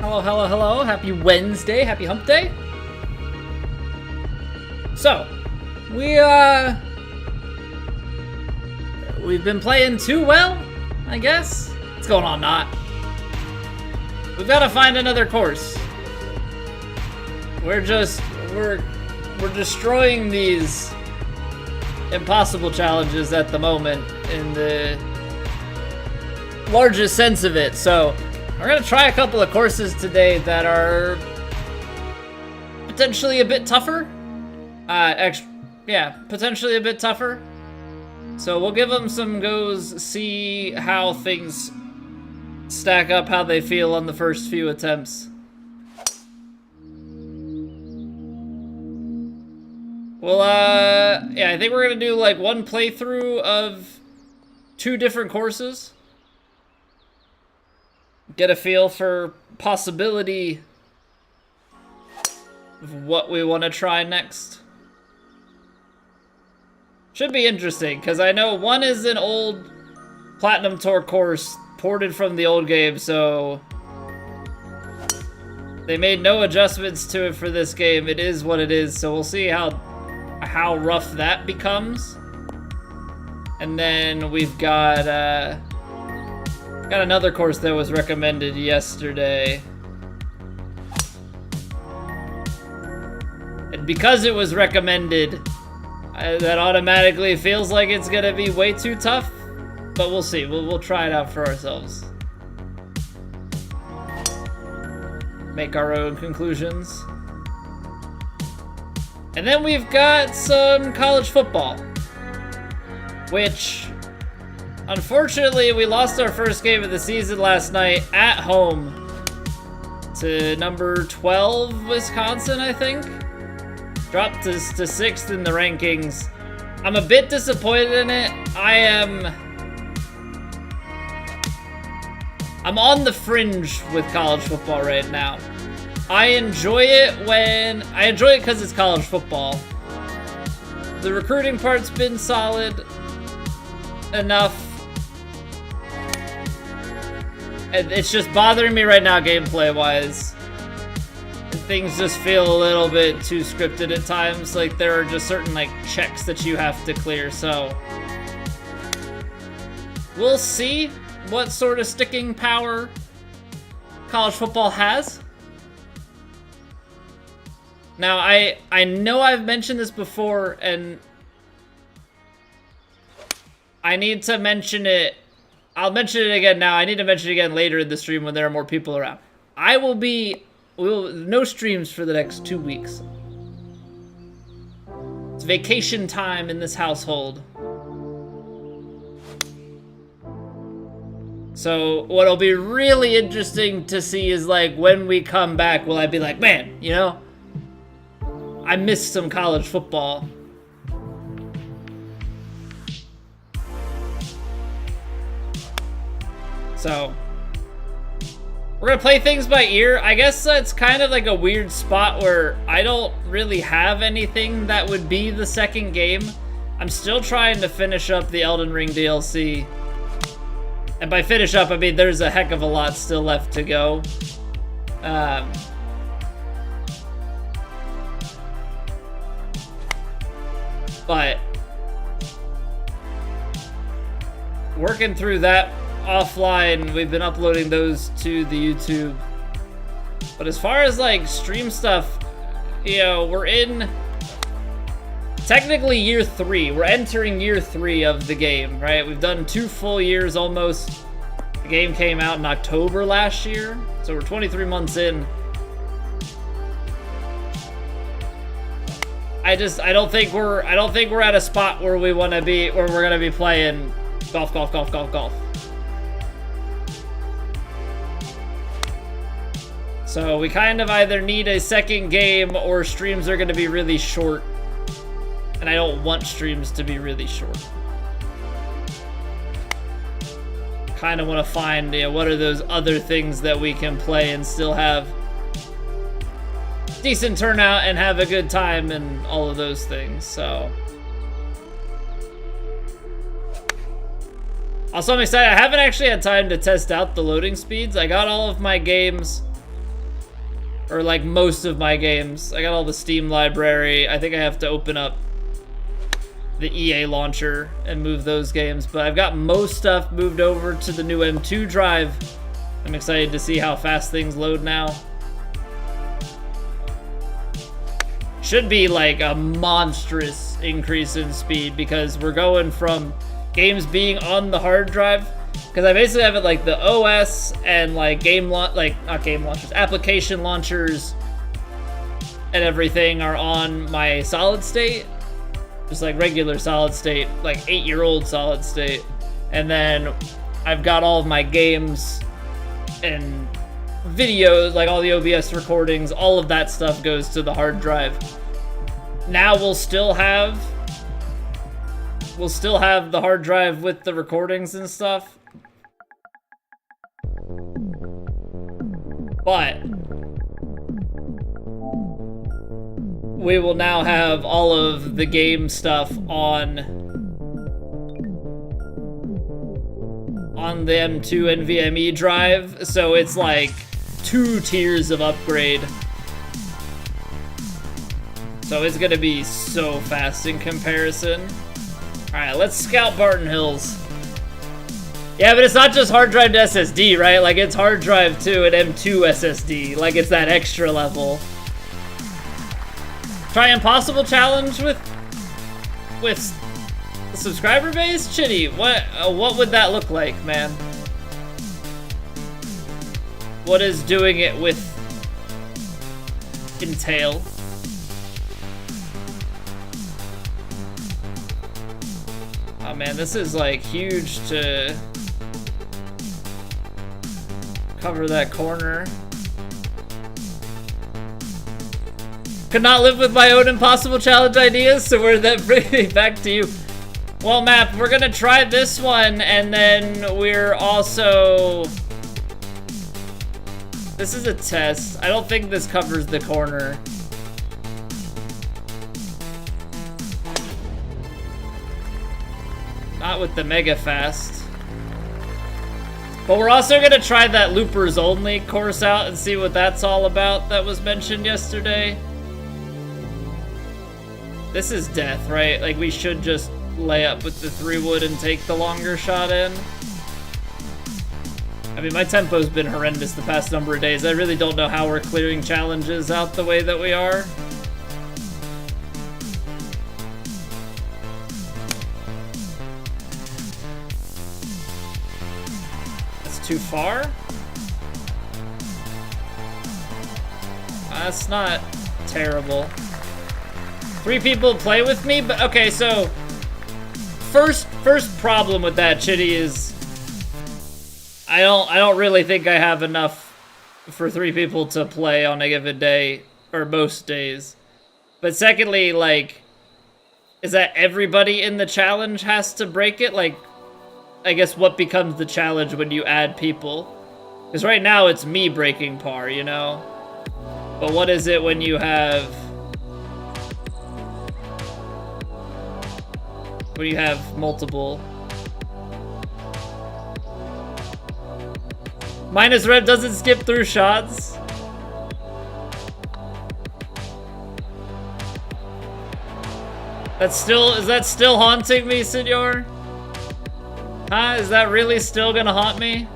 Hello, hello, hello. Happy Wednesday. Happy hump day. So, we've been playing too well, I guess. What's going on, Not? We've got to find another course. We're destroying these impossible challenges at the moment in the largest sense of it. So, we're gonna try a couple of courses today that are potentially a bit tougher. Potentially a bit tougher. So we'll give them some goes, see how things stack up, how they feel on the first few attempts. Well, I think we're gonna do like one playthrough of 2 different courses. Get a feel for possibility of what we want to try next. Should be interesting, because I know one is an old Platinum Tour course ported from the old game, so they made no adjustments to it for this game. It is what it is, so we'll see how rough that becomes. And then we've got another course that was recommended yesterday. And because it was recommended, that automatically feels like it's gonna be way too tough. But we'll see. We'll try it out for ourselves. Make our own conclusions. And then we've got some college football, which unfortunately, we lost our first game of the season last night at home to number 12 Wisconsin, I think. Dropped to 6th in the rankings. I'm a bit disappointed in it. I'm on the fringe with college football right now. I enjoy it because it's college football. The recruiting part's been solid enough. And it's just bothering me right now gameplay-wise. Things just feel a little bit too scripted at times. Like, there are just certain, like, checks that you have to clear, so we'll see what sort of sticking power college football has. Now, I know I've mentioned this before, and I need to mention it. I'll mention it again now. I need to mention it again later in the stream when there are more people around. No streams for the next 2 weeks. It's vacation time in this household. So what'll be really interesting to see is, like, when we come back, will I be like, man, you know, I missed some college football. So we're gonna play things by ear. I guess it's kind of like a weird spot where I don't really have anything that would be the second game. I'm still trying to finish up the Elden Ring DLC. And by finish up, I mean there's a heck of a lot still left to go. But working through that offline, we've been uploading those to the YouTube. But as far as like stream stuff, you know, we're in technically year 3. We're entering year 3 of the game, right? We've done 2 full years almost. The game came out in October last year, so we're 23 months in. I don't think we're at a spot where we want to be, where we're gonna be playing golf. So we kind of either need a second game or streams are going to be really short. And I don't want streams to be really short. Kind of want to find, you know, what are those other things that we can play and still have decent turnout and have a good time and all of those things. So also, I'm excited. I haven't actually had time to test out the loading speeds. I got all of my games Or like most of my games. I got all the Steam library. I think I have to open up the EA launcher and move those games. But I've got most stuff moved over to the new M2 drive. I'm excited to see how fast things load now. Should be like a monstrous increase in speed because we're going from games being on the hard drive, because I basically have it like the OS and like application launchers and everything are on my solid state, just like regular solid state, like 8-year-old solid state, and then I've got all of my games and videos, like all the OBS recordings, all of that stuff goes to the hard drive. Now we'll still have the hard drive with the recordings and stuff. But we will now have all of the game stuff on the M2 NVMe drive, so it's like 2 tiers of upgrade. So it's gonna be so fast in comparison. Alright, let's scout Barton Hills. Yeah, but it's not just hard drive to SSD, right? Like, it's hard drive to an M2 SSD. Like, it's that extra level. Try Impossible Challenge with the subscriber base? Chitty, what would that look like, man? What is doing it with entail? Oh man, this is like huge to cover that corner. Could not live with my own impossible challenge ideas, so where that brings me back to you. Well, Map, we're gonna try this one, and then we're also... This is a test. I don't think this covers the corner. Not with the mega fast. But we're also gonna try that loopers only course out and see what that's all about that was mentioned yesterday. This is death, right? Like, we should just lay up with the 3 wood and take the longer shot in. I mean, my tempo's been horrendous the past number of days. I really don't know how we're clearing challenges out the way that we are. Too far? That's not terrible. 3 people play with me, but okay, so first problem with that, Chitty, is I don't really think I have enough for 3 people to play on a given day, or most days. But secondly, like, is that everybody in the challenge has to break it? Like, I guess what becomes the challenge when you add people? Because right now it's me breaking par, you know? But what is it when you have... when you have multiple? Minus Rev doesn't skip through shots. Is that still haunting me, Senor? Huh? Is that really still gonna haunt me?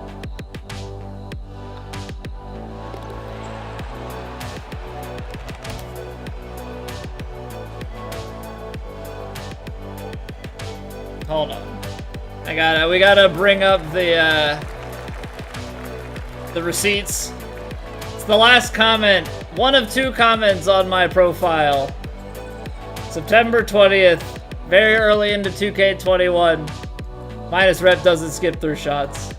Hold on. We gotta bring up the receipts. It's the last comment. One of 2 comments on my profile. September 20th. Very early into 2K21. Minus Rep doesn't skip through shots.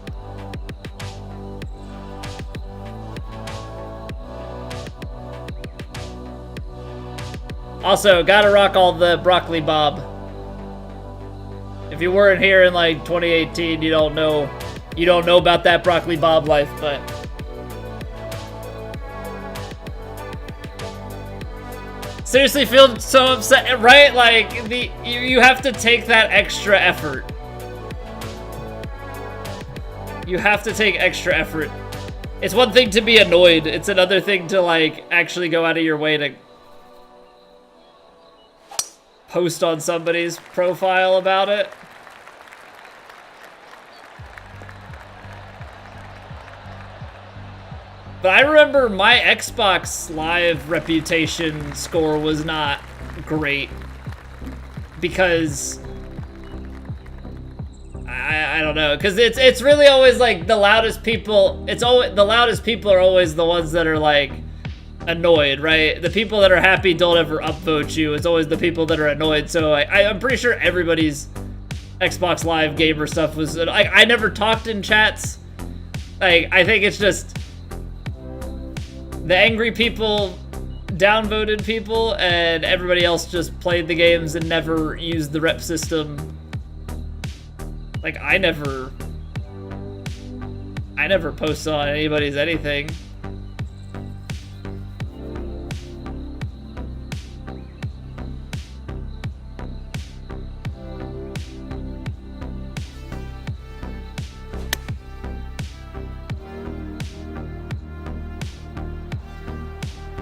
Also, gotta rock all the broccoli bob. If you weren't here in like 2018, you don't know about that broccoli bob life, but seriously feel so upset, right? Like, you have to take that extra effort. You have to take extra effort It's one thing to be annoyed. It's another thing to, like, actually go out of your way to post on somebody's profile about it. But I remember my Xbox Live reputation score was not great because I don't know, because it's really always like the loudest people. It's always the loudest people are always the ones that are like annoyed, right? The people that are happy don't ever upvote you. It's always the people that are annoyed. So I'm pretty sure everybody's Xbox Live gamer stuff was like, I never talked in chats. Like, I think it's just the angry people downvoted people, and everybody else just played the games and never used the rep system. Like, I never posted on anybody's anything.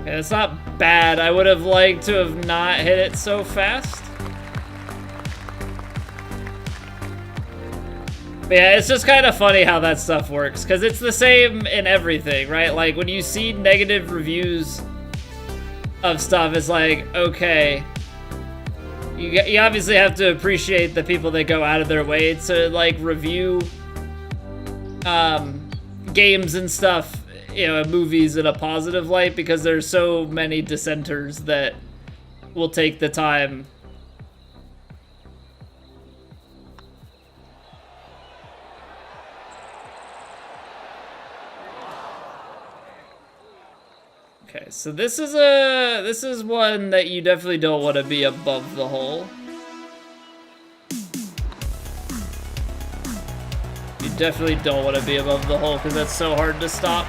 Yeah, it's not bad. I would have liked to have not hit it so fast. But yeah, it's just kind of funny how that stuff works, because it's the same in everything, right? Like, when you see negative reviews of stuff, it's like, okay, you obviously have to appreciate the people that go out of their way to, like, review games and stuff, you know, movies in a positive light, because there's so many dissenters that will take the time. Okay, so this is one that you definitely don't want to be above the hole. You definitely don't want to be above the hole because that's so hard to stop.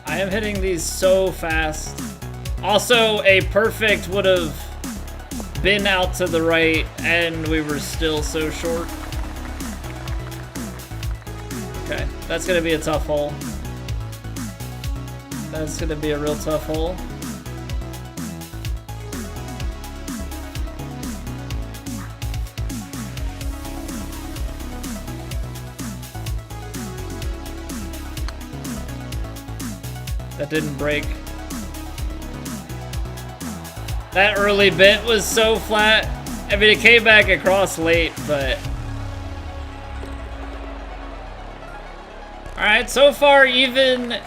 I am hitting these so fast. Also, a perfect would have been out to the right, and we were still so short. Okay, that's gonna be a tough hole. That's gonna be a real tough hole. That didn't break. That early bit was so flat. I mean, it came back across late, but... Alright, so far even...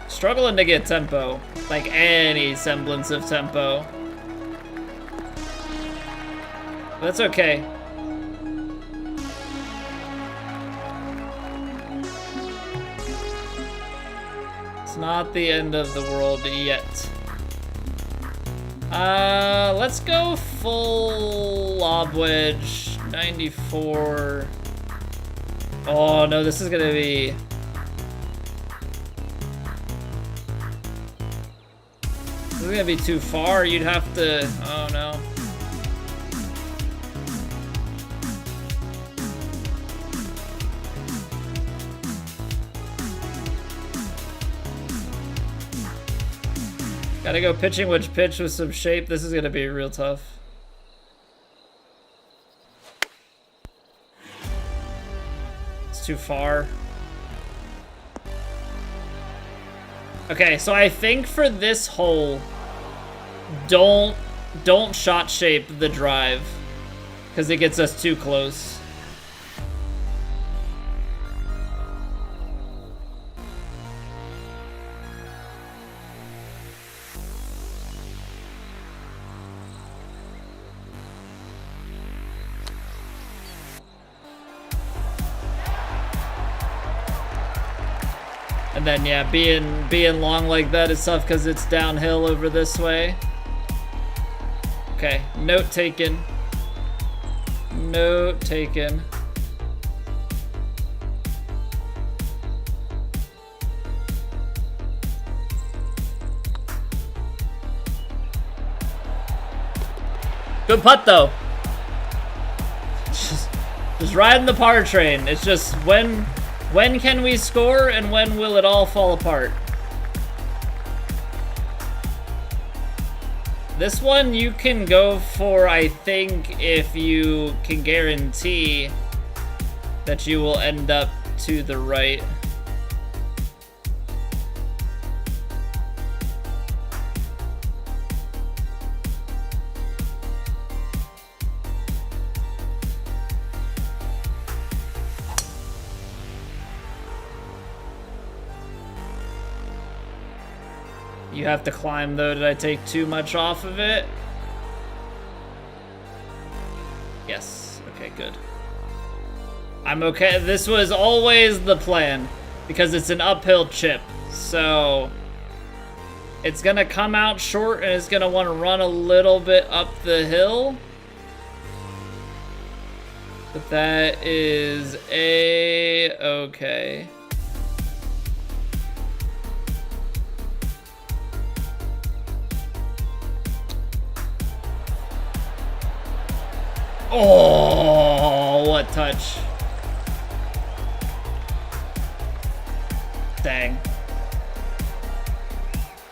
Struggling to get tempo. Like any semblance of tempo. That's okay. Not the end of the world yet. Let's go full lob wedge, 94. Oh no, this is gonna be... This is gonna be too far. You'd have to... Oh no. Gotta go pitching wedge pitch with some shape. This is gonna be real tough. It's too far. Okay, so I think for this hole, don't shot shape the drive, because it gets us too close. And then yeah, being long like that is tough because it's downhill over this way. Okay, note taken. Note taken. Good putt though. Just riding the par train. It's just when can we score and when will it all fall apart? This one you can go for, I think, if you can guarantee that you will end up to the right. You have to climb though. Did I take too much off of it? Yes. Okay, good. I'm okay. This was always the plan because it's an uphill chip. So it's gonna come out short and it's gonna want to run a little bit up the hill. But that is okay. Oh, what touch. Dang.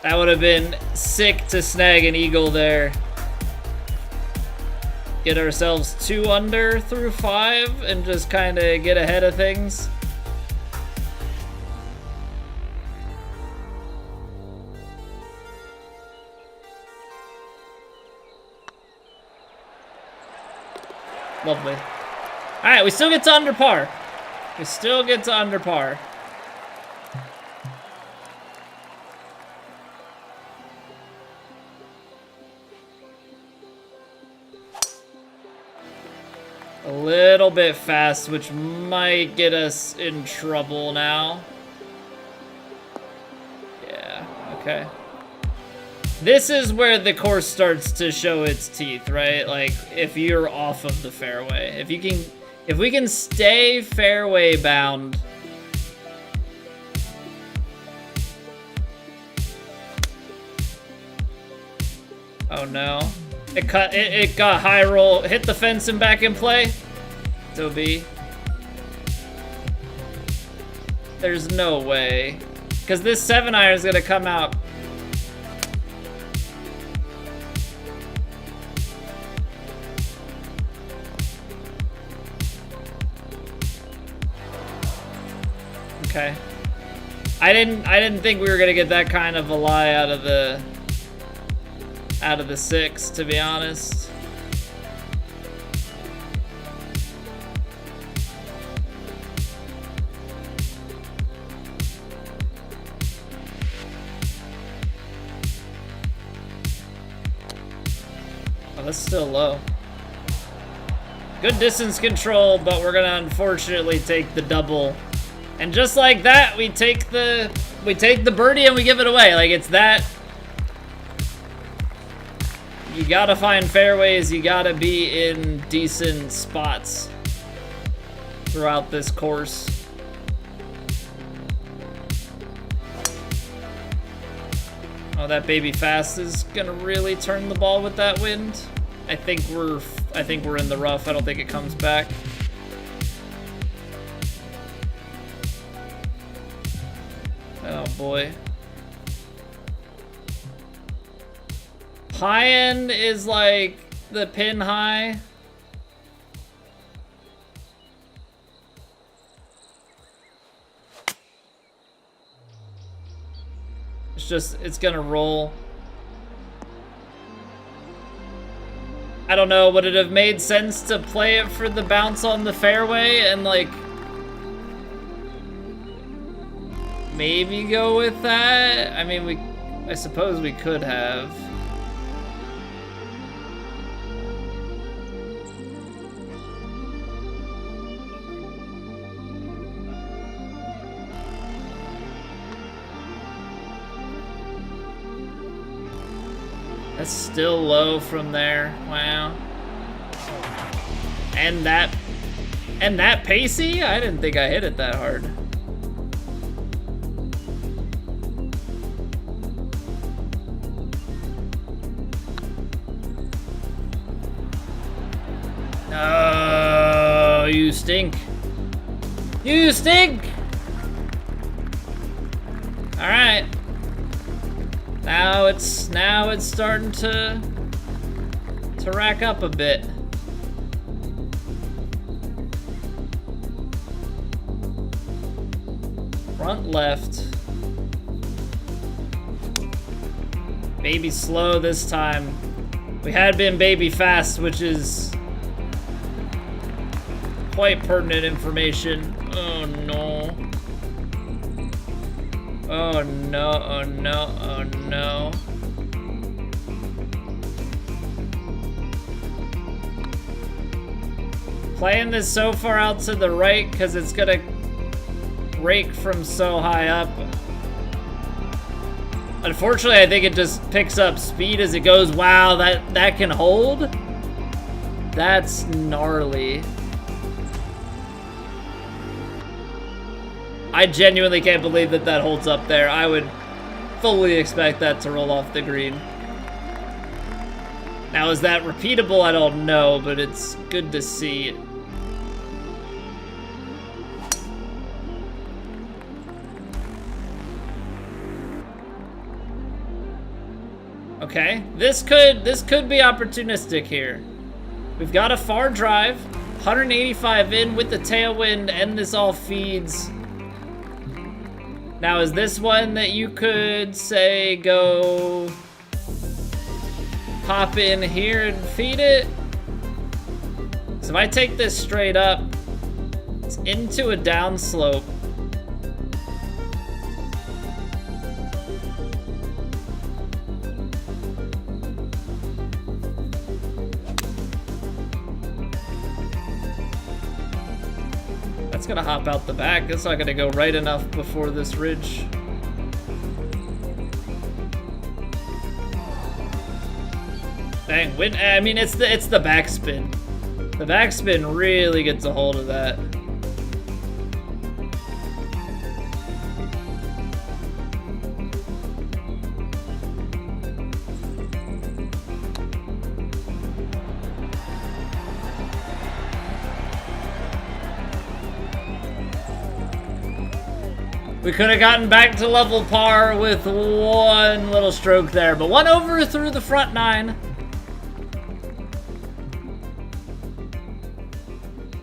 That would have been sick to snag an eagle there. Get ourselves 2 under through 5 and just kind of get ahead of things. Lovely. Alright, we still get to under par. We still get to under par. A little bit fast, which might get us in trouble now. Yeah, okay. This is where the course starts to show its teeth, right? Like, if you're off of the fairway. If we can stay fairway bound. Oh no. It got high roll, hit the fence and back in play. So be. There's no way. Because this 7-iron is gonna come out. Okay. I didn't think we were gonna get that kind of a lie out of the 6, to be honest. Oh, that's still low. Good distance control, but we're gonna unfortunately take the double. And just like that, we take the birdie and we give it away. Like, it's that. You gotta find fairways, you gotta be in decent spots throughout this course. Oh, that baby fast is gonna really turn the ball with that wind. I think we're in the rough. I don't think it comes back. Oh boy. High end is like the pin high. It's gonna roll. I don't know, would it have made sense to play it for the bounce on the fairway and like maybe go with that? I mean, I suppose we could have. That's still low from there. Wow. And that pacey? I didn't think I hit it that hard. No, you stink. You stink! All right. Now it's starting to rack up a bit. Front left. Baby slow this time. We had been baby fast, which is quite pertinent information. Oh no. Oh no, oh no, oh no. Playing this so far out to the right because it's gonna rake from so high up. Unfortunately, I think it just picks up speed as it goes. Wow, that can hold? That's gnarly. I genuinely can't believe that holds up there. I would fully expect that to roll off the green. Now, is that repeatable? I don't know, but it's good to see. Okay, this could be opportunistic here. We've got a far drive, 185 in with the tailwind, and this all feeds. Now, is this one that you could say go pop in here and feed it? So if I take this straight up, it's into a downslope. That's gonna hop out the back. It's not gonna go right enough before this ridge. Dang, I mean, it's the backspin. The backspin really gets a hold of that. We could have gotten back to level par with one little stroke there, but one over through the front nine.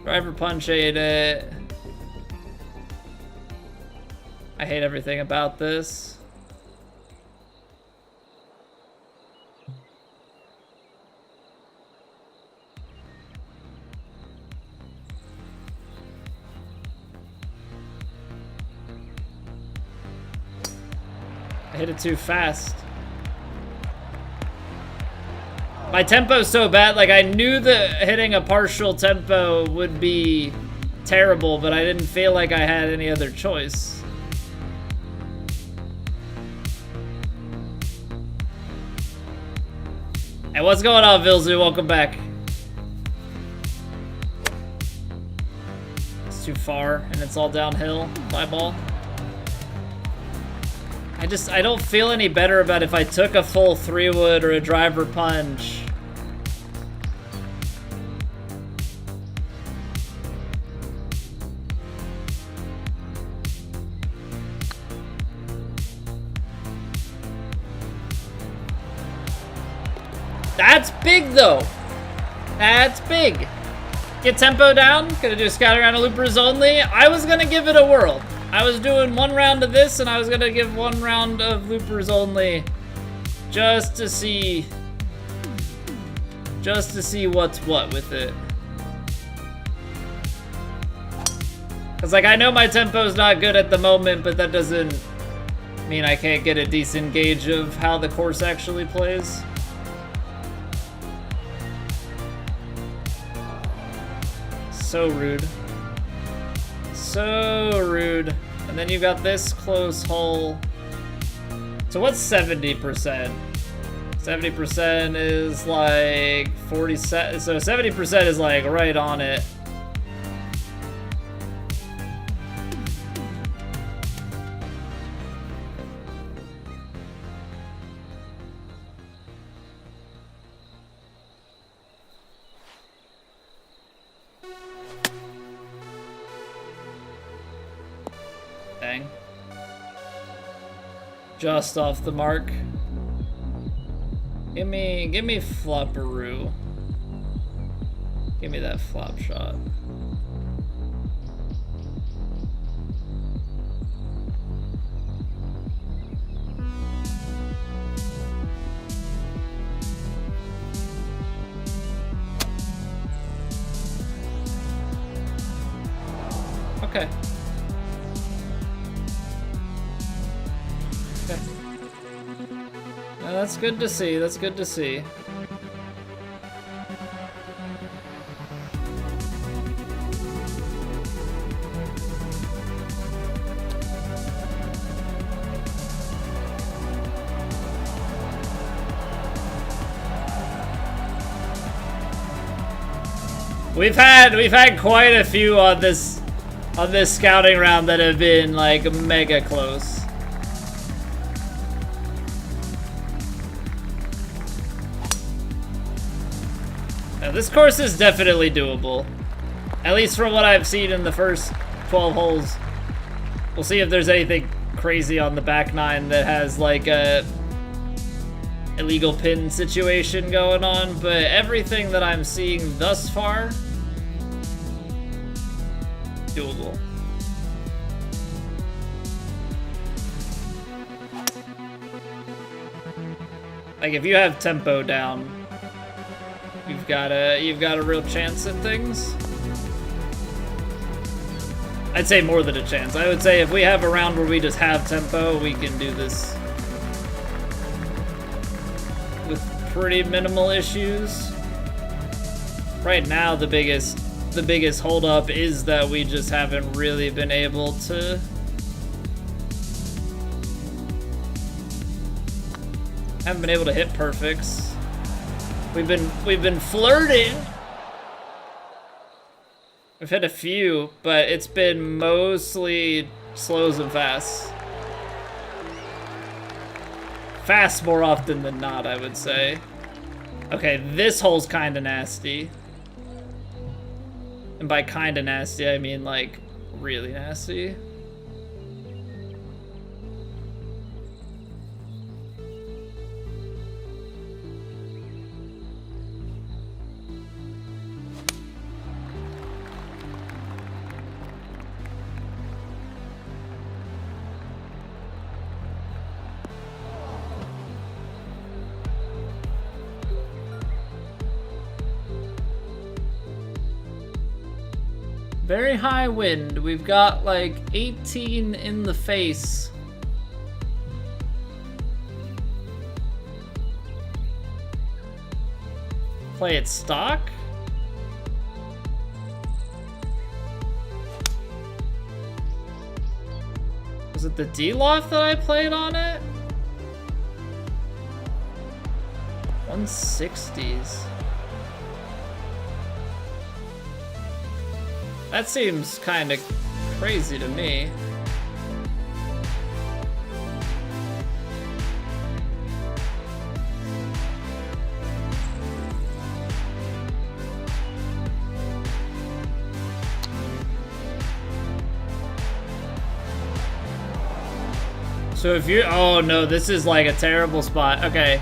Driver punch ate it. I hate everything about this. I hit it too fast. My tempo's so bad, like I knew that hitting a partial tempo would be terrible, but I didn't feel like I had any other choice. Hey, what's going on, Vilzu? Welcome back. It's too far, and it's all downhill. Fly ball. I don't feel any better about if I took a full 3-wood or a driver punch. That's big though. That's big. Get tempo down. Gonna do a scout around of loopers only. I was gonna give it a whirl. I was doing one round of this, and I was gonna give one round of loopers only, just to see what's what with it. Cause like I know my tempo's not good at the moment, but that doesn't mean I can't get a decent gauge of how the course actually plays. So rude. So rude. And then you got this close hole. So what's 70%? 70% is like 40 cents. So 70% is like right on it. Dang. Just off the mark. Give me flopperoo. Give me that flop shot. Okay. Okay. That's good to see. That's good to see. We've had quite a few on this scouting round that have been like mega close. Now, this course is definitely doable, at least from what I've seen in the first 12 holes. We'll see if there's anything crazy on the back nine that has like a illegal pin situation going on, but everything that I'm seeing thus far, doable. Like if you have tempo down, you've got a real chance at things. I'd say more than a chance. I would say if we have a round where we just have tempo, we can do this with pretty minimal issues. Right now, the biggest holdup is that we just haven't really been able to hit perfects. We've been flirting. We've hit a few, but it's been mostly slows and fasts. Fast more often than not, I would say. Okay, this hole's kinda nasty. And by kinda nasty, I mean like really nasty. Very high wind. We've got like 18 in the face. Play it stock? Was it the D-loft that I played on it? 160s. That seems kind of crazy to me. So if you're, oh no, this is like a terrible spot. Okay.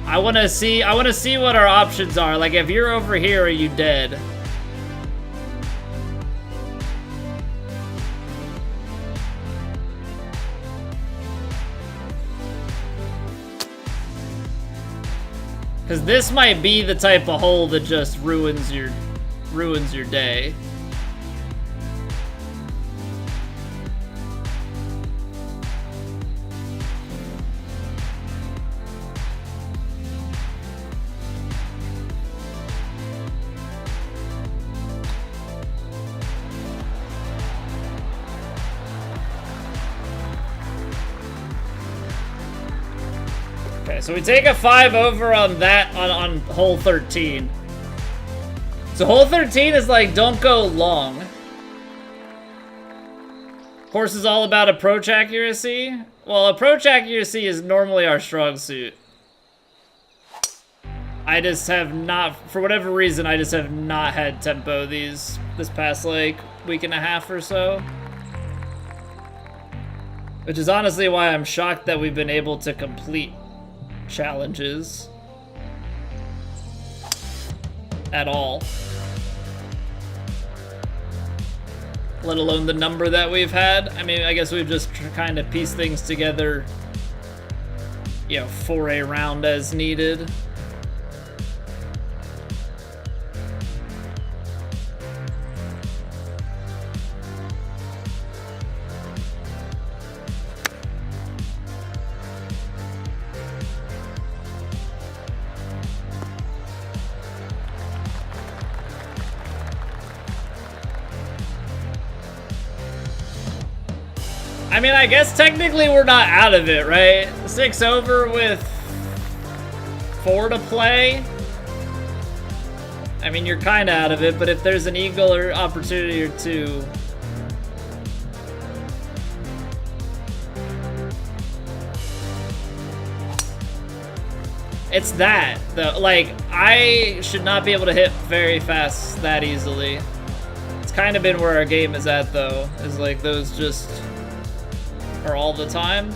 I want to see what our options are. Like if you're over here, are you dead? Because this might be the type of hole that just ruins your day. Okay, so we take a 5 over on that on hole 13. So hole 13 is like, don't go long. Course is all about approach accuracy. Well, approach accuracy is normally our strong suit. I just have not, for whatever reason, I just have not had tempo this past like week and a half or so. Which is honestly why I'm shocked that we've been able to complete challenges at all. Let alone the number that we've had. I mean, I guess we've just kind of pieced things together, you know, for a round as needed. I mean, I guess technically we're not out of it, right? 6 over with 4 to play. I mean, you're kind of out of it, but if there's an eagle or opportunity or two. It's that, though. Like, I should not be able to hit very fast that easily. It's kind of been where our game is at, though, is like those just are all the time.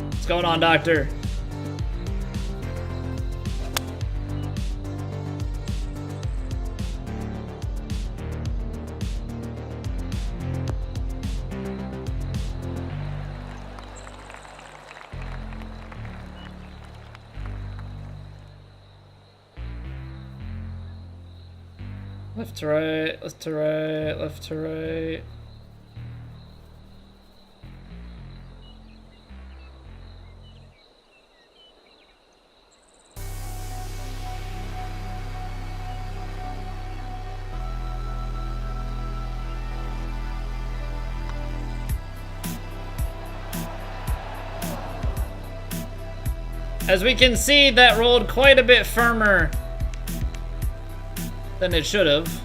What's going on, Doctor? Left to right, left to right, left to right. As we can see, that rolled quite a bit firmer than it should have.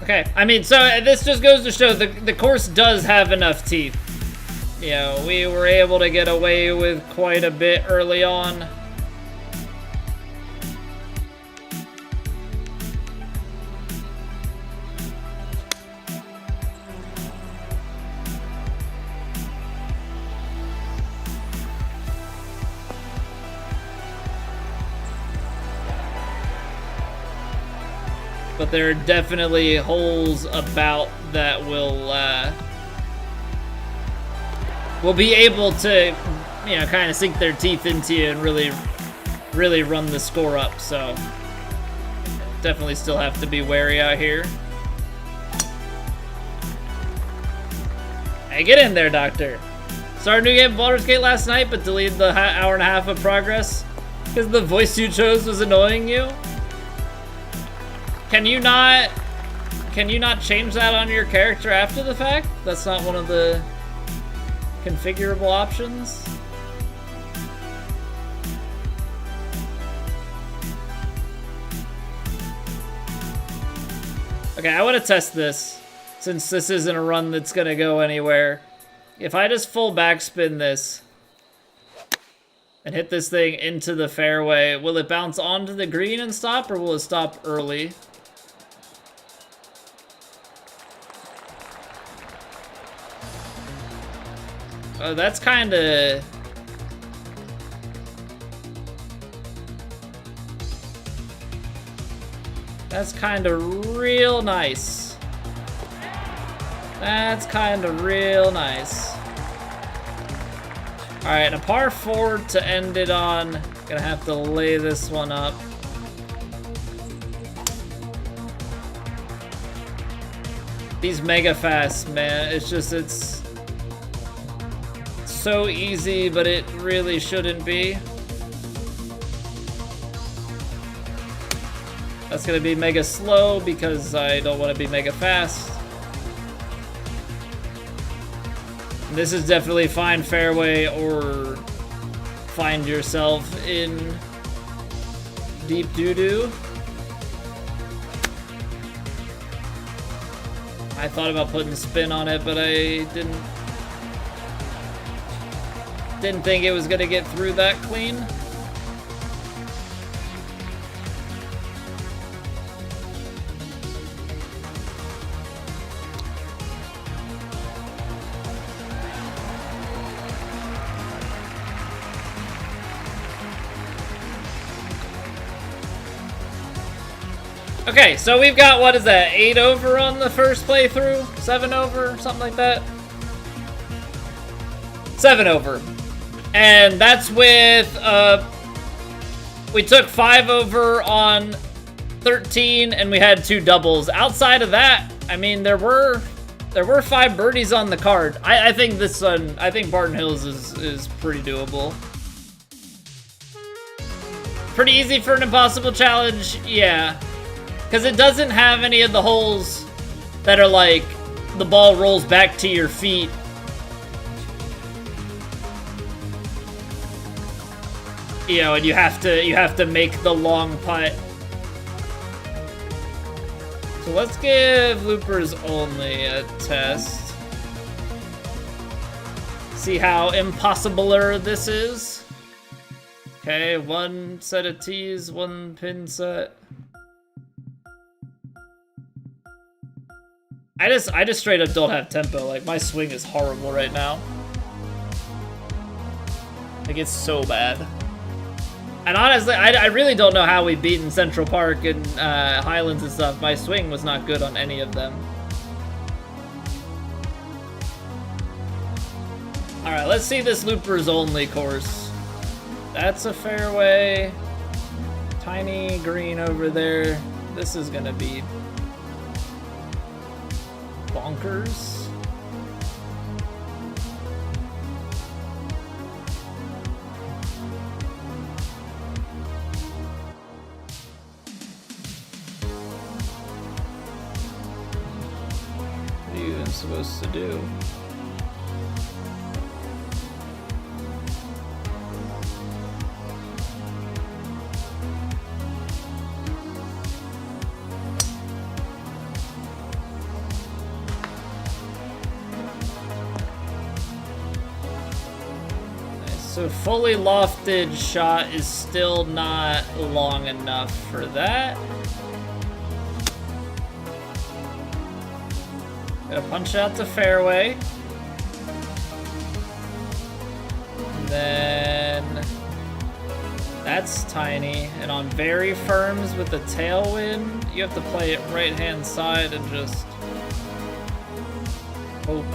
Okay, I mean, so this just goes to show the course does have enough teeth. You know, we were able to get away with quite a bit early on. But there are definitely holes about that will be able to, you know, kind of sink their teeth into you and really run the score up. So definitely still have to be wary out here. Hey, get in there, Doctor. Started a new game of Baldur's Gate last night, but deleted the hour and a half of progress because the voice you chose was annoying you. Can you not change that on your character after the fact? That's not one of the configurable options. Okay, I want to test this since this isn't a run that's gonna go anywhere. If I just full backspin this and hit this thing into the fairway, will it bounce onto the green and stop, or will it stop early? Oh, that's kind of... That's kind of real nice. That's kind of real nice. All right, and a par 4 to end it on. Gonna have to lay this one up. These mega fasts, man, it's so easy, but it really shouldn't be. That's gonna be mega slow because I don't want to be mega fast. And this is definitely find fairway or find yourself in deep doo-doo. I thought about putting spin on it, but I didn't think it was gonna get through that clean. Okay, so we've got, what is that, 8 over on the first playthrough? 7 over, something like that? 7 over. And that's with, we took 5 over on 13, and we had 2 doubles. Outside of that, I mean, there were 5 birdies on the card. I think this one, I think Barton Hills is pretty doable. Pretty easy for an impossible challenge, yeah. Because it doesn't have any of the holes that are like the ball rolls back to your feet. You know, and you have to make the long putt. So let's give loopers only a test. See how impossibler this is. Okay, 1 set of tees, 1 pin set. I just straight up don't have tempo. Like, my swing is horrible right now. Like, it's so bad. And honestly, I really don't know how we beat in Central Park and Highlands and stuff. My swing was not good on any of them. Alright, let's see this loopers only course. That's a fairway. Tiny green over there. This is gonna be bonkers. What are you even supposed to do? So fully lofted shot is still not long enough for that. Gotta punch out the fairway. And then that's tiny. And on very firms with the tailwind, you have to play it right hand side and just hope.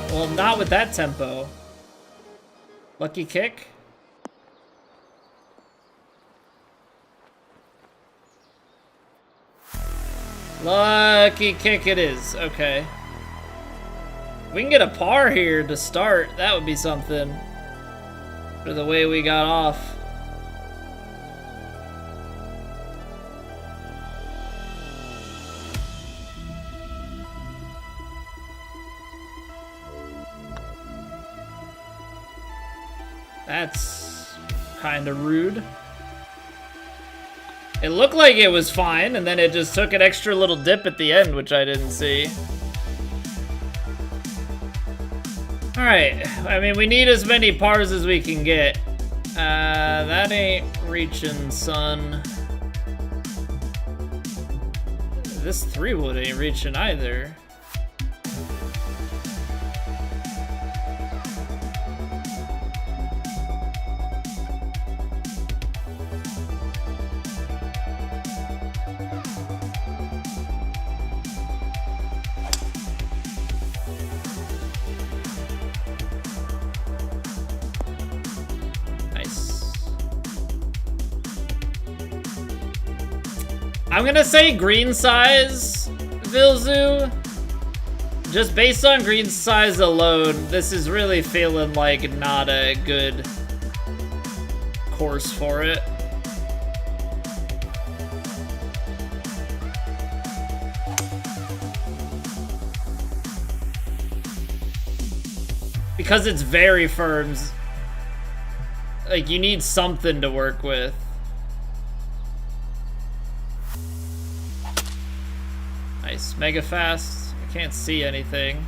Well, not with that tempo. Lucky kick. Lucky kick it is. Okay. We can get a par here to start. That would be something. For the way we got off. That's kind of rude. It looked like it was fine, and then it just took an extra little dip at the end, which I didn't see. Alright, I mean, we need as many pars as we can get. That ain't reaching, son. This 3-wood ain't reaching either. I'm gonna say green size, Vilzu. Just based on green size alone, this is really feeling like not a good course for it. Because it's very firm. Like, you need something to work with. Nice. Mega fast. I can't see anything.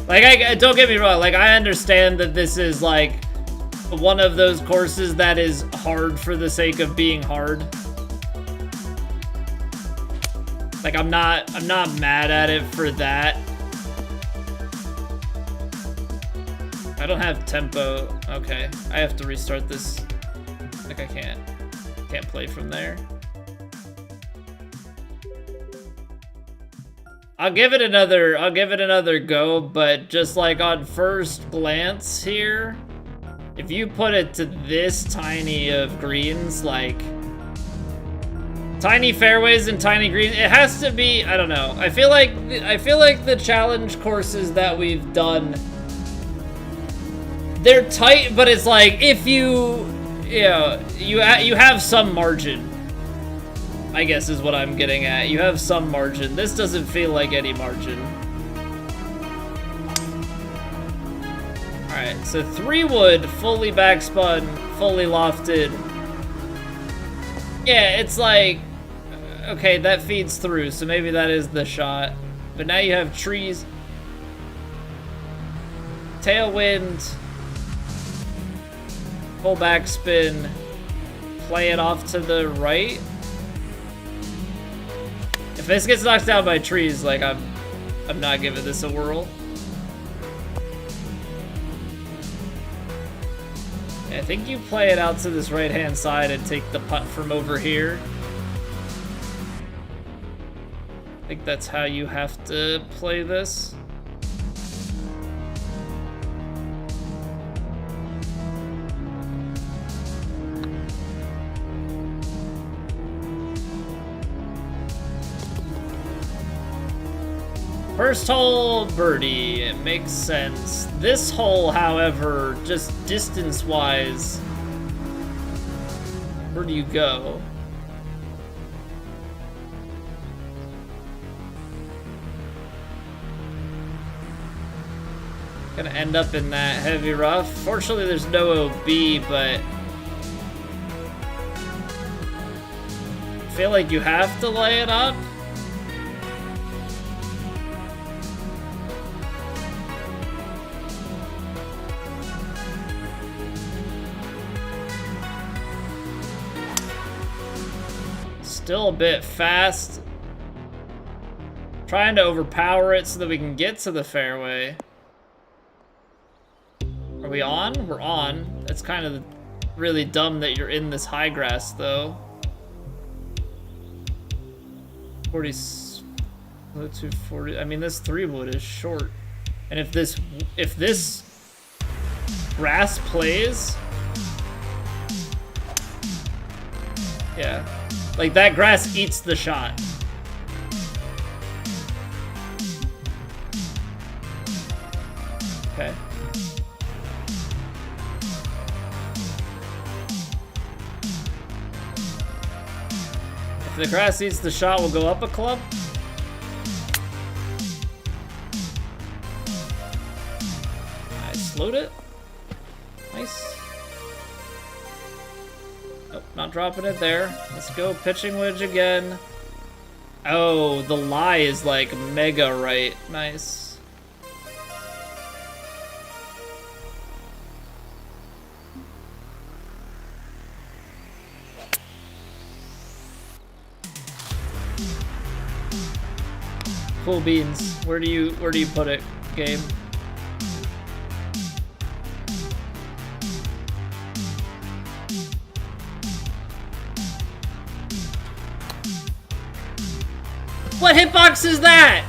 Like, don't get me wrong. Like, I understand that this is, like, one of those courses that is hard for the sake of being hard. Like, I'm not mad at it for that. I don't have tempo. Okay, I have to restart this. Like, I can't play from there. I'll give it another go, but just like on first glance here, if you put it to this tiny of greens, like tiny fairways and tiny greens, it has to be, I don't know. I feel like the challenge courses that we've done, they're tight, but it's like if you have some margin, I guess is what I'm getting at. You have some margin. This doesn't feel like any margin. Alright, so 3-wood, fully backspun, fully lofted. Yeah, it's like, okay, that feeds through, so maybe that is the shot. But now you have trees. Tailwind. Full backspin. Play it off to the right. If this gets knocked down by trees, like, I'm not giving this a whirl. Yeah, I think you play it out to this right-hand side and take the putt from over here. I think that's how you have to play this. First hole, birdie. It makes sense. This hole, however, just distance-wise, where do you go? Gonna end up in that heavy rough. Fortunately, there's no OB, but I feel like you have to lay it up. Still a bit fast. Trying to overpower it so that we can get to the fairway. Are we on? We're on. It's kind of really dumb that you're in this high grass, though. 240. I mean, this 3-wood is short. And if this grass plays, yeah. Like, that grass eats the shot. Okay. If the grass eats the shot, we'll go up a club. I slowed it. Nice. Nope, not dropping it there. Let's go pitching wedge again. Oh, the lie is like mega right. Nice. Cool beans. Where do you put it, game? What hitbox is that?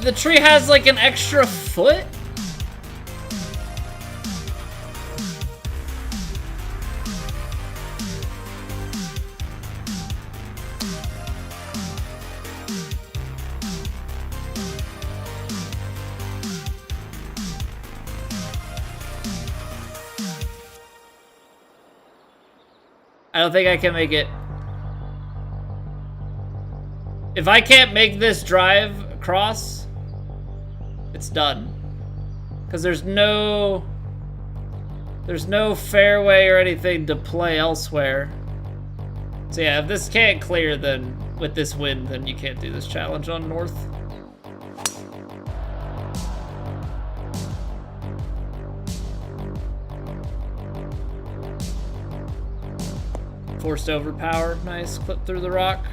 The tree has like an extra foot? I don't think I can make it. If I can't make this drive across, it's done. Because there's no fairway or anything to play elsewhere. So yeah, if this can't clear, then with this wind, then you can't do this challenge on North. Forced overpower, nice, clip through the rock.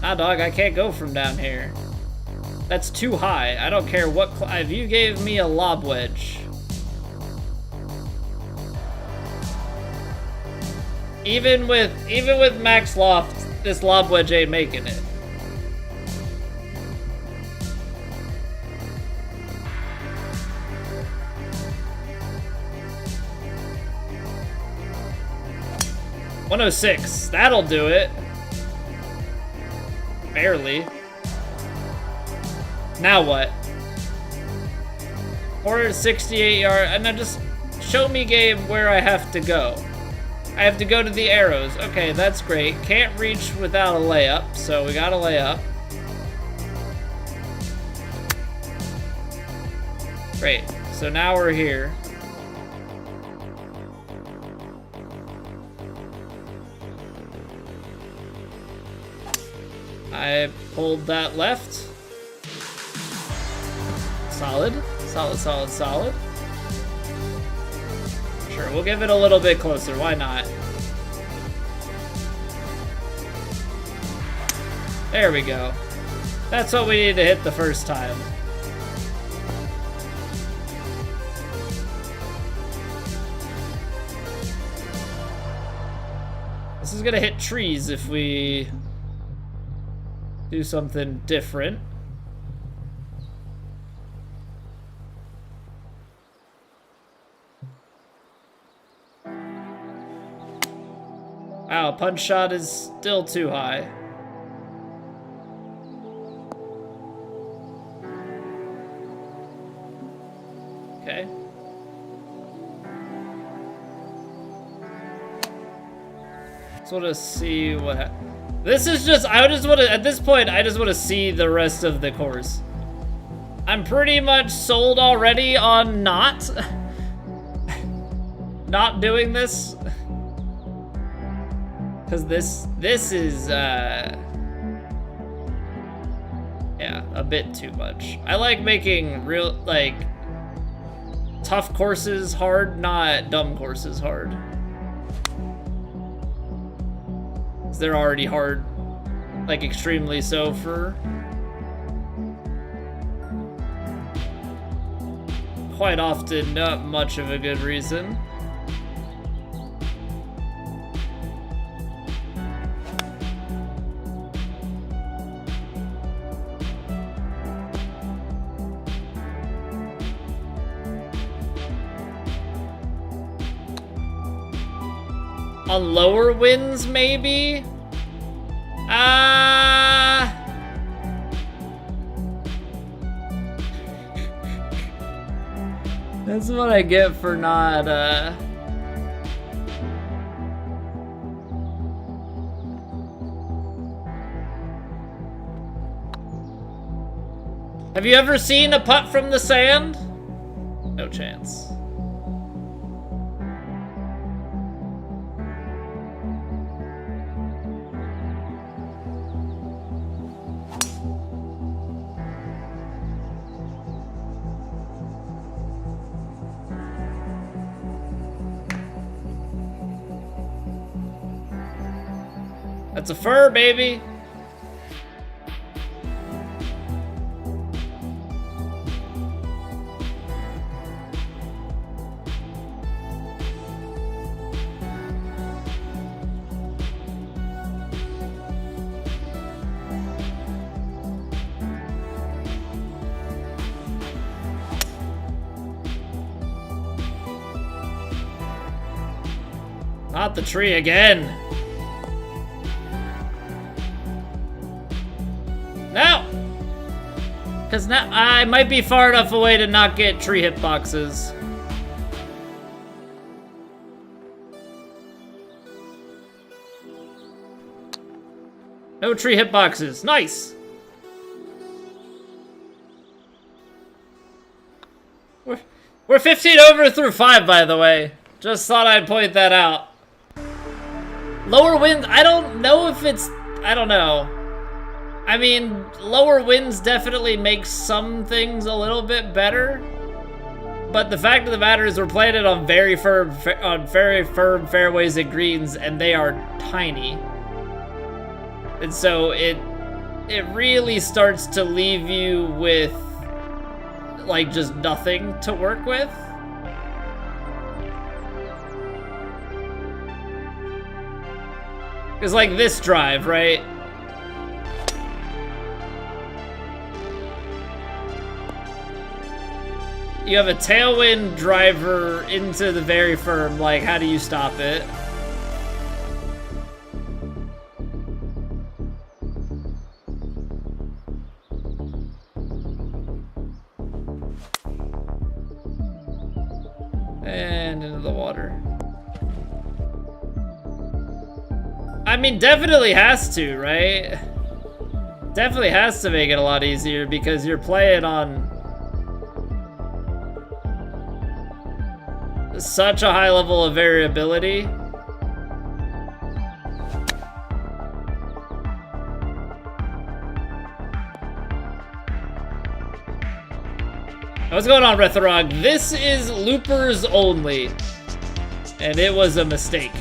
Nah, dog, I can't go from down here. That's too high. I don't care what, if you gave me a lob wedge. Even with max loft, this lob wedge ain't making it. .106, that'll do it. Barely. Now what? 468 yard, and then just show me game where I have to go. I have to go to the arrows. Okay, that's great. Can't reach without a layup, so we got a layup. Great, so now we're here. I pulled that left. Solid, solid, solid, solid. Sure, we'll give it a little bit closer, why not? There we go. That's what we need to hit the first time. This is gonna hit trees if we do something different. Wow, punch shot is still too high. Okay. Just want to see what happens. This is just, I just want to, at this point, I just want to see the rest of the course. I'm pretty much sold already on not doing this. Because this is, yeah, a bit too much. I like making real, like, tough courses hard, not dumb courses hard. They're already hard, like extremely so for quite often not much of a good reason. On lower winds, maybe? That's what I get for not, Have you ever seen a putt from the sand? No chance. That's a fur, baby. Not the tree again. No! Because now I might be far enough away to not get tree hitboxes. No tree hitboxes. Nice! We're 15 over through 5, by the way. Just thought I'd point that out. Lower winds, I don't know if it's... I don't know. I mean, lower winds definitely make some things a little bit better. But the fact of the matter is we're playing it on very firm fairways and greens, and they are tiny. And so it really starts to leave you with, like, just nothing to work with. Because, like, this drive, right? You have a tailwind driver into the very firm. Like, how do you stop it? And into the water. I mean, definitely has to, right? Definitely has to make it a lot easier because you're playing on such a high level of variability. What's going on, Rethrog? This is loopers only, and it was a mistake.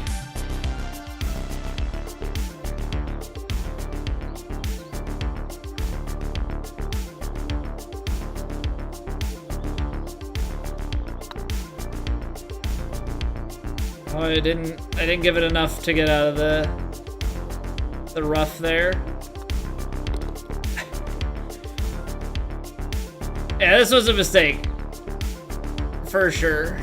Oh, I didn't give it enough to get out of the rough there. Yeah, this was a mistake. For sure.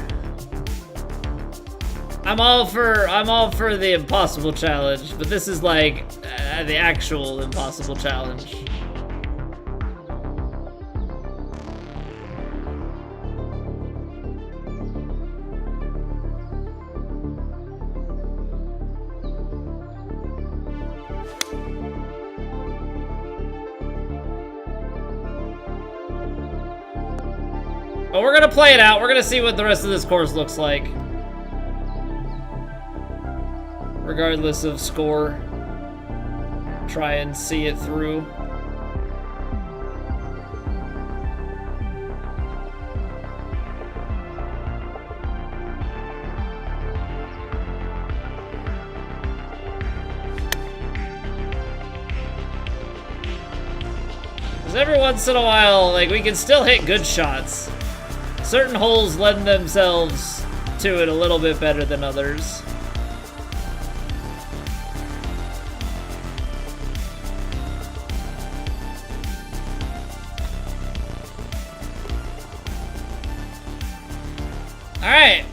I'm all for the impossible challenge, but this is like the actual impossible challenge. But we're gonna play it out. We're gonna see what the rest of this course looks like. Regardless of score. Try and see it through. Because every once in a while, like, we can still hit good shots. Certain holes lend themselves to it a little bit better than others. Alright.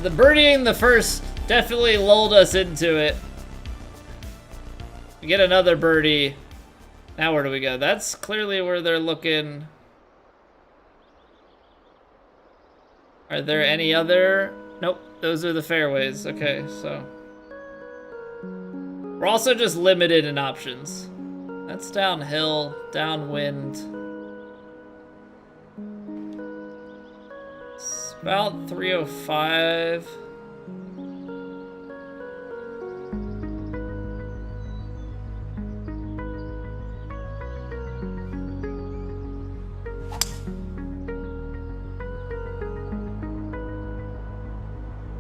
The birdieing the first definitely lulled us into it. We get another birdie. Now where do we go? That's clearly where they're looking. Are there any other? Nope, those are the fairways. Okay, so. We're also just limited in options. That's downhill, downwind. It's about 305.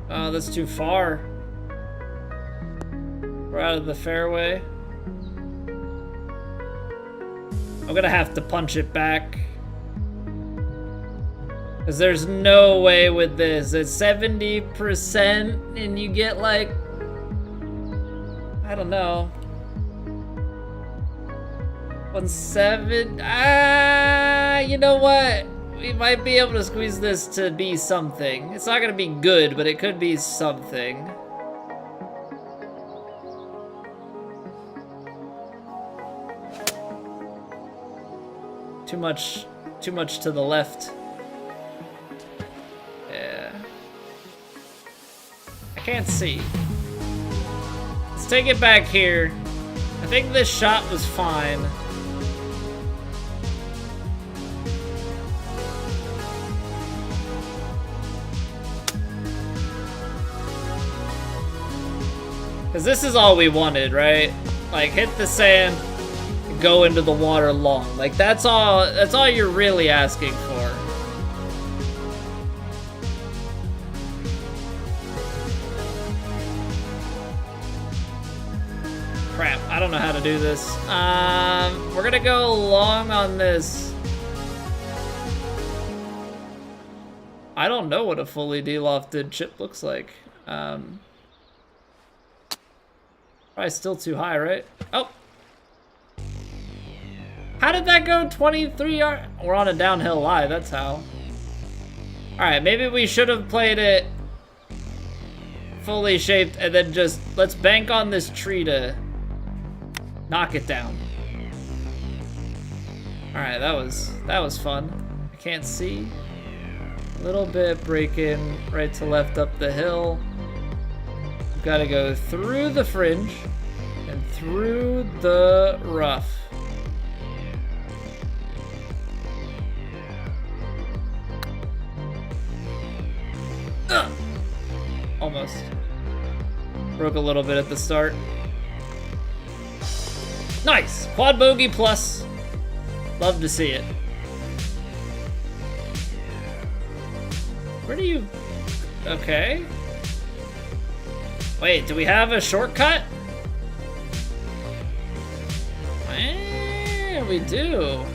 Oh, that's too far. We're out of the fairway. I'm gonna have to punch it back. Because there's no way with this. It's 70% and you get like, I don't know. 1.7. You know what? We might be able to squeeze this to be something. It's not gonna be good, but it could be something. Too much to the left. Yeah. I can't see. Let's take it back here. I think this shot was fine. Because this is all we wanted, right? Like, hit the sand, go into the water long. Like, that's all you're really asking for. Crap, I don't know how to do this. We're gonna go long on this. I don't know what a fully delofted chip looks like. Probably still too high, right? Oh. How did that go 23 yards? We're on a downhill lie, that's how. Alright, maybe we should have played it fully shaped and then just, let's bank on this tree to knock it down. Alright, that was fun. I can't see. A little bit breaking right to left up the hill. Gotta go through the fringe and through the rough. Almost. Broke a little bit at the start. Nice! Quad bogey plus. Love to see it. Where do you... Okay. Wait, do we have a shortcut? We do.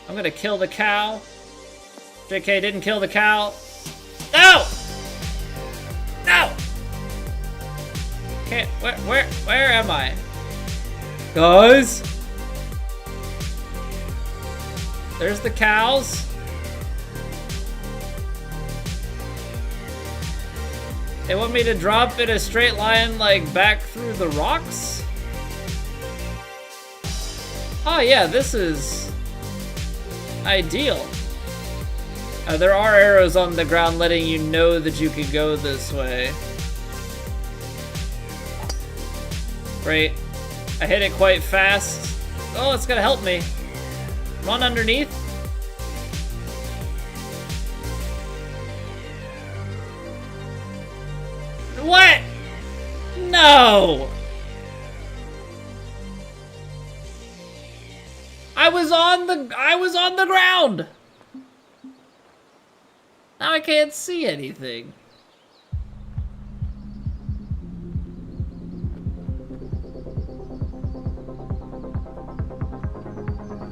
I'm gonna kill the cow. JK didn't kill the cow. No! No! Okay, where am I? Guys? There's the cows. They want me to drop in a straight line, like, back through the rocks? Oh yeah, this is ideal. There are arrows on the ground letting you know that you can go this way. Great. I hit it quite fast. Oh, it's gonna help me. Run underneath. What? No! I was on the ground! Now I can't see anything.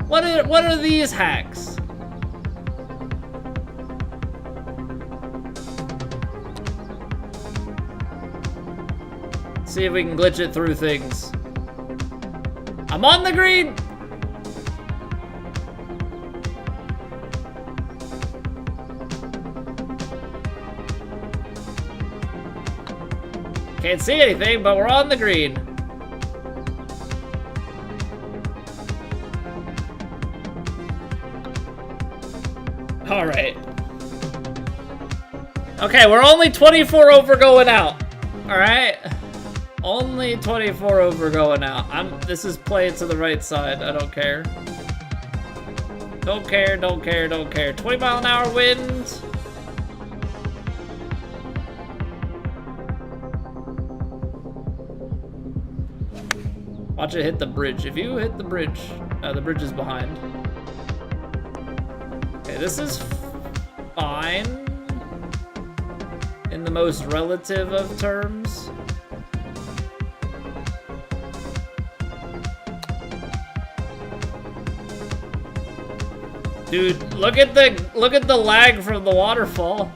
What are these hacks? See if we can glitch it through things. I'm on the green! Can't see anything, but we're on the green. All right. Okay, we're only 24 over going out. All right. Only 24 over going out. This is playing to the right side. I don't care. Don't care, don't care, don't care. 20 mile an hour wind. Watch it hit the bridge. If you hit the bridge is behind. Okay, this is fine in the most relative of terms. Dude, look at the lag from the waterfall.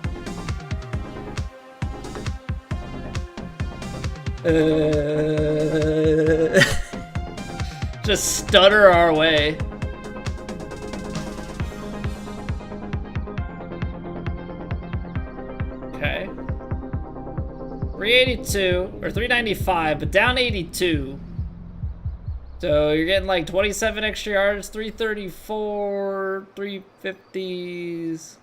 Just stutter our way. Okay. 382 or 395, but down 82. So you're getting like 27 extra yards, 334, 350s.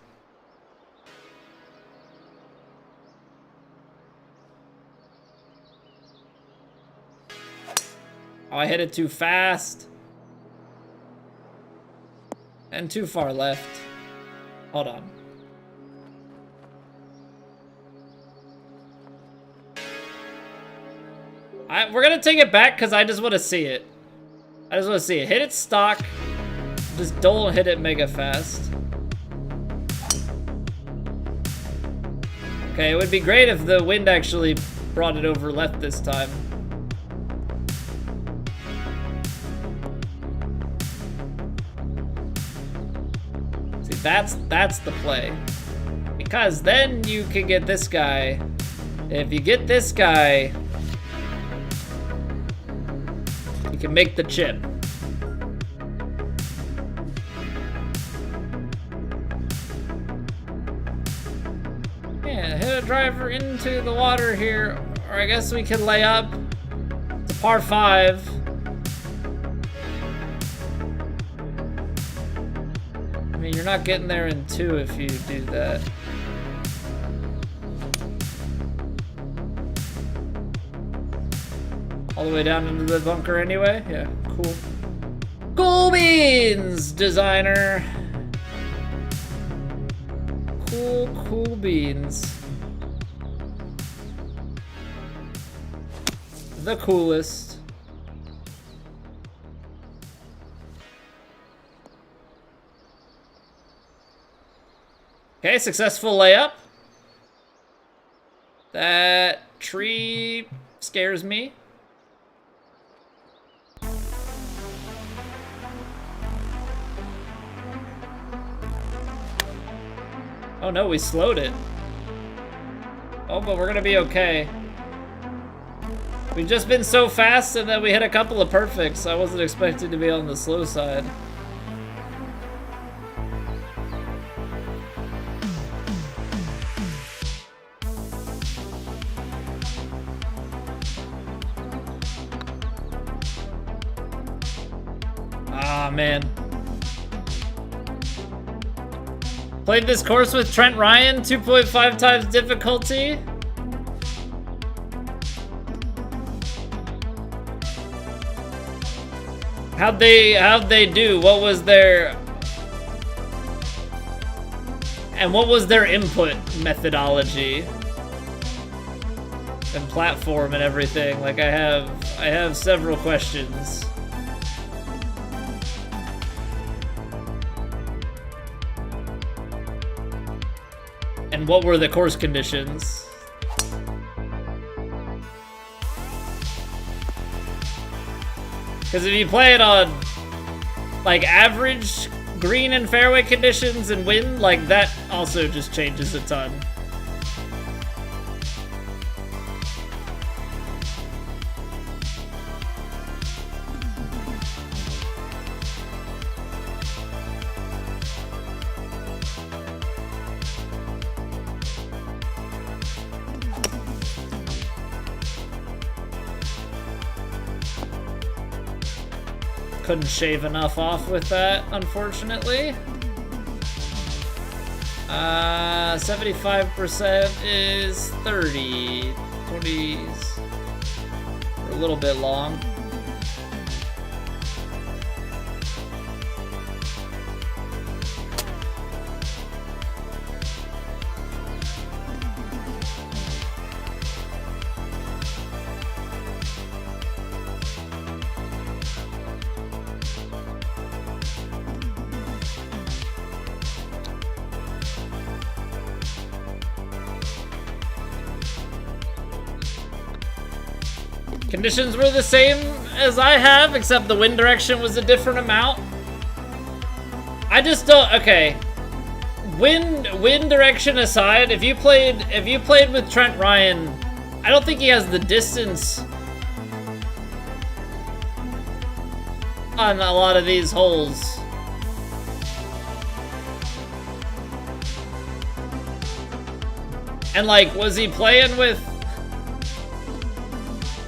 Oh, I hit it too fast. And too far left. Hold on. We're gonna take it back because I just want to see it. I just want to see it. Hit it stock. Just don't hit it mega fast. Okay, it would be great if the wind actually brought it over left this time. See, that's the play. Because then you can get this guy. If you get this guy, you can make the chip. Yeah, hit a driver into the water here, or I guess we can lay up. It's a par 5. I mean, you're not getting there in 2 if you do that. All the way down into the bunker anyway? Yeah, cool. Cool beans, designer. Cool beans. The coolest. Okay, successful layup. That tree scares me. Oh no, we slowed it. Oh, but we're gonna be okay. We've just been so fast and then we hit a couple of perfects. I wasn't expecting to be on the slow side. Ah, man. Played this course with Trent Ryan, 2.5 times difficulty. How'd they do? What was their... And what was their input methodology? And platform and everything. Like, I have several questions. And what were the course conditions? Because if you play it on, like, average green and fairway conditions and wind, like, that also just changes a ton. Couldn't shave enough off with that, unfortunately. 75% is 30. 20s are a little bit long. Conditions were the same as I have, except the wind direction was a different amount. I just don't. Okay, wind direction aside, if you played with Trent Ryan, I don't think he has the distance on a lot of these holes. And like, was he playing with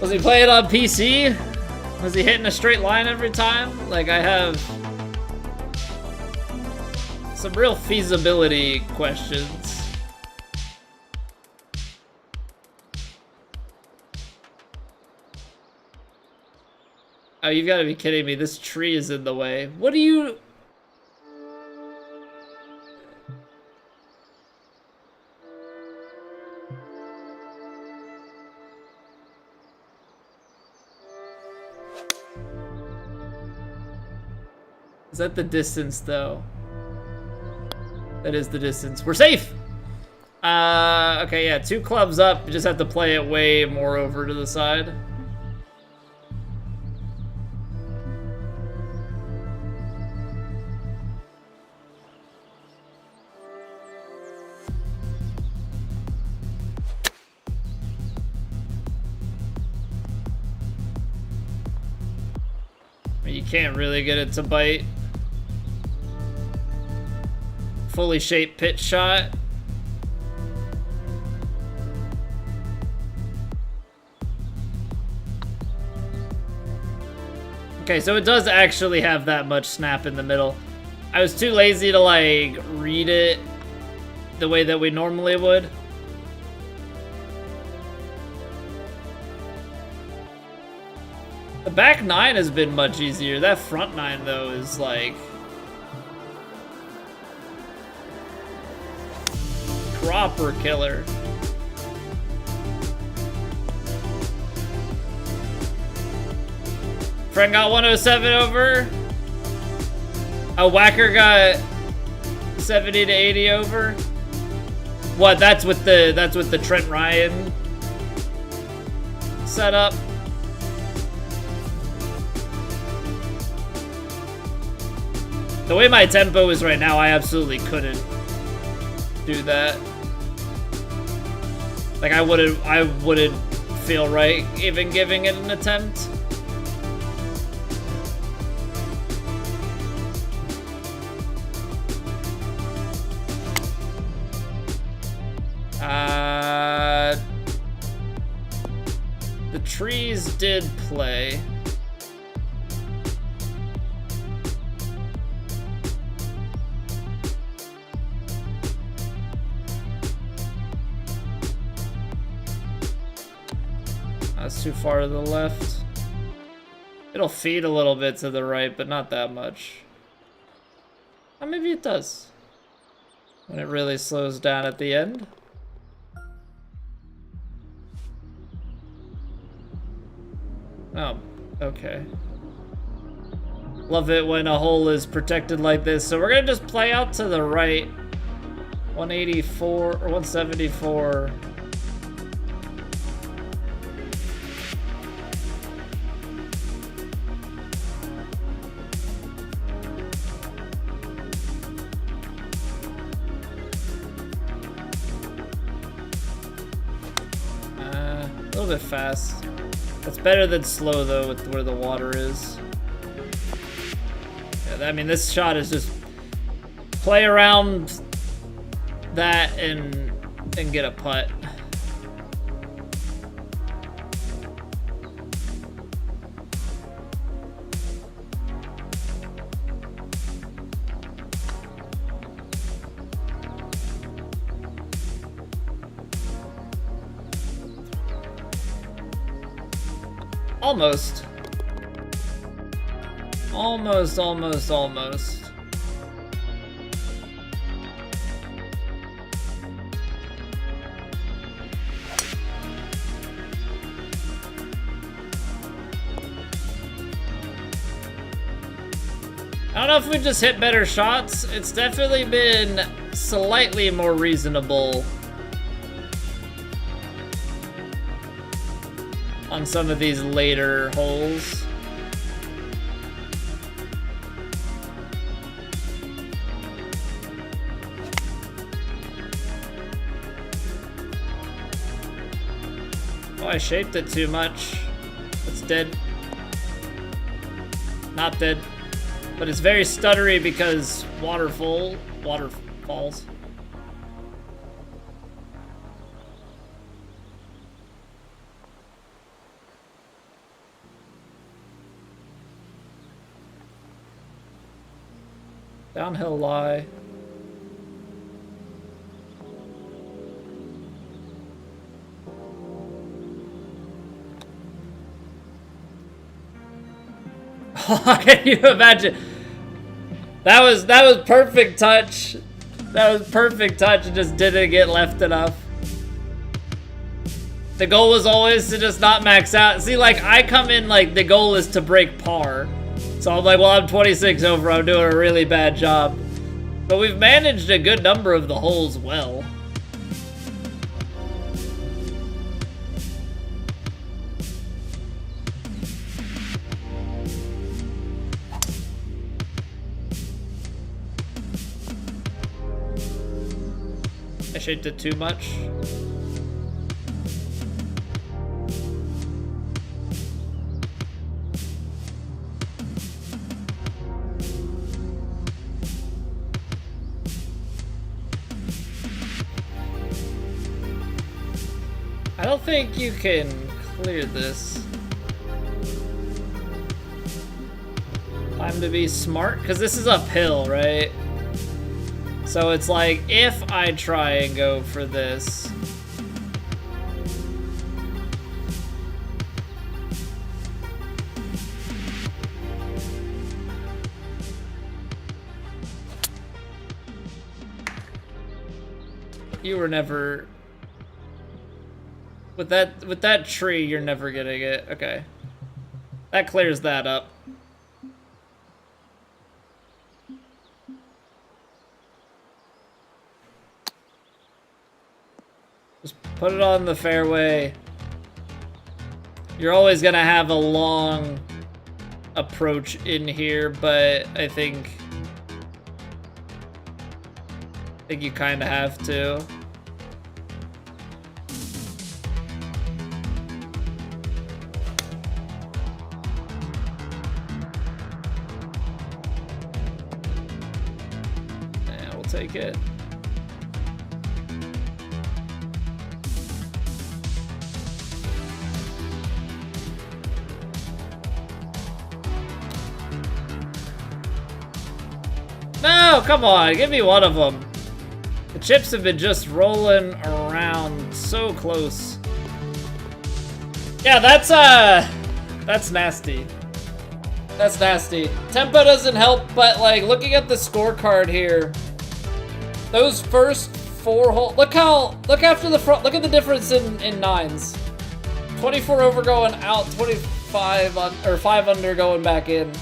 Was he playing on PC? Was he hitting a straight line every time? Like, I have some real feasibility questions. Oh, you've got to be kidding me. This tree is in the way. What do you... Is that the distance, though? That is the distance. We're safe! Okay, yeah, 2 clubs up. You just have to play it way more over to the side. You can't really get it to bite. Fully shaped pitch shot. Okay, so it does actually have that much snap in the middle. I was too lazy to, like, read it the way that we normally would. The back 9 has been much easier. That front 9, though, is, like... proper killer. Friend got 107 over. A whacker got 70 to 80 over. What? That's with the Trent Ryan setup. The way my tempo is right now, I absolutely couldn't do that. Like, I wouldn't feel right even giving it an attempt. The trees did play. That's too far to the left. It'll feed a little bit to the right, but not that much. Or maybe it does. When it really slows down at the end. Oh, okay. Love it when a hole is protected like this. So we're gonna just play out to the right. 184 or 174. A little bit fast. That's better than slow, though, with where the water is. Yeah, I mean, this shot is just play around that and get a putt. Almost. Almost. I don't know if we just hit better shots. It's definitely been slightly more reasonable on some of these later holes. Oh, I shaped it too much. It's dead. Not dead. But it's very stuttery because waterfalls. Downhill lie. Can you imagine? That was perfect touch. That was perfect touch. It just didn't get left enough. The goal was always to just not max out. See, like, I come in like the goal is to break par. So I'm like, well, I'm 26 over. I'm doing a really bad job. But we've managed a good number of the holes well. I shaped it too much. I don't think you can clear this. Time to be smart, because this is uphill, right? So it's like, if I try and go for this... You were never... With that tree, you're never getting it. Okay. That clears that up. Just put it on the fairway. You're always gonna have a long approach in here, but I think you kind of have to. Take it. No, come on, give me one of them. The chips have been just rolling around so close. Yeah, that's nasty. That's nasty. Tempo doesn't help, but like looking at the scorecard here, those first 4 holes, look after the front, look at the difference in nines. 24 over going out, 25 on, or 5 under going back in.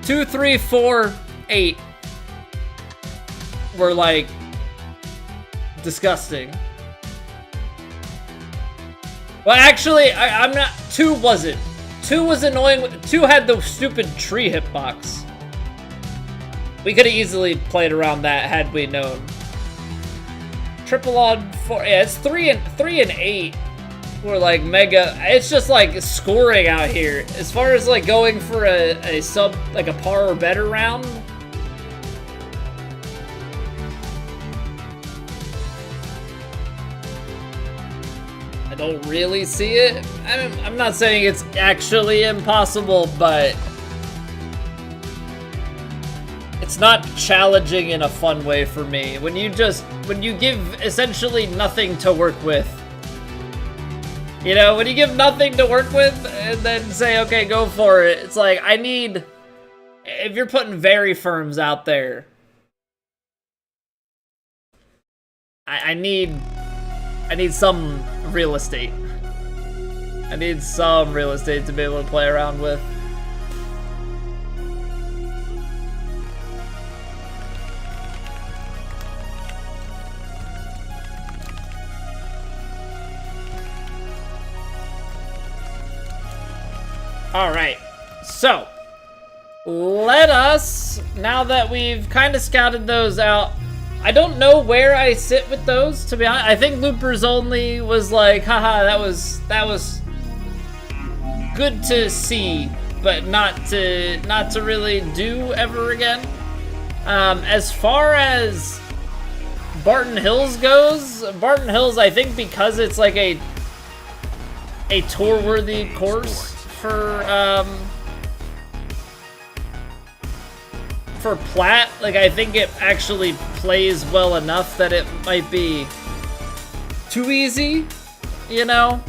2, 3, 4, 8 were like disgusting. Well, actually, I'm not. 2 wasn't. 2 was annoying. 2 had the stupid tree hitbox. We could have easily played around that had we known. Triple on 4. Yeah, it's 3 and 8. We're like mega. It's just like scoring out here. As far as like going for a sub, like a par or better round. I don't really see it. I'm not saying it's actually impossible, but it's not challenging in a fun way for me. When you give essentially nothing to work with. You know, when you give nothing to work with and then say, okay, go for it. It's like, if you're putting very firms out there, I need some real estate. I need some real estate to be able to play around with. All right, so let us, now that we've kind of scouted those out, I don't know where I sit with those, to be honest. I think Loopers Only was like, haha, that was good to see, but not to really do ever again. As far as Barton Hills goes, Barton Hills, I think because it's like a tour-worthy course for for Platt, like, I think it actually plays well enough that it might be too easy, you know?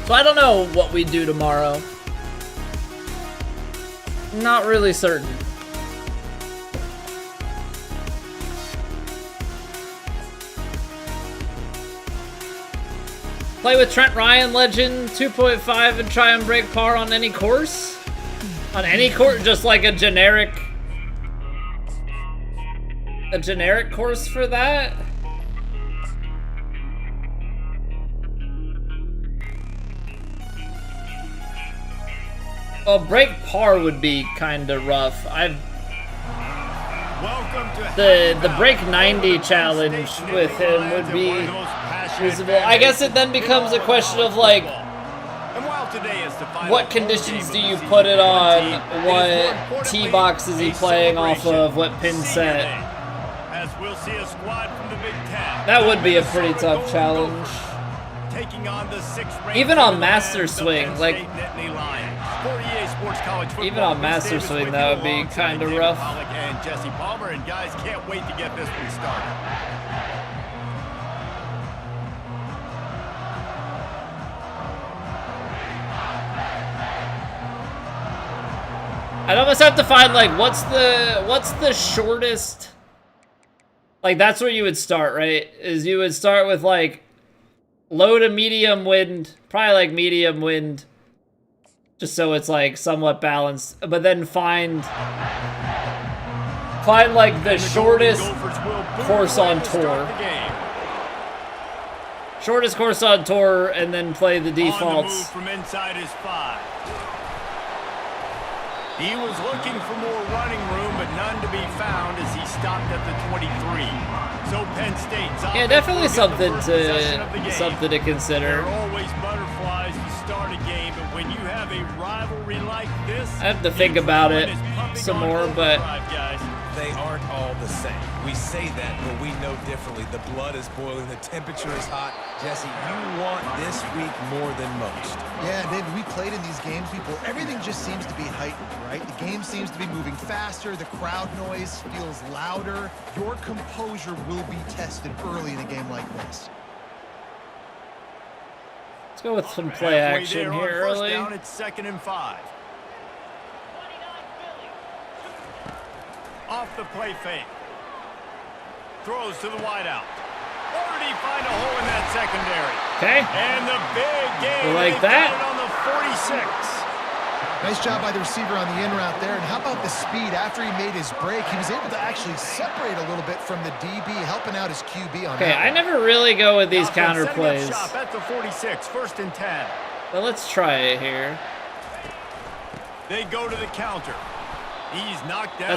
So I don't know what we do tomorrow. Not really certain. Play with Trent Ryan, Legend 2.5, and try and break par on any course? On any course? Just like a generic course for that? Well, break par would be kind of rough. The break 90 challenge with him would be feasible. I guess it then becomes a question of like, what conditions do you put it on? What tee box is he playing off of? What pin set? That would be a pretty tough challenge. Even on Master Swing, like, even on Master Swing, that would be kind of rough. I'd almost have to find, like, what's the shortest, like, that's where you would start, right? Is you would start with, like, low to medium wind, probably, like, medium wind, just so it's, like, somewhat balanced, but then find like, the shortest course on tour. Shortest course on tour, and then play the defaults. From inside his 5. He was looking for more running room, but none to be found as he stopped at the 23. So Penn State's yeah, definitely something to consider. There are always butterflies to start a game, but when you have a rivalry like this, I have to think about it some more, but they aren't all the same. We say that, but we know differently. The blood is boiling, the temperature is hot. Jesse, you want this week more than most. Yeah, David, we played in these games before. Everything just seems to be heightened, right? The game seems to be moving faster. The crowd noise feels louder. Your composure will be tested early in a game like this. Let's go with some play action here early. Down, it's 2nd and 5. Off the play fake. Throws to the wideout. Or did he find a hole in that secondary? Okay. And the big game. We like that. On the 46. Nice job by the receiver on the in route there. And how about the speed? After he made his break, he was able to actually separate a little bit from the DB, helping out his QB on that. Okay, I never really go with these counter plays. At the 46, 1st and 10. But let's try it here. They go to the counter. He's knocked down.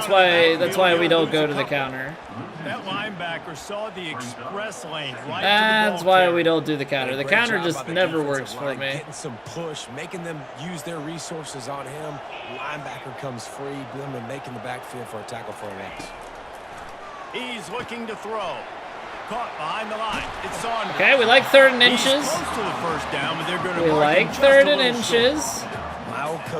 That's why we don't go to the counter. That linebacker saw the express lane right That's why we don't do the counter. The counter just never works for me. Getting some push, making them use their resources on him. Linebacker comes free, boom, and making the backfield for a tackle for a loss. He's looking to throw. Caught behind the line. It's on. Okay, we like 3rd and inches. He's close to the 1st down, but they're going to we like 3rd and inches.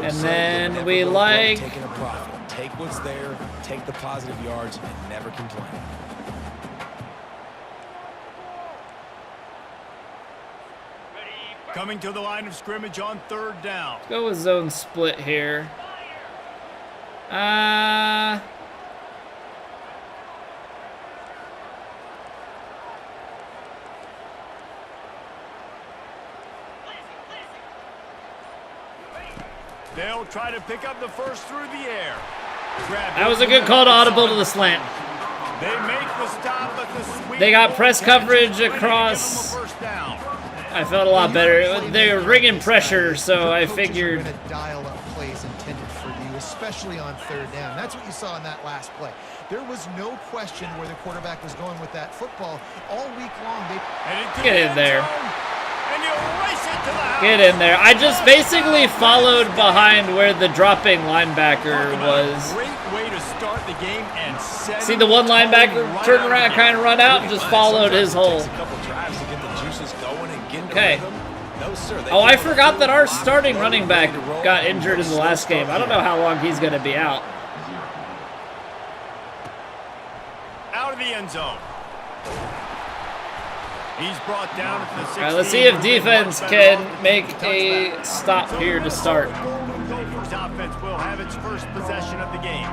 And then we like taking a profit. Take what's there, take the positive yards, and never complain. Coming to the line of scrimmage on 3rd down. Let's go with zone split here. They'll try to pick up the first through the air. That was a good call to audible to the slant. They make the stop, but the sweep. They got press coverage across. I felt a lot better. They were bringing pressure, so I figured. Dial up plays intended for you, especially on 3rd down. That's what you saw in that last play. There was no question where the quarterback was going with that football all week long. Get in there. Get in there. I just basically followed behind where the dropping linebacker was. See the one linebacker turn around, kind of run out, and just followed his hole. Okay. sir. Oh, I forgot that our starting running back got injured in the last game. I don't know how long he's going to be out. Out of the end zone. He's brought down at the 16. All right, let's see if defense can make a stop here to start. Gophers offense will have its first possession of the game.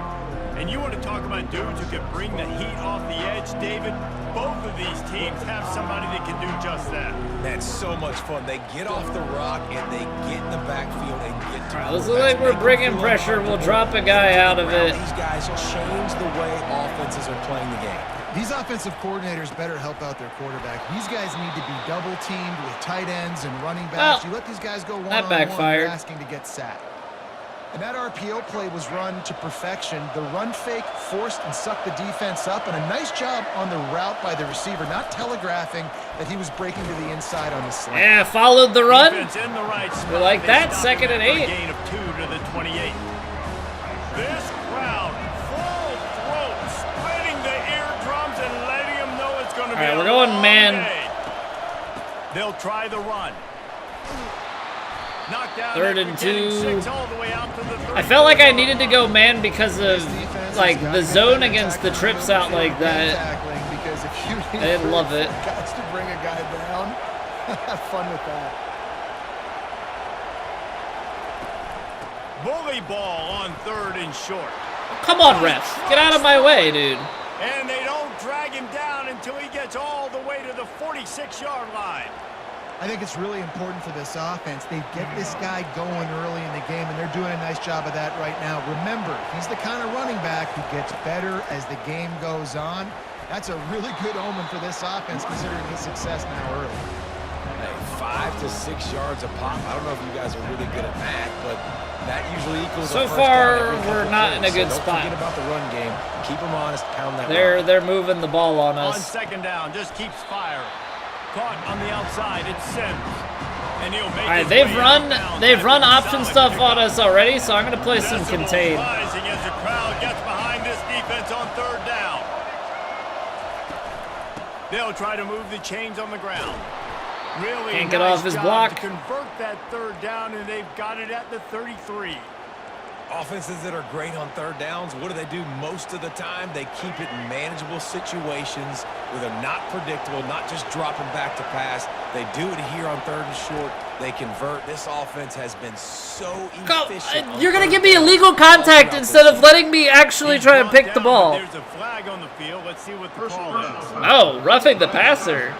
And you want to talk about dudes who can bring the heat off the edge, David? Both of these teams have somebody that can do just that. That's so much fun. They get off the rock and they get in the backfield and get to All right, looks like we're bringing pressure. We'll drop a guy out of it. These guys change the way offenses are playing the game. These offensive coordinators better help out their quarterback. These guys need to be double teamed with tight ends and running backs. Well, you let these guys go that one-on-one, backfired. you're asking to get sacked. And that RPO play was run to perfection. The run fake forced and sucked the defense up, and a nice job on the route by the receiver, not telegraphing that he was breaking to the inside on the slant. Yeah, followed the run. Defense in the right spot. We like They that. stopped 2nd and for a 8. gain of 2 to the 28. This crowd, full throat, splitting the eardrums and letting them know it's going to be All right, a we're going long man. day. They'll try the run. Knocked down 3rd and after getting 2. 6 all the way out to the I felt like I needed to go man because of like the zone against the trips out like that. Tackling, because if you I didn't love it. guys to bring a guy down, have fun with that. Bully ball on 3rd and short. Come on, refs. Get out of my way, dude. And they don't drag him down until he gets all the way to the 46-yard line. I think it's really important for this offense. They get this guy going early in the game, and they're doing a nice job of that right now. Remember, he's the kind of running back who gets better as the game goes on. That's a really good omen for this offense, considering his success now early. Hey, 5 to 6 yards a pop. I don't know if you guys are really good at math, but that usually equals So a first far, down every couple we're not in a plays. good So spot. Don't forget about the run game. Keep them honest. Pound that rock. They're moving the ball on On us. 2nd down, just keeps firing. Caught on the outside, it's Sims. And he'll make All right, his they've way run out of bounds option after a solid stuff on pickup. us already, so I'm gonna play some Decibels contain. rising as the crowd gets behind this defense on 3rd down. They'll try to move the chains on the ground. Really Can't get nice off his job block. to convert that 3rd down, and they've got it at the 33. Offenses that are great on 3rd downs, what do most of the time? They keep it in manageable situations where they're not predictable, not just dropping back to pass. They do it here on 3rd and short. They convert. This offense has been so efficient. You're gonna give me illegal contact instead of letting me actually try and pick the ball. There's a flag on the field. Let's see what the call is. Oh, roughing the passer.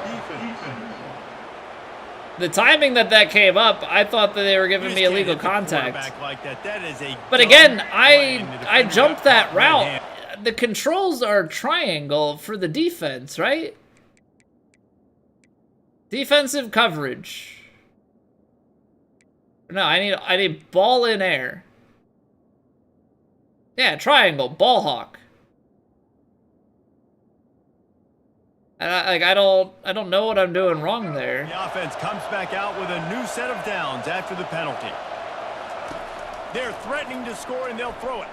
The timing that came up, I thought that they were giving You me just illegal can't hit the contact. quarterback like that. That is a But dumb again, play, and the I defender jumped got that caught right route. hand. The controls are triangle for the defense, right? Defensive coverage. No, I need ball in air. Yeah, triangle, ball hawk. And I don't know what I'm doing wrong there. The offense comes back out with a new set of downs after the penalty. They're threatening to score, and they'll throw it.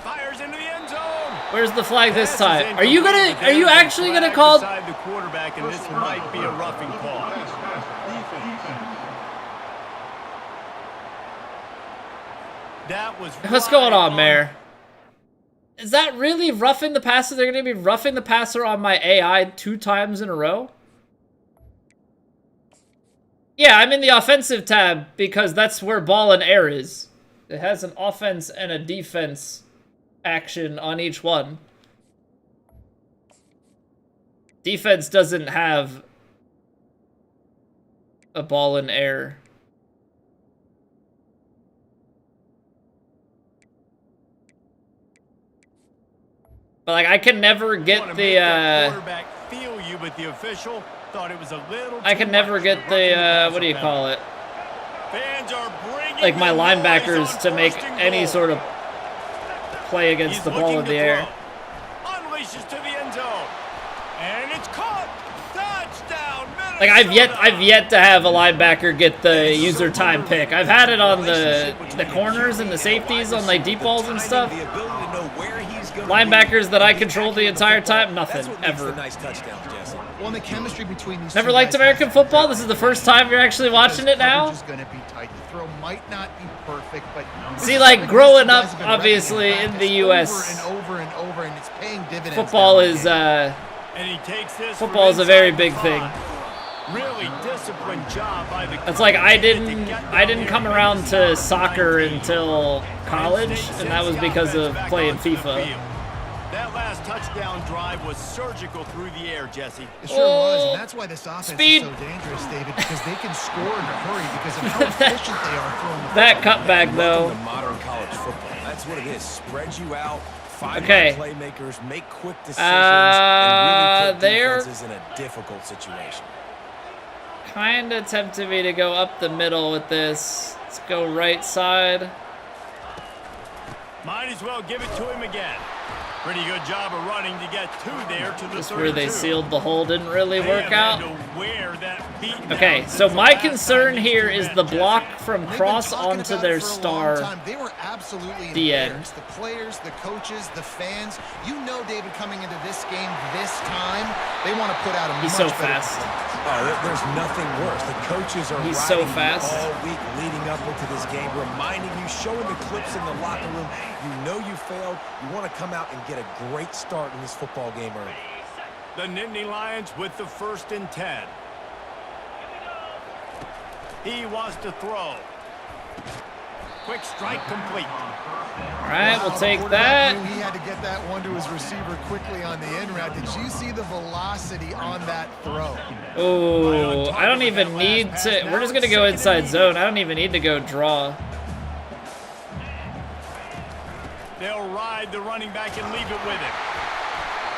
Fires into the end zone. Where's the flag this Pass is time? Are you incomplete, but are you there's a actually gonna flag call? beside the quarterback, and this might be a roughing call. That was What's going on, Mayor? Is that really roughing the passer? They're going to be roughing the passer on my AI 2 times in a row? Yeah, I'm in the offensive tab because that's where ball and air is. It has an offense and a defense action on each one. Defense doesn't have a ball in air. But like I can never get the quarterback feel you, but the official thought it was a little. I can never get the what do you call it? Fans are bringing Like my the noise linebackers on to make first and any goal. sort of play against He's the ball looking in to the air. throw. Unleashes to the end zone, and it's caught. Touchdown, Minnesota. Like I've yet to have a linebacker get the user time pick. I've had it on the corners and the safeties on like deep balls and stuff. Linebackers that I control the entire time, nothing That's what makes ever. the nice touchdowns, Jesse. Well, the chemistry between these Never two liked guys American has football? to This is the first time you're actually watching it now? Is going to be tight. The throw might not be perfect, but See, like, growing up, obviously, in the U.S., over and over, and it's paying dividends. football is, And he takes this football is a very big thing. Really disciplined job by the It's like I didn't come around to soccer until college, and that was because of playing FIFA. That last touchdown drive was surgical through the air, Jesse. It sure was, and that's why this offense Speed. is so dangerous, David, because they can score in a hurry because of how efficient they are throwing the That cutback, though. Welcome to modern college football. That's what it is. Spread you out, find Okay. playmakers, make quick decisions, and really put they're- defenses in a difficult situation. Kind of tempted me to go up the middle with this. Let's go right side. Might as well give it to him again. Pretty good job of running to get two there to the Just 32. where they sealed the hole didn't really They work have out. had to wear that beat Okay, down so since the my last concern time here these is two the met, block Jesse. from They've been cross talking onto about their it for a long star. time. They were absolutely The end. embarrassed. The players, the coaches, the fans. You know, David, coming into this game this time, they want to put out a He's much so better fast. There's nothing worse. The coaches are He's so riding you fast. all week leading up into this game, reminding you, showing the clips in the locker room. You know you failed. You want to come out and get a great start in this football game early. The Nittany Lions with the 1st and 10. He wants to throw. Quick strike complete. All right, we'll Wow, take the quarterback that. knew he had to get that one to his receiver quickly on the in route. Did you see the velocity on that throw? Oh, I don't even need to. We're just going to go inside zone. I don't even need to go draw. They'll ride the running back and leave it with him.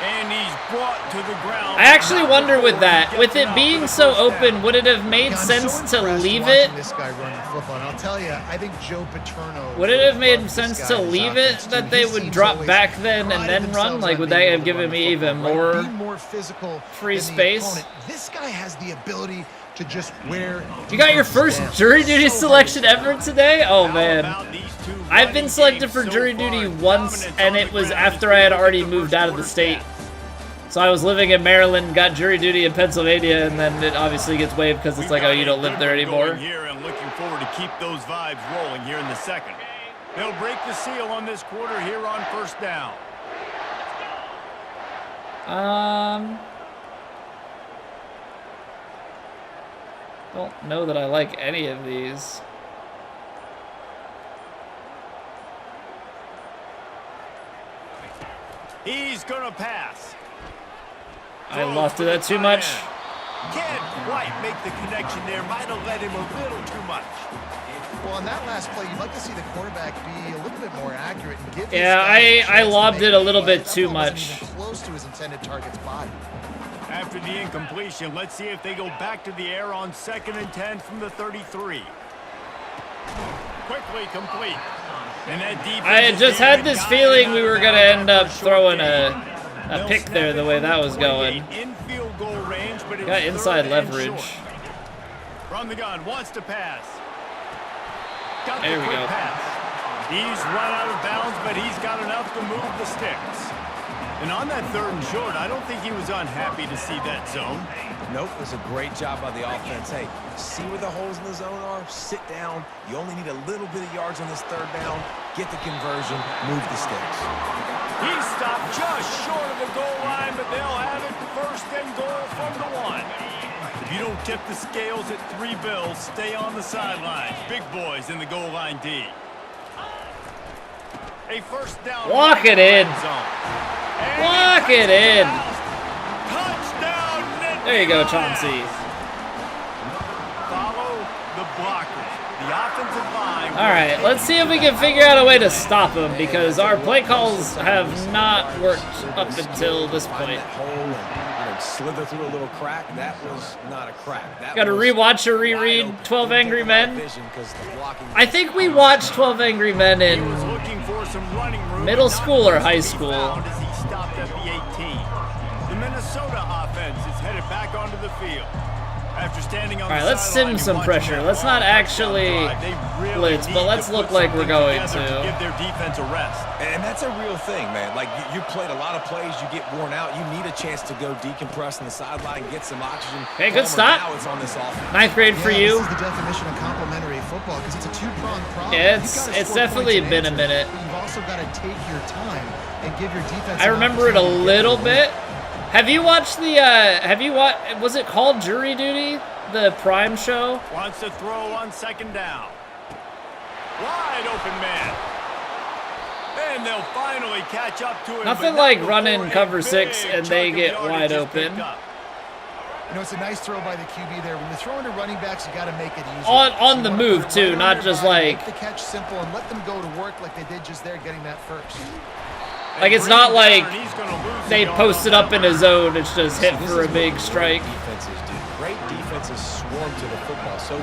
And he's brought to the ground. I actually wonder with that, with it being so open, would it have made Yeah, I'm sense so to impressed leave watching it? This guy run the football, and I'll tell you, I think Joe Paterno. Would it have made loves sense this to guy in his leave it offense, too. that they He would seems drop always back then and prided then run? themselves Like, on would being they able have to given run the me even football, right? more Be more physical free than the space? opponent. This guy has the ability to just wear. You got your first jury duty selection ever today? Oh, How man. about these two I've been running selected games for so jury far? duty once, Dominance and on it the was ground after as I had we already look at the moved out of the first state. quarter So I was living in Maryland, got jury duty in Pennsylvania, and then it obviously gets waived because it's We've like, oh, got you a don't live good there one anymore. going here and looking forward to keep those vibes rolling here in the second. They'll break the seal on this quarter here on 1st down. Don't know that I like any of these. He's gonna pass. I lofted that too much. Can't quite make the connection there. Might have led him a little too much. Well, on that last play, you'd like to see the quarterback be a little bit more accurate and give. Yeah, I lobbed it a little bit too much. Close to his intended target's body. After the incompletion, let's see if they go back to the air on 2nd and 10 from the 33. Quickly complete. And that defense I had is just there had to this guide feeling him we out were of going to bounds end up after a short throwing gain. a They'll pick snap there it the way from that was 28 going. in field goal range, but it's Got inside 3rd and leverage. short. From the gun, wants to pass. Got There the we quick go. pass. He's run out of bounds, but he's got enough to move the sticks. And on that 3rd and short, I don't think he was unhappy to see that zone. Nope, it was a great job by the offense. Hey, see where the holes in the zone are? Sit down. You only need a little bit of yards on this 3rd down. Get the conversion, move the sticks. He stopped just short of the goal line, but they'll have it 1st and goal from the 1. If you don't tip the scales at 3 bills, stay on the sidelines. Big boys in the goal line D. A 1st down. Walk it in. Zone. Walk it in. Touchdown, Nittany There you go, Lions. Chauncey. Follow the blockers. The offensive line. All right, let's see if we can figure out a way to stop them because our play calls have not worked up until this Find point. that hole and slither through a little crack. That was not a crack. That Got to was rewatch or wide reread open. 12 Didn't Angry take a lot of Men. vision 'cause the blocking- I think we watched 12 Angry Men He was in looking for some running room. middle and not school or much high to be school. found as he stopped at the 18. The Minnesota offense is headed back onto the field. After standing on All right, the let's sideline, sim you some watch pressure. them Let's not touchdown actually drive. They really blitz, but need let's to look put like we're something going together to. give their defense a rest. And that's a real thing, man. Like, you played a lot of plays, you get worn out, you need a chance to go decompress on the sideline, get some oxygen. Okay, good stop. Now it's on this offense. 9th grade for Yeah, you. This is the definition of complementary football because it's a two-pronged problem. Yeah, You've gotta it's score definitely points been a and minute. answers, but you've also got to take your time and give your defense. I an remember it a opportunity to get little the bit. Have you watched the, was it called Jury Duty? The Prime show? Wants to throw on 2nd down. Wide open man. And they'll finally catch up to him. Nothing but like not running before a cover big 6 and they chunk of get yardage wide is open. picked up. You know, it's a nice throw by the QB there. When you're throwing to running backs, you got to make it easy. On the You wanna move, put it too, right not on just their body, like- make the catch simple and let them go to work like they did just there, getting that first. Like, it's Bring not him like down, and he's gonna lose a they yard post on it up that in a one. zone. It's just hit This for a is big what strike. Great defenses do. Great defenses swarm to the football. So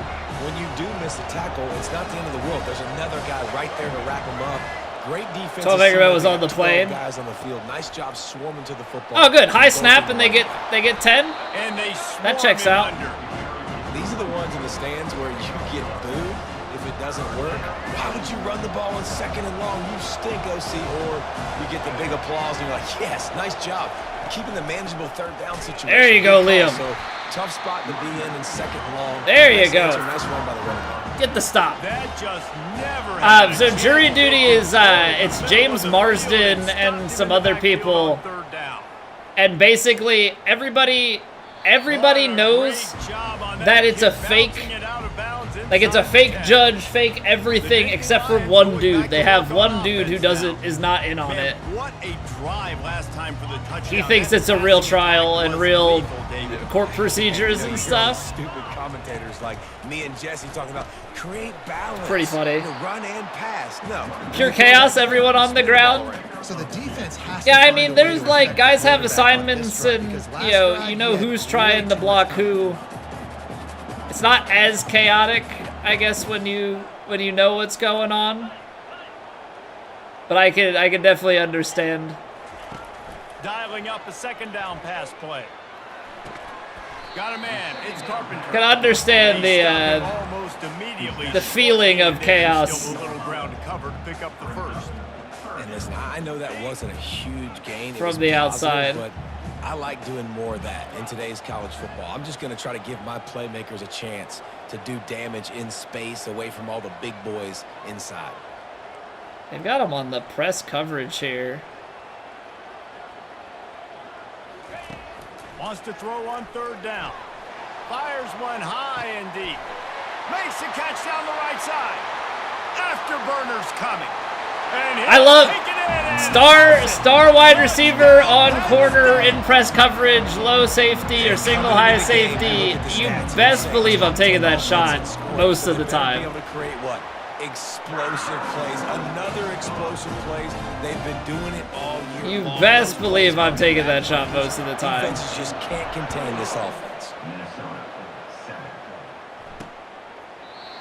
when you do miss a tackle, it's not the end of the world. There's another guy right there to wrap him up. Great defense. So I figure it was on the plane. Guys on the field. Nice job swarming to the football. Oh, good. High snap, and they get 10. And they That swarm checks him out. under. These are the ones in the stands where you get booed if it doesn't work. Why would you run the ball on 2nd and long? You stink, OC. Or you get the big applause and you're like, yes, nice job. Keeping the manageable 3rd down situation. There you go, Good call. Liam. So, tough spot to be in 2nd and long. There you Nice go. answer, nice run by the running back. Get the stop. That just never happened. So Jury Duty is, it's James Marsden and some other people. 3rd down. And basically, everybody knows that it's a fake, like it's a fake judge, fake everything except for one dude. They have one dude who is not in on it. What a drive last time for the touchdown. He thinks it's a real trial and real court procedures and stuff. Stupid commentators like me and Jesse talking about create balance. Pretty funny. You know, run and pass. No. Pure chaos, everyone on the ground. So the defense has Yeah, to I find mean, a way there's to like affect guys the have quarterback on assignments this drive, and because last you drive know he had who's trying to block who. It's not as chaotic, I guess, when you know what's going on. But I can definitely understand. Dialing up a 2nd down pass play. Got a man. It's Carpenter. Can understand They stop him almost immediately. the feeling of chaos. Still a little ground to cover to pick up the first. And listen, I know that wasn't a huge gain. It From was the positive, outside. But I like doing more of that in today's college football. I'm just going to try to give my playmakers a chance to do damage in space away from all the big boys inside. They've got him on the press coverage here. Wants to throw on 3rd down. Fires one high and deep. Makes the catch down the right side. Afterburner's coming. And I love take it in and star wide receiver on corner in press coverage, low safety or single high safety. You best believe I'm taking that shot most of the Be time. able to create what? Explosive plays. Another explosive plays. They've been doing it all year You long. best believe I'm taking that shot most of the time. Defenses just can't contain this offense.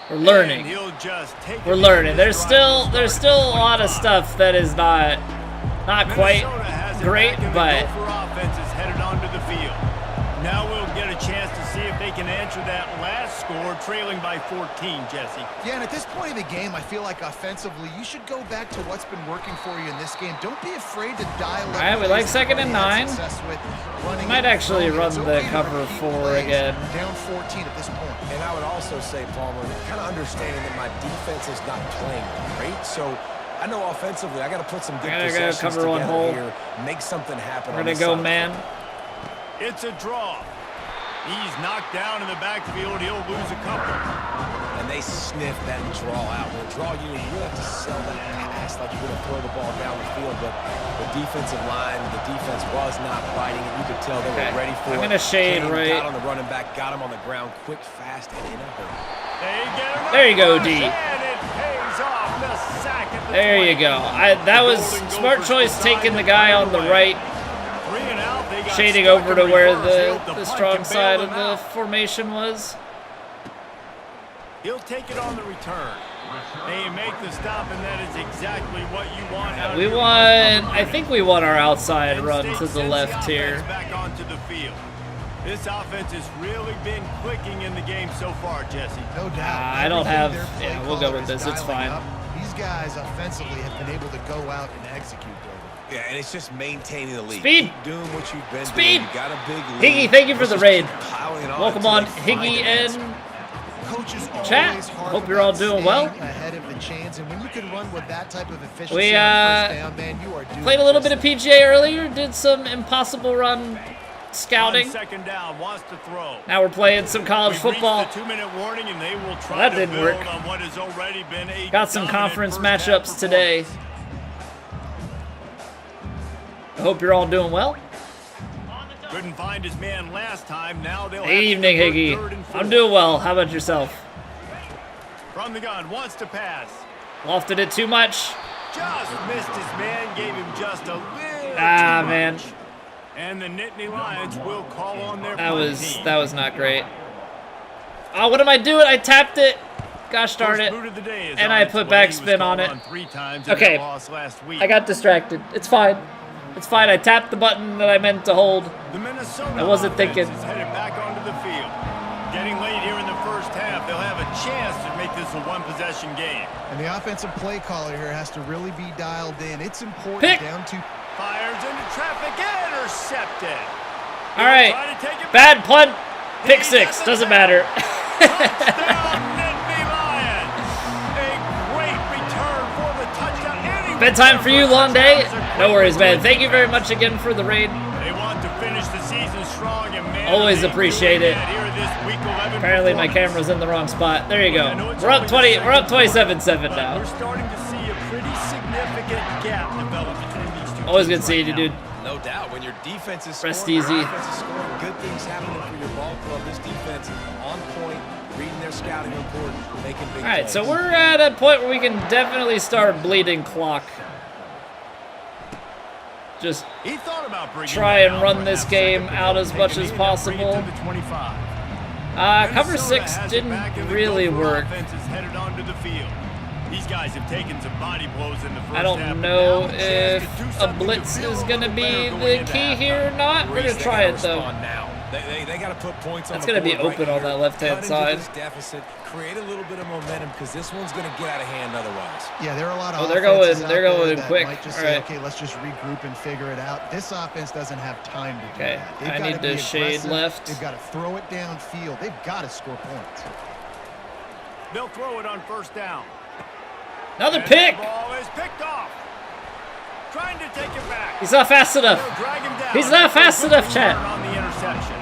We're learning. And he'll just take it We're in learning. this drive. There's still a lot of stuff that is not quite Minnesota has it great, back, and the but Gopher offense is headed onto the field. Now we'll get a chance to see if they can answer that last score, trailing by 14, Jesse. Yeah, and at this point in the game, I feel like offensively, you should go back to what's been working for you in this game. Don't be afraid to dial up. All right, we like plays that 2nd and you've had 9. success with running Might it, actually throwing it. run It's the okay to cover repeat 4 plays again. Down 14 at this point. And I would also say, Palmer, kind of understanding that my defense is not playing great. So I know offensively, I got to put some good I gotta go possessions cover one together hole. here, make something happen. We're on gonna this go side of the man. football. It's a draw. He's knocked down in the backfield. He'll lose a couple. And they sniff that draw out. With a draw, you really have to sell that pass like you're going to throw the ball down the field. But the defensive line, the defense was not biting it. You could tell they Okay. were ready for I'm it. gonna shade Came, right. Got on the running back, got him on the ground quick, fast, and in a hurry. They get him There you go, up, D. And it pays off the sack at the There 20. you go. That was smart choice taking the guy on the right, 3 and out. They got shading stuck over in to where reverse. He'll- the punt strong can bail side them of the out. formation was. He'll take it on the return. They make the stop, and that is exactly what you want. out of We your won. I think we won our outside Penn run State to the sends left the here. offense back onto the field. This offense has really been clicking in the game so far, Jesse. No doubt. I don't have. Everything their Yeah, play we'll go caller with is this. It's dialing fine. up. These guys offensively have been able to go out and execute, David. Yeah, and it's just maintaining the lead. Speed. Keep doing what you've been Speed. doing. You got a big Higgy, lead. thank you for the raid. Piling it Welcome until on, they find Higgy an answer. and Coach is Chat. always hard Hope you're all about doing well. staying ahead of the chains, and when you can run with that type of efficiency We on first down, man, you are doing played a little just bit of PGA earlier. Did some impossible run scouting. On second down, wants to throw. Now we're playing some college We've football. reached the 2-minute warning, and they will try That to didn't build work. on what has already been a Got some dominant conference first half matchups today. performance. I hope you're all doing well. Couldn't find his man last time. Now they'll have Good to evening, convert Higgy. 3rd and 4. I'm doing well. How about yourself? From the gun, wants to pass. Lofted it too much. Just missed his man, gave him just a little Ah, too man. much. And the Nittany Lions will call on their That punt was team. not great. Oh, what am I doing? I tapped it. Gosh darn First it. boot of the day is And on I its put way. He was backspin on called it. 3 times in Okay. that loss last week. I got distracted. It's fine. It's fine. I tapped the button that I meant to hold. The Minnesota I wasn't offense thinking. is headed back onto the field. Getting late here in the first half, they'll have a chance to make this a one-possession game. And the offensive play caller here has to really be dialed in. It's important Pick. down to Fires into traffic, intercepted. All right. Try to take it Bad punt. Pick six. Doesn't matter. Touchdown, Nittany Lions. A great return for the touchdown. Any Bedtime for you, return long day. touchdowns are No worries, great. man. Thank you very much again for the raid. They want to finish the season strong, and man, Always they appreciate doing it. that here this week 11 Apparently my performance. camera's in the wrong spot. There you I know go. it's We're up only 20. the We're up second 27-7 but now. We're starting to see a pretty significant gap develop between these two Always teams good seeing right you, now. dude. No doubt. When your defense is Rest scoring, easy. your offense is scoring, good things happening for your ball club. This defense on point, reading their scouting report, making big All right, plays. so we're at a point where we can definitely start bleeding clock. Just He thought about bringing try that and out run for this half game second, out as taking much it as in and bring it to possible. the 25. Cover Minnesota 6 has it didn't back, and the really Gopher work. offense is headed onto the field. These guys have taken some body blows in the first I half, don't but know now a chance if to do a something to blitz feel is a going to little be better going the into key halftime. here or not. We're going Reese, to they try gotta it, though. respond now. They got to put points on That's the gonna be board right open on here. that left-hand Cut side. into this deficit, create a little bit of momentum because this one's going to get out of hand otherwise. Yeah, there are a lot of Oh, they're offenses going- they're out there going that quick. might just All say, right. okay, let's just regroup and figure it out. This offense doesn't have time to do Okay, that. They've I gotta need be to shade aggressive. left. They've got to throw it downfield. They've got to score points. They'll throw it on first down. Another And pick. The ball is picked off. Trying to take it back. He's not fast enough. They'll drag him down. He's not fast Good enough, chat. return on the interception.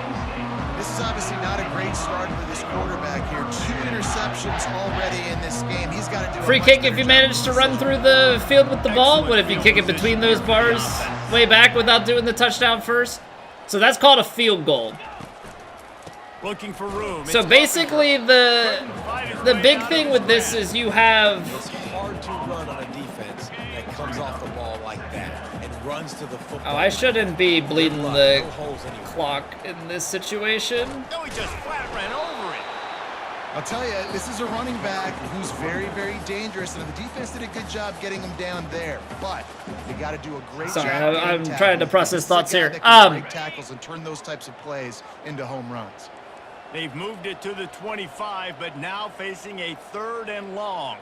This is obviously not a great start for this quarterback here. 2 interceptions already in this game. He's got to do a Free much kick better if you job manage to run through the field with the ball. What if you kick it between those bars way back without doing the touchdown first? So that's called a field goal. Looking for room. So It's basically the big thing with this is you have It's hard to run on a defense that comes off the ball like that and runs to the football. Oh, I shouldn't be bleeding Good luck. the No holes anywhere. clock in this situation. No, he just flat ran over it. I'll tell you, this is a running back who's very, very dangerous, and the defense did a good job getting him down there. But they got to do a great Sorry, job. I'm getting trying to tackles. process This is a thoughts guy here. that can break tackles and turn those types of plays into home runs. They've moved it to the 25, but now facing a 3rd and long.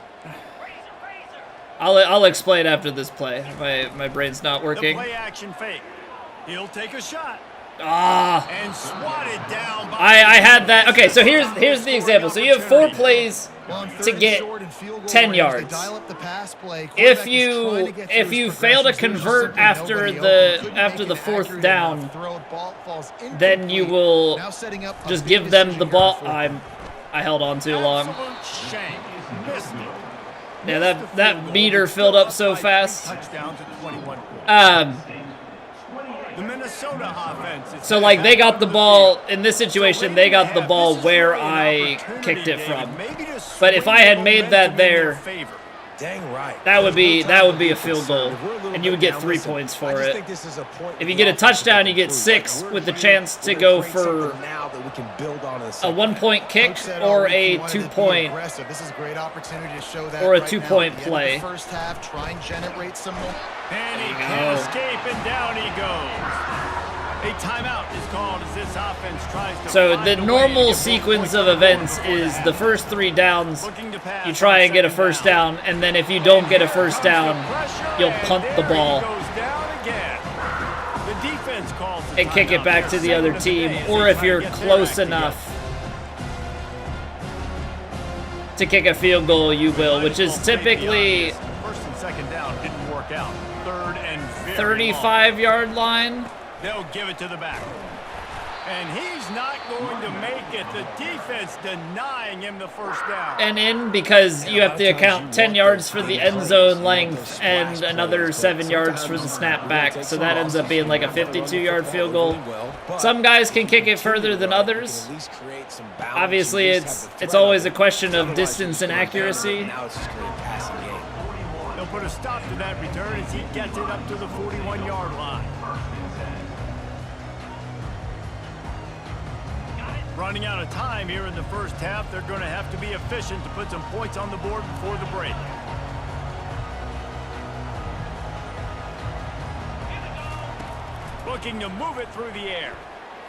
I'll explain after this play. My brain's not The working. play action fake. He'll take a shot Ah, and swatted down by I had that. Okay, so here's the example. So you have 4 plays Well, on to third and get short and field goal 10 range, yards. they dial up the pass play. If Quarterback is trying to you get if through you his fail to progressions. There's just convert simply after nobody the open. Couldn't after make the it 4th accurate down, enough. Throw, ball falls then you incomplete. will Now setting up a just big give them the decision ball. here on fourth. I held on too long. Absolute shank. Missed it. Yeah, Missed the that field goal, meter but filled still up so by 3 fast. touchdowns to 21 points. The Minnesota offense is So like they got the ball field. in this So situation, waiting they to got the have, ball this is where really an I opportunity, kicked it David, from. maybe to But if swing I had the made that momentum in there, their favor. Dang right. that would be There's no time to a field goal, concerned. If we're a little and you would bit get down, 3 listen, points I for just it. think this is a point If you for get a the offense touchdown, to you get improve. 6 Like, with the we're chance here, to we're go gonna create for something now that we can build on in the a second 1-point kick Coach said or all week he a wanted to be 2-point. aggressive. This is a great opportunity to show that or a right 2-point now. At the end of play. the first half, try and generate some more. And he There you can't go. escape, and down he goes. A timeout is called as this offense tries to So find the a way to normal get sequence points of on the board events before is half. the first 3 downs, Looking to pass you try on and get a second first down, and then if you don't get a first down, you'll punt the ball and kick it back to the other team, or if you're close enough to kick a field goal, you will, which is typically first and second down didn't work out. Third and 35-yard line. They'll give it to the back. And he's not going to make it. The defense denying him the first down. And in because you have to account 10 yards for the end zone length and another 7 yards for the snap back. So that ends up being like a 52-yard field goal. Some guys can kick it further than others. Obviously, it's always a question of distance and accuracy. They'll put a stop to that return as he gets it up to the 41-yard line. Running out of time here in the first half, they're going to have to be efficient to put some points on the board before the break. Looking to move it through the air.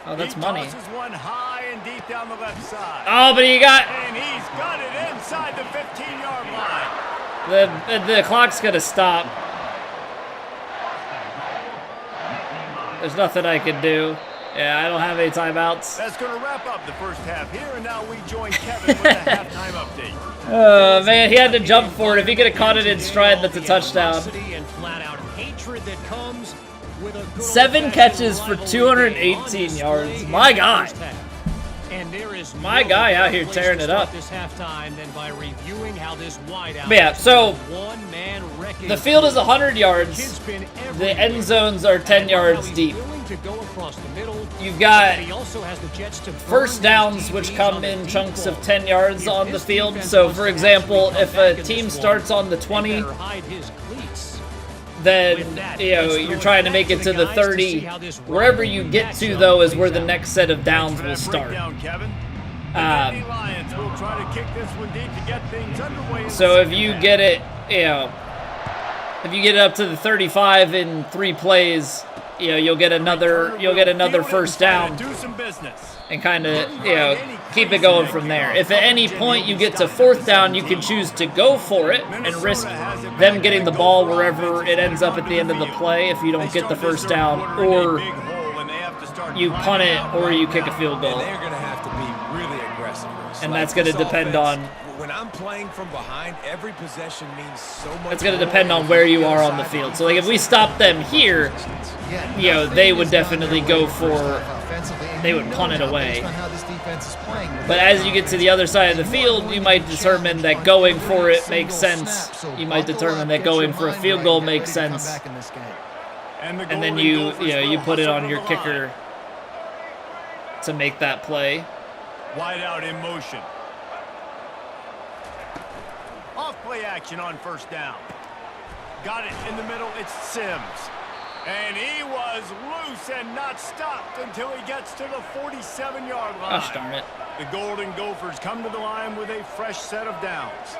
Oh, that's he money. tosses one high and deep down the left side. Oh, but he got... And he's got it inside the 15-yard line. The clock's going to stop. There's nothing I can do. Yeah, I don't have any timeouts. That's going to wrap up the first half here, and now we join Kevin with the halftime update. Oh, man, he had to jump for it. If he could have caught it in stride, that's a touchdown. 7 catches for 218 yards. My guy. My guy out here tearing it up. But yeah, so the field is 100 yards. The end zones are 10 yards deep. You've got first downs, which come in chunks of 10 yards on the field. So, for example, if a team starts on the 20, then you're trying to make it to the 30. Wherever you get to, though, is where the next set of downs will start. So if you get it, if you get it up to the 35 in 3 plays, you'll get another first down and kind of keep it going from there. If at any point you get to 4th down, you can choose to go for it and risk them getting the ball wherever it ends up at the end of the play if you don't get the first down, or you punt it or you kick a field goal. They're going to have to be really aggressive. And that's going to depend on... When I'm playing from behind, every possession means so much. It's going to depend on where you are on the field. So, like, if we stop them here, they would definitely go for... They would punt it away. But as you get to the other side of the field, you might determine that going for it makes sense. You might determine that going for a field goal makes sense. And then you put it on your kicker to make that play. Wide out in motion. Off play action on first down. Got it in the middle. It's Sims. And he was loose and not stopped until he gets to the 47-yard line. Gosh darn it. The Golden Gophers come to the line with a fresh set of downs.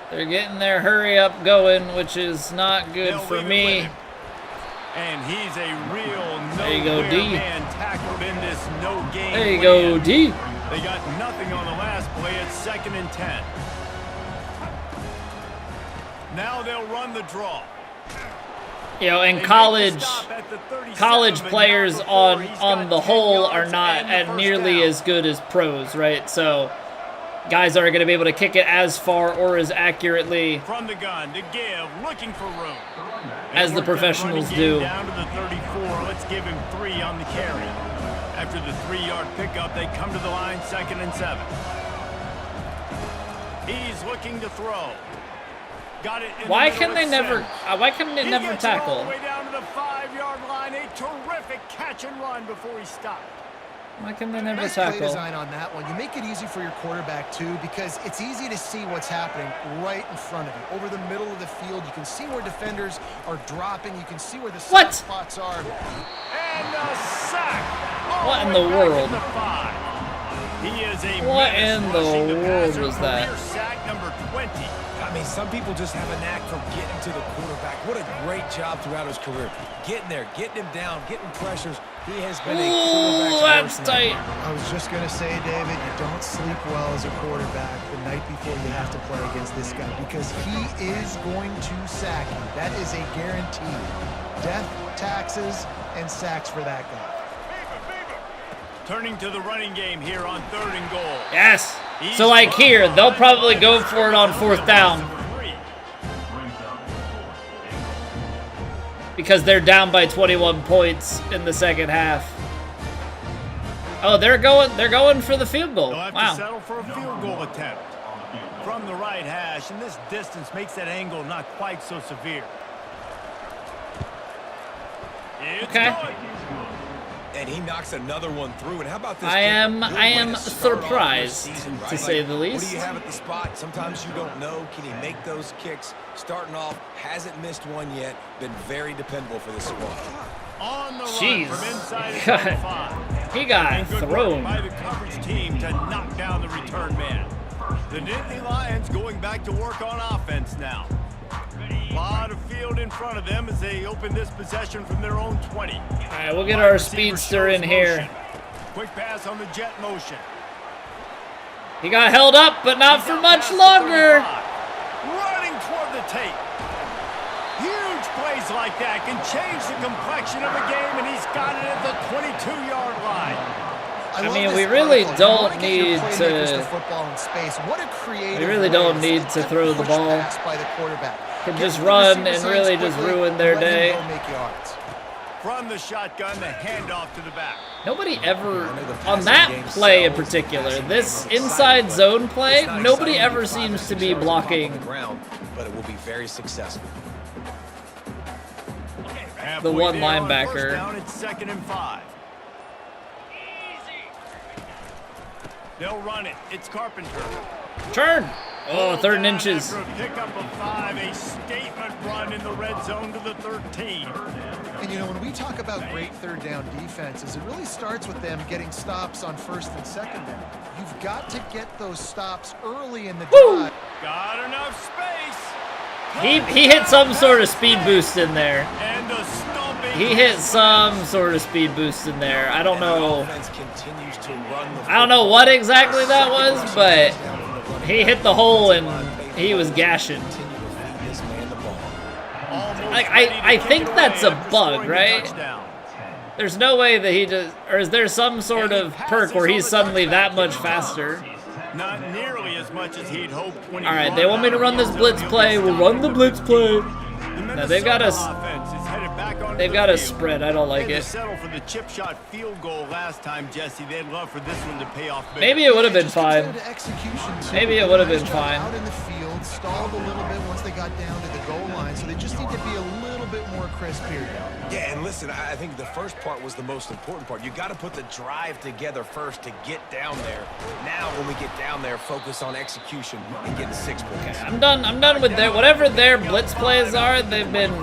They're getting their hurry up going, which is not good for me. And he's a real there you go, D. Man tackled in this no-gain there you go, D. They got nothing on the last play. It's 2nd and 10. Now they'll run the draw. And college players on the whole are not nearly as good as pros, right? So guys aren't going to be able to kick it as far or as accurately from the gun to give, looking for room. As the professionals do. Down to the 34. Let's give him 3 on the carry. After the 3-yard pickup, they come to the line, 2nd and 7. He's looking to throw. Got it. Why can they never tackle? All the way down to the 5-yard line. A terrific catch and run before he stopped. Why can they never nice tackle? Play design on that one. You make it easy for your quarterback too, because it's easy to see what's happening right in front of you. Over the middle of the field, you can see where defenders are dropping. You can see where the spots are. And a sack. What in the world? He is a what in the world was that? Sack number 20. mean, some people just have a knack for getting to the quarterback. What a great job throughout his career. Getting there, getting him down, getting pressures. He has been a quarterback's that's tight. I was just going to say, David, you don't sleep well as a quarterback the night before you have to play against this guy because he is going to sack you. That is a guarantee. Death, taxes, and sacks for that guy. Turning to the running game here on 3rd and goal. Yes. So like here, they'll probably go for it on 4th down because they're down by 21 points in the second half. Oh, they're going for the field goal. They'll have Wow. to settle for a field goal attempt from the right hash, and this distance makes that angle not quite so severe. It's Okay. good. And he knocks another one through. And how about this? I am Good way to start off your surprised, season, right? to say the What do least. you have at the spot? Sometimes you don't know. Can he make those kicks? Starting off, hasn't missed one yet. Been very dependable for this squad. On the Jeez. run from inside his God. own 5. He got And good work thrown. by the coverage team to knock down the return man. The Nittany Lions going back to work on offense now. A lot of field in front of them as they open this possession from their own 20. All right, we'll get our speedster in here. Quick pass on the jet motion. He got held up, but not for much longer. Running toward the tape. Huge plays like that can change the complexion of a game, and he's got it at the 22-yard line. I mean, we really don't need to. We really don't need to throw the ball. Can just run and really just ruin their day. From the shotgun, the handoff to the back. Nobody ever, on that play in particular, this inside zone play, nobody ever seems to be blocking But it will be very successful. the one Halfway there on linebacker. first down, it's 2nd and 5. They'll run it. It's Carpenter. Turn. Oh, 3rd and Down inches. after a pickup of 5, a statement run in the red zone to the 13. And you know, when we talk about great 3rd down defenses, it really starts with them getting stops on 1st and 2nd down. You've got to get those stops early in the drive. Got enough space. He hit some sort of speed boost in there. And the stomping. He hit some sort of speed boost in there. I don't know. I don't know what exactly that was, but he hit the hole and he was gashing. Like I think that's a bug, right? There's no way that he just, or is there some sort of perk where he's suddenly that much faster? Not nearly as much as he'd hoped when he All right, they want me to run this blitz play. We'll run the blitz play. Now they've got us. They've got a spread. I don't like it. Settle for the chip shot field goal last time, Jesse. They'd love for this one to pay off big. Maybe it would have been fine. Maybe it would have been Nice job fine. Out in the field, stalled a little bit once they got down to the goal line, so they just need to be a little bit more crisp here. Yeah, and listen, I think the first part was the most important part. You got to put the drive together first to get down there. Now, when we get down there, focus on execution and getting 6 points. I'm done. I'm done with their whatever their blitz plays are. They've been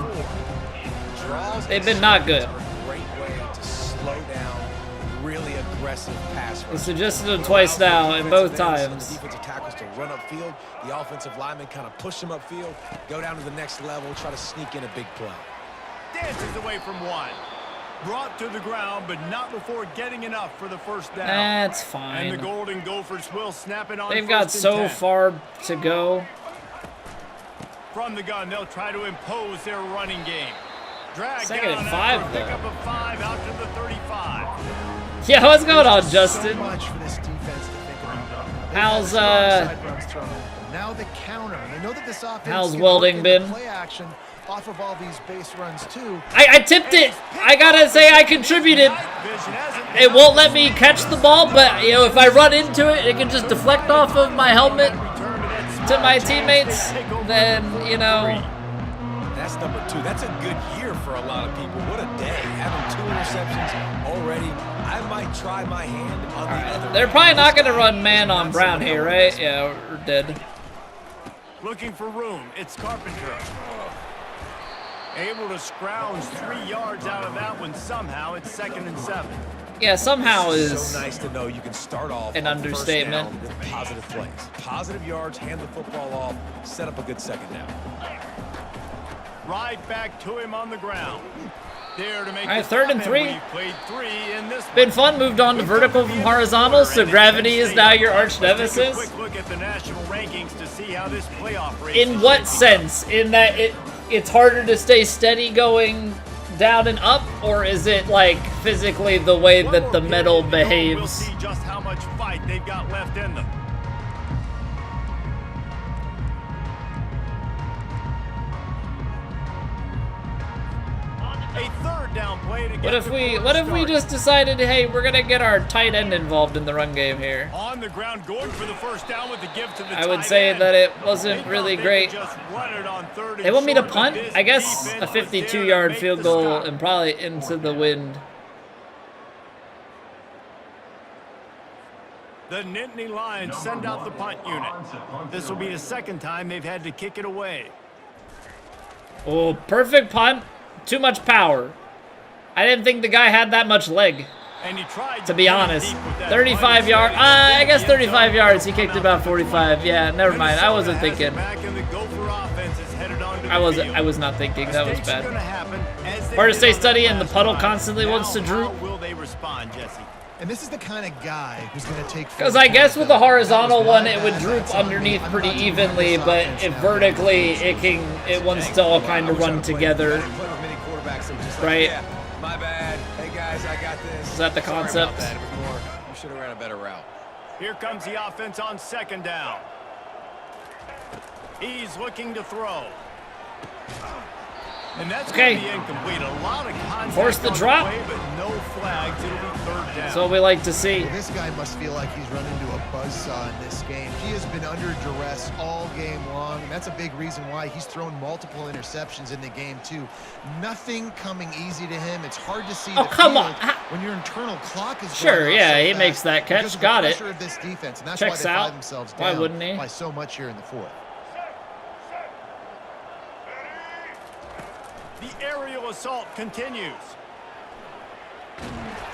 not good. Great way to slow down, really aggressive pass. We suggested them twice now, and both times. The defensive tackles to run upfield. The offensive linemen kind of push them upfield, go down to the next level, try to sneak in a big play. Dances away from one. Brought to the ground, but not before getting enough for the first down. That's And the fine. Golden Gophers will snap it on. They've got 1st and so 10. far to go. From the gun, they'll try to impose their running game. Drag 2nd down and after 5, a though. pickup of 5 out to the 35. Yeah, what's going on, So Justin? much for this defense to think about. They've How's, had strong side runs thrown at them. Now the counter. They know that this offense how's can Welding work into been? play action off of all these base runs too. I tipped it. I gotta say I contributed. It won't let me catch the ball, but you know if I run into it, it can just deflect off of my helmet to my teammates. Then you know. That's number 2. That's a good year for a lot of people. What a day. Having 2 interceptions already. I might try my hand on the other. They're probably not gonna run man on Brown here, right? Yeah, we're dead. Looking for room. It's Carpenter. Able to scrounge 3 yards out of that one somehow. It's 2nd and 7. Yeah, somehow is so nice to know you can start off an on first understatement. down with positive plays. Positive yards, hand the football off, set up a good second down. Right back to him on the ground. There to make All right, the 3rd and stop, 3. we've played 3 in this Been one. fun. Moved on to vertical from horizontal, so gravity is now your arch Let's take a nemesis. quick look at the national rankings to see how this playoff race In is what shaping up. sense? In that it's harder to stay steady going down and up, or is it like physically the way One that more the period metal to go, We'll behaves? see just how much fight they've got left in them. A 3rd down play to get What if the we quarter what if we started. just decided, hey, we're gonna get our tight end involved in the run game here? On the ground, going for the first down with the give to the I would tight say end. that it They wasn't thought really they great. could just run it on 3rd and They want me to short, but punt? this I guess defense a was there to 52-yard make field the goal stop. and probably into the wind. The Nittany Lions send out the punt unit. This will be the 2nd time they've had to kick it away. Oh, perfect punt. Too much power. I didn't think the guy had that much leg, And he tried to be put it honest. deep with that 35 punt. yards. I guess End zone. 35 yards. He kicked about 45. Yeah, never mind. I wasn't Minnesota has it thinking. back and the Gopher offense is headed onto I the wasn't. field. I was not thinking. That was Mistakes are gonna bad. happen as they Hard to did stay on that steady, and the last puddle drive. constantly wants to Now, droop. how will they respond, Jesse? And this is the kind of guy who's going to take. Because I guess with the horizontal one, it would droop underneath pretty evenly, but if vertically, it wants to all kind of run together. Right? Yeah, my bad. Hey guys, I got this. Is that the Sorry concept? about that. It was more. You should have ran a better route. Here comes the offense on 2nd down. He's looking to throw. And that's Okay. going to be incomplete. A lot of contact Force the on drop. play, but no flags. It'll be 3rd down. That's what we like to see. This guy must feel like he's run into a buzzsaw in this game. He has been under duress all game long, and that's a big reason why he's thrown multiple interceptions in the game, too. Nothing coming easy to him. It's hard to see Oh, the come field on. when your internal clock is Sure, going off yeah, so he fast makes that catch. because of the Got it. pressure of this defense, and that's Checks why they out. find themselves Why down wouldn't he? by so much here in the 4th. The aerial assault continues.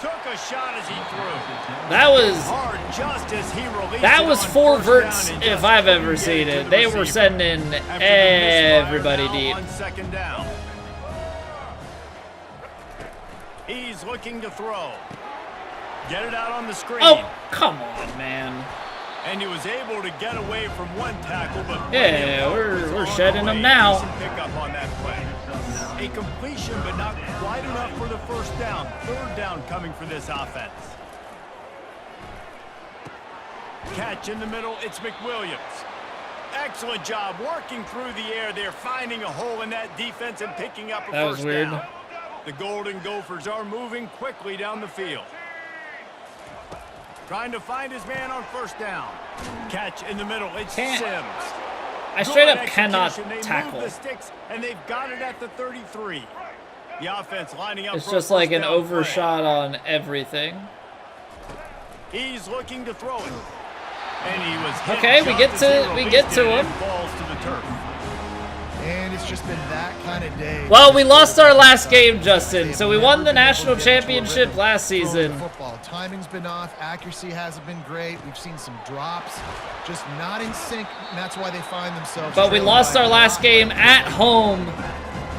Took a shot as he threw. That was Hard just as he released that it was on 4 first verts down and if just I've couldn't ever get seen to it. the They were receiver. sending After the misfire everybody now deep. on 2nd down. He's looking to throw. Get it out on the screen. Oh, come on, man. And he was able to get away from one tackle, but Yeah, we're shedding them now. Decent pickup on that play. A completion, but not quite enough for the 1st down. 3rd down coming for this offense. Catch in the middle, it's McWilliams. Excellent job working through the air there, finding a hole in that defense and picking up a That was first weird. down. The Golden Gophers are moving quickly down the field. Trying to find his man on 1st down. Catch in the middle, it's Can't- Sims. I straight up Good cannot execution. They tackle. move the sticks, and they've got it at the 33. The offense lining up It's for a just like first an down overshot on everything. play. He's looking to throw it. And he was hit Okay, we just get as to- he we released get it, to and him. it falls to the turf. And it's just been that kind of day. Well, we lost our last game, Justin, so we won the national championship last season. Football timing's been off, accuracy hasn't been great. We've seen some drops, just not in sync, and that's why they find themselves. But we trailing lost by our a last lot. game at home.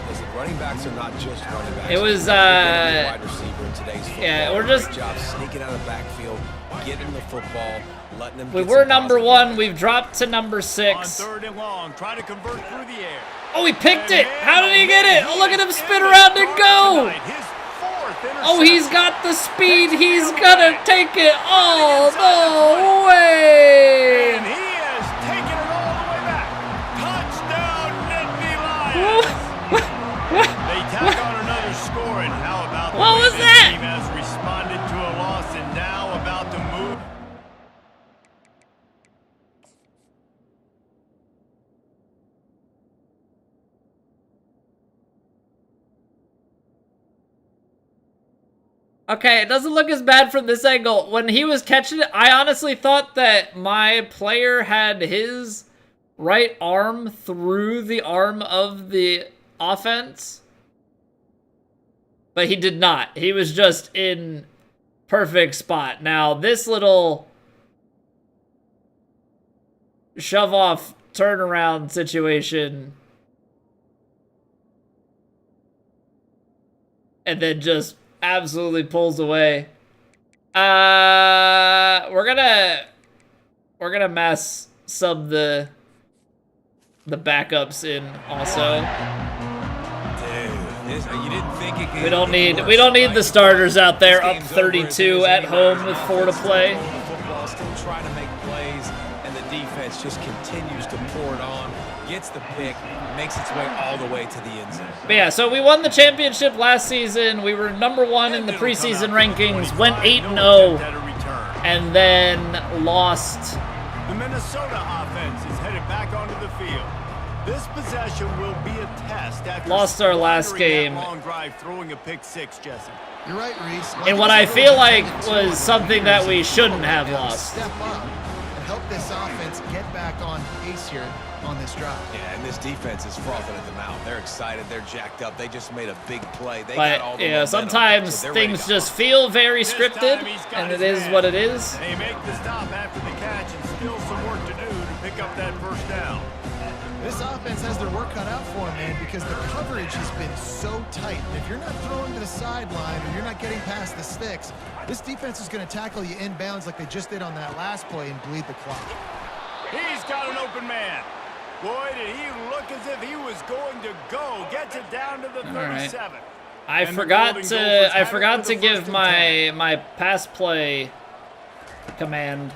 Listen, running backs are not just running backs. It was, They're wide receiver in today's football. yeah, we're just- Great job sneaking out of the backfield, getting the football, letting them. We get were some number positive 1. yards. We've dropped to number On 6. 3rd and long, try to convert through the air. Oh, he picked it! How did he get it? Oh, look at him spin around and go! His 4th Oh, he's interception. got the speed. He's gonna take it all the way. And he has taken it all the way back. Touchdown, Nittany Lions. They tack on another score, and how about the What way was this that? team has responded to a loss and now about to move. Okay, it doesn't look as bad from this angle. When he was catching it, I honestly thought that my player had his right arm through the arm of the offense. But he did not. He was just in perfect spot. Now, this little shove-off turnaround situation, and then just absolutely pulls away. We're gonna mass sub the backups in also. Dude, you didn't think it could. We don't need the starters out there up 32 at home with 4 to play. Football still trying to make plays, and the defense just continues to pour it on. Gets the pick, makes its way all the way to the end zone. But yeah, so we won the championship last season. We were #1 in the preseason rankings, went 8-0, and then lost. The Minnesota offense is headed back onto the field. This possession will be a test after lost our last game. Long drive, throwing a pick 6, Jesse. You're right, Reese. And what I feel like was something that we shouldn't have lost. Step up and help this offense get back on pace here on this drive. Yeah, and this defense is frothing at the mouth. They're excited. They're jacked up. They just made a big play. They got all the momentum, sometimes so they're things just feel very scripted, and it is what it is. They make the stop after the catch and still some work to do to pick up that first down. This offense has their work cut out for them, man, because the coverage has been so tight. If you're not throwing to the sideline or you're not getting past the sticks, this defense is going to tackle you inbounds like they just did on that last play and bleed the clock. He's got an open man. Boy, did he look as if he was going to go. Gets it down to the 37. I forgot to give my pass play command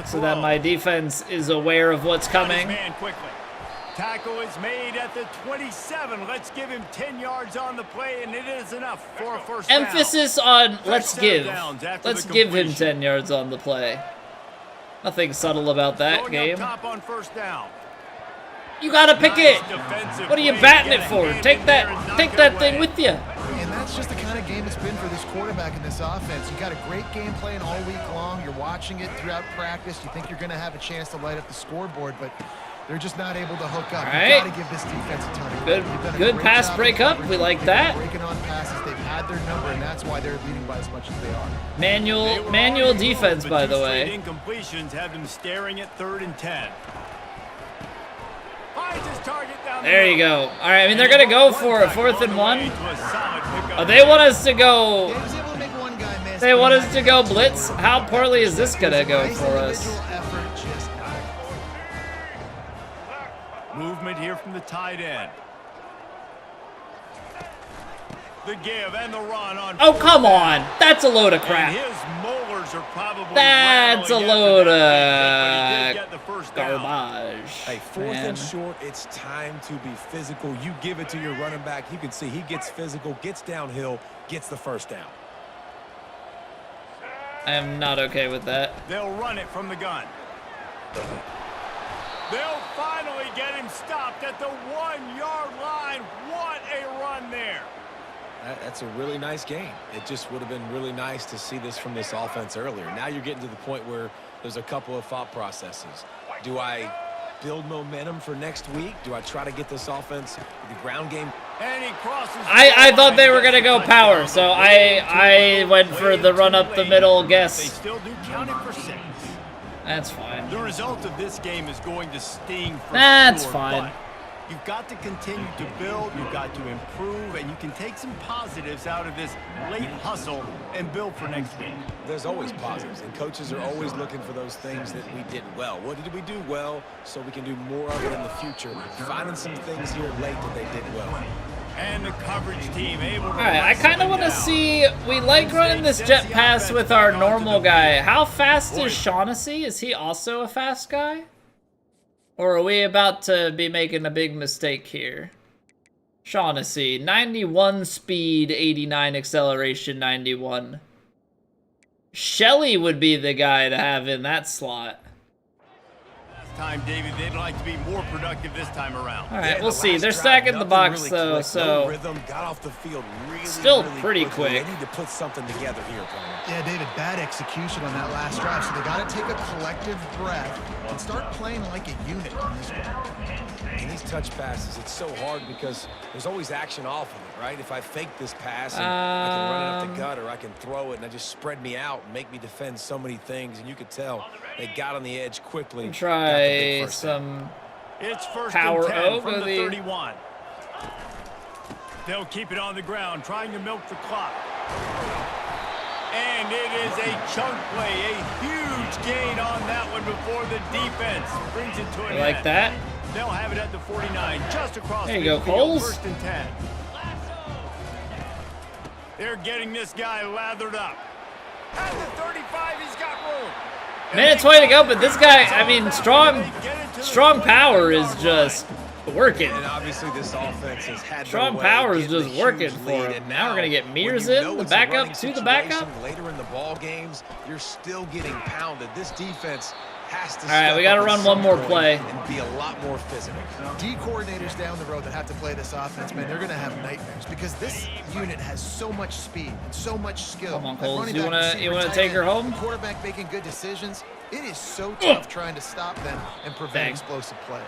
so that my defense is aware of what's coming. Man quickly. Tackle is made at the 27. Let's give him 10 yards on the play, and it is enough for a first down. Emphasis on let's give him 10 yards on the play. Nothing subtle about that game. Top on first down. You gotta pick it. What are you batting it for? Take that thing with you. And that's just the kind of game it's been for this quarterback in this offense. You got a great game plan all week long. You're watching it throughout practice. You think you're going to have a chance to light up the scoreboard, but they're just not able to hook up. All right. You got to give this defense a ton of good pass breakup. We like that. Breaking on passes, they've had their number, and that's why they're leading by as much as they are. Manual defense, by the way. Incompletions have them staring at 3rd and 10. There you go. All right, I mean, they're going to go for a 4th and 1. Oh, they want us to go. They want us to go blitz. How poorly is this going to go for us? Movement here from the tight end. The give and the run on. Oh, come on. That's a load of crap. His molars are probably That's a load of garbage. Hey, 4th and short, it's time to be physical. You give it to your running back. You can see he gets physical, gets downhill, gets the first down. I am not okay with that. They'll run it from the gun. They'll finally get him stopped at the 1-yard line. What a run there. That's a really nice game. It just would have been really nice to see this from this offense earlier. Now you're getting to the point where there's a couple of thought processes. Do I build momentum for next week? Do I try to get this offense, the ground game? And he crosses. I thought they were going to go power, so I went for the run up the middle guess. They still do count it for 6. That's fine. The result of this game is going to sting for That's sure, fine. but you've got to continue to build, you've got to improve, and you can take some positives out of this late hustle and build for next week. There's always positives, and coaches are always looking for those things that we did well. What did we do well so we can do more of it in the future? Finding some things here late that they did well. And the coverage team able to. All right, I kind of want to see. We like running this jet pass with our normal guy. How fast is Shaughnessy? Is he also a fast guy? Or are we about to be making a big mistake here? Shaughnessy, 91 speed, 89 acceleration, 91. Shelley would be the guy to have in that slot. Time, David, they'd like to be more productive this time around. All right, we'll see. They're stacking the box, really though, clicked. so Rhythm got off the field still really pretty quickly. quick. They need to put something together here, Connor. Yeah, David, bad execution on that last drive, so they got to take a collective breath and start playing like a unit in this one. And these touch passes, it's so hard because there's always action off of it, right? If I fake this pass and I can run it up the gut, or I can throw it and I just spread me out and make me defend so many things, and you could tell they got on the edge quickly. Try some It's first power and 10 over from the the 31. They'll keep it on the ground, trying to milk the clock. And it is a chunk play, a huge gain on that one before the defense brings it to an end. like that. They'll have it at the 49, just across There you the go, field, Coles. first and 10. They're getting this guy lathered up. At the 35, he's got room. Minute 20 to go, but this guy, I mean, strong power is just working. And obviously this offense has had Strong their way power is getting just a working huge for lead, him. and Now we're gonna get when Mears you in, know the it's a backup running to the backup. situation later in the ball games, you're still getting pounded. This defense has to All right, step we gotta up at run one some more point play. and be a lot more physical. D coordinators down the road that have to play this offense, man, they're going to have nightmares because this unit has so much speed and so much skill. Come on, Like Coles. running You back, wanna receiver, tight take her end, home? Quarterback making good decisions. It is so tough trying to stop them and prevent Dang. explosive plays.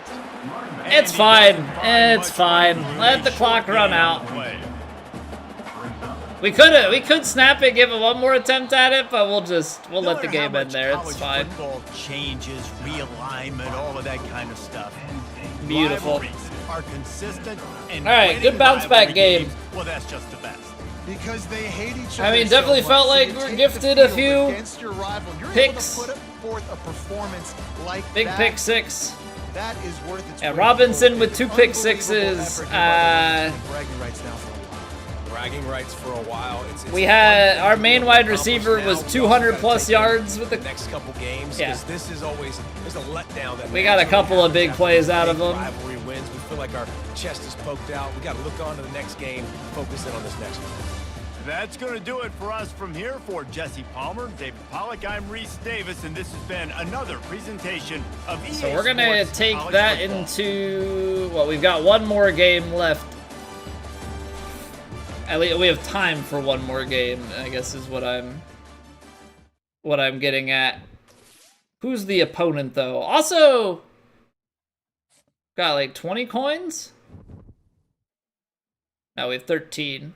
It's fine. It's fine. Let the clock run out. We could snap it, give it one more attempt at it, but we'll let the game end there. It's fine. Football changes, realignment, all of that kind of stuff. Beautiful. Rivalries are consistent and All right, winning good bounce back rivalry game. games, well, that's just the best. Because they hate each other. I mean, so definitely much, felt so like you we're take gifted the a field few against your rival. You're picks. able to put forth a performance like Big that. pick six. That is worth its Yeah, weight in Robinson gold. with It's two an pick unbelievable sixes. effort here by the Lions, and bragging rights now for a while. Bragging rights for a while. It's We hard had to our main wide accomplish receiver now. was We 200 also plus gotta take yards with the the. next couple games. Yeah. 'Cause this is always there's a letdown that We got a couple of big plays out of them. Rivalry wins. We feel like our chest is poked out. We got to look on to the next game, focus in on this next one. That's going to do it for us from here. For Jesse Palmer, David Pollack, I'm Reese Davis, and this has been another presentation of EA So we're gonna Sports take College that Football. into. Well, we've got one more game left. At least we have time for one more game, I guess is what I'm getting at. Who's the opponent though? Also got like 20 coins? No, we have 13.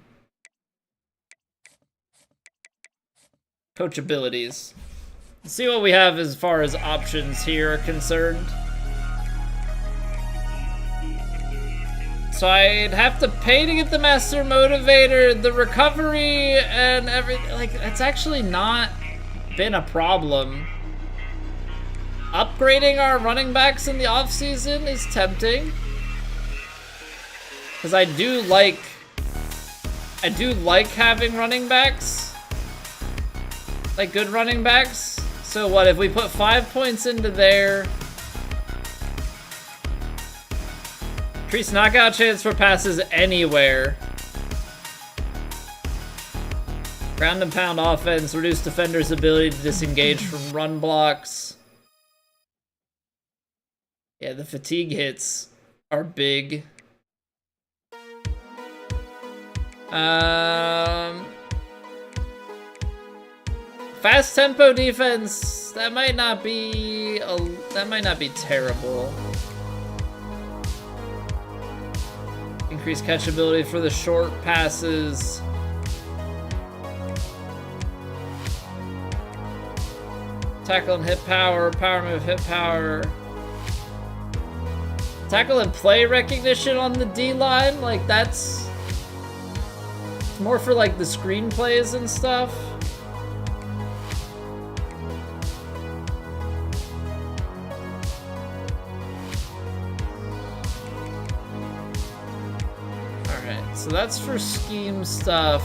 Coach abilities. Let's see what we have as far as options here are concerned. So I'd have to pay to get the Master Motivator, the recovery, and everything. Like, that's actually not been a problem. Upgrading our running backs in the offseason is tempting. Because I do like having running backs. Like, good running backs. So what, if we put 5 points into there... Increase knockout chance for passes anywhere. Ground and pound offense. Reduce defenders' ability to disengage from run blocks. Yeah, the fatigue hits are big. Fast tempo defense. That might not be terrible. Increased catchability for the short passes. Tackle and hit power, power move, hit power. Tackle and play recognition on the D-line, like that's more for like the screenplays and stuff. Alright, so that's for scheme stuff.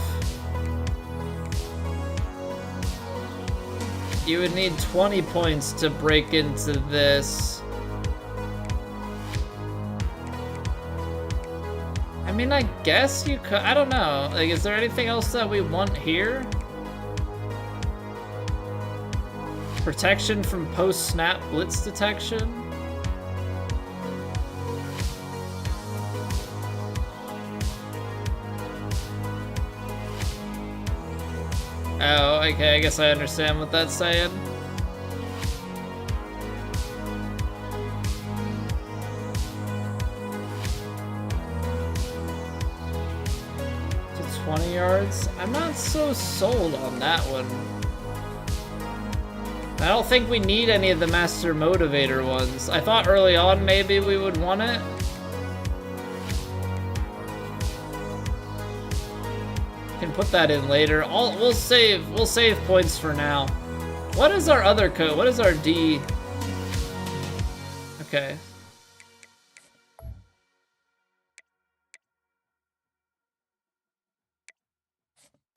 You would need 20 points to break into this. I mean, I guess you could. I don't know. Like, is there anything else that we want here? Protection from post-snap blitz detection. Oh, okay, I guess I understand what that's saying. 20 yards. I'm not so sold on that one. I don't think we need any of the Master Motivator ones. I thought early on maybe we would want it. Can put that in later. We'll save points for now. What is our other code? What is our D? Okay.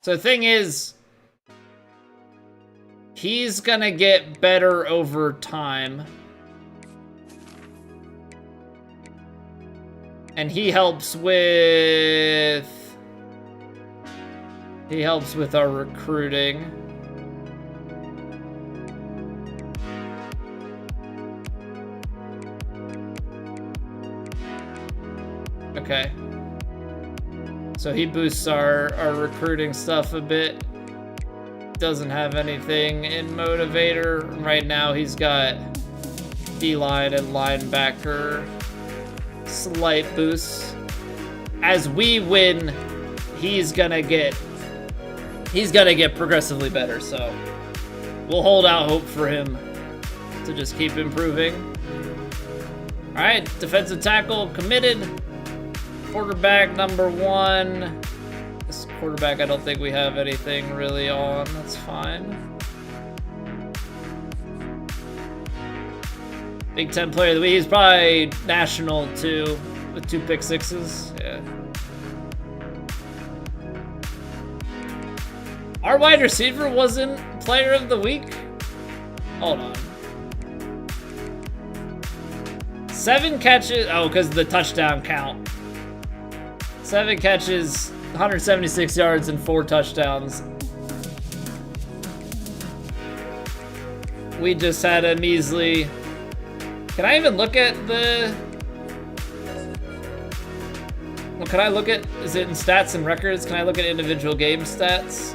So the thing is, he's gonna get better over time. And he helps with our recruiting. Okay. So he boosts our recruiting stuff a bit. Doesn't have anything in Motivator. Right now he's got D-line and linebacker slight boosts. As we win, he's gonna get progressively better, so we'll hold out hope for him to just keep improving. All right, defensive tackle committed. Quarterback number 1. This quarterback, I don't think we have anything really on. That's fine. Big Ten player of the week. He's probably national too, with 2 pick sixes. Yeah. Our wide receiver wasn't player of the week? Hold on. 7 catches. Oh, because the touchdown count. 7 catches, 176 yards, and 4 touchdowns. We just had a measly... Can I even look at the... Well, can I look at... Is it in stats and records? Can I look at individual game stats?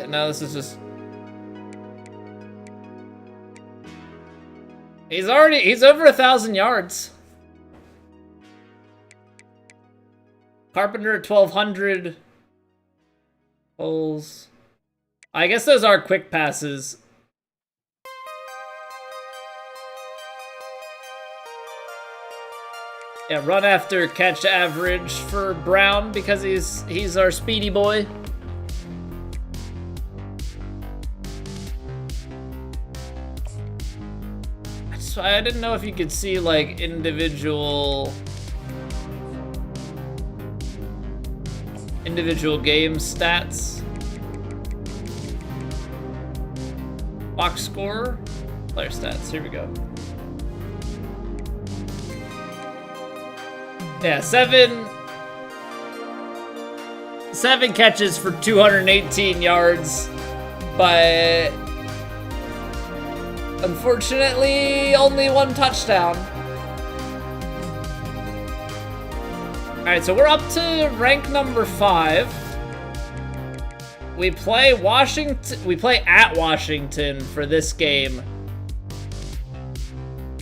No, this is just... He's over 1,000 yards. Carpenter 1,200 holes. I guess those are quick passes. Yeah, run after catch average for Brown because he's our speedy boy. I didn't know if you could see like individual game stats. Box score, player stats. Here we go. Yeah, seven catches for 218 yards, but unfortunately, only 1 touchdown. All right, so we're up to rank number 5. We play Washington. We play at Washington for this game.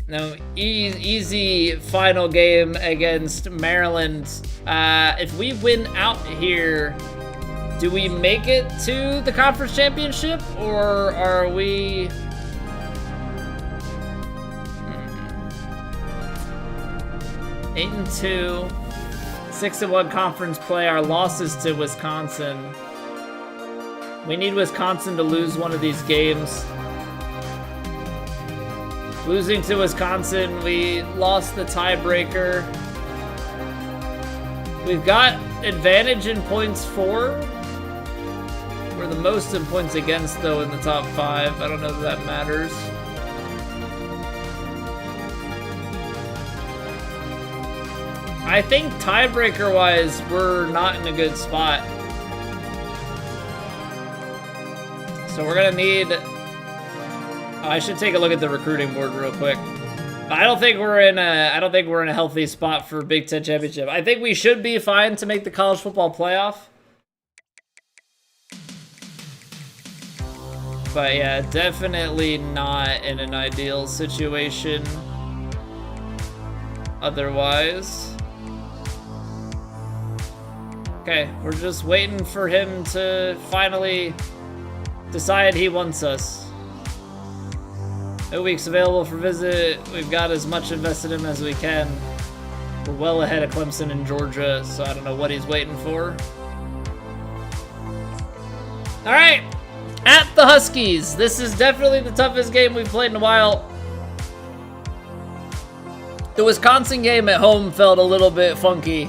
Now, easy final game against Maryland. If we win out here, do we make it to the conference championship, or are we? 8-2, 6-1 conference play. Our losses to Wisconsin. We need Wisconsin to lose one of these games. Losing to Wisconsin, we lost the tiebreaker. We've got advantage in points for. We're the most in points against, though, in the top 5. I don't know if that matters. I think tiebreaker-wise, we're not in a good spot. So we're gonna need... I should take a look at the recruiting board real quick. I don't think we're in a healthy spot for Big Ten championship. I think we should be fine to make the college football playoff. But yeah, definitely not in an ideal situation. otherwise. Okay, we're just waiting for him to finally decide he wants us. No weeks available for visit. We've got as much invested in him as we can. We're well ahead of Clemson and Georgia, so I don't know what he's waiting for. All right, at the Huskies. This is definitely the toughest game we've played in a while. The Wisconsin game at home felt a little bit funky.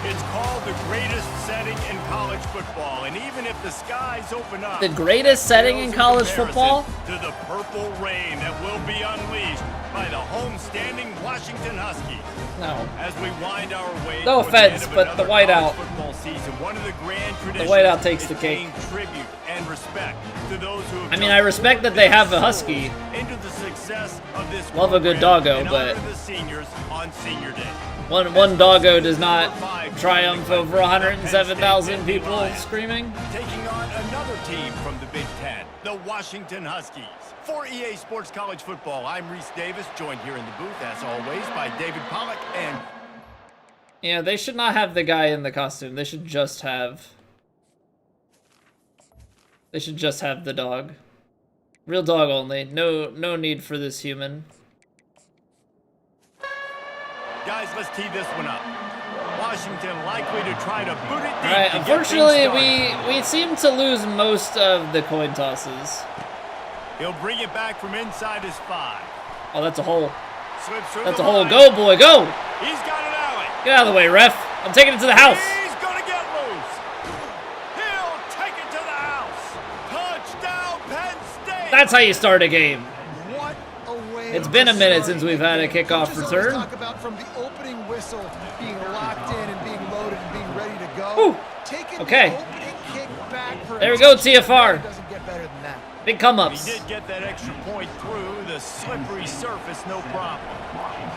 It's called the greatest setting in college football, and even if the skies open up, The greatest setting in college football? to the purple rain that will be unleashed by the homestanding Washington Huskies. No. As we wind our way No toward the end offense, of but the another whiteout. college football season, one of the grand traditions whiteout takes the is cake. paying tribute and respect to those who have I mean, come I respect that they have a forward husky. into the success of this Love a good program doggo, and but- honor the seniors on senior day. One doggo does not triumph over 107,000 people screaming. Taking on another team from the Big Ten, the Washington Huskies. For EA Sports College Football, I'm Reese Davis, joined here in the booth, as always, by David Pollack and... Yeah, they should not have the guy in the costume. They should just have... They should just have the dog. Real dog only. No need for this human. Guys, let's tee this one up. Washington likely to try to boot it deep. Alright, to get unfortunately, things started. we seem to lose most of the coin tosses. He'll bring it back from inside his 5. Oh, that's a hole. Slips through That's the a hole. line. Go, boy, go! He's got an alley. Get out of the way, ref. I'm taking it to the house. He's gonna get loose. He'll take it to the house. Touchdown, Penn State. That's how you start a game. What a way It's been a to minute start since we've had a kickoff Coaches always return. talk about from the opening whistle being locked in and being loaded and being ready to go. Whew. Taking Okay. the opening kick back for There we go, touchdown TFR. doesn't get better than that. Big come He ups. did get that extra point through the slippery surface, no problem.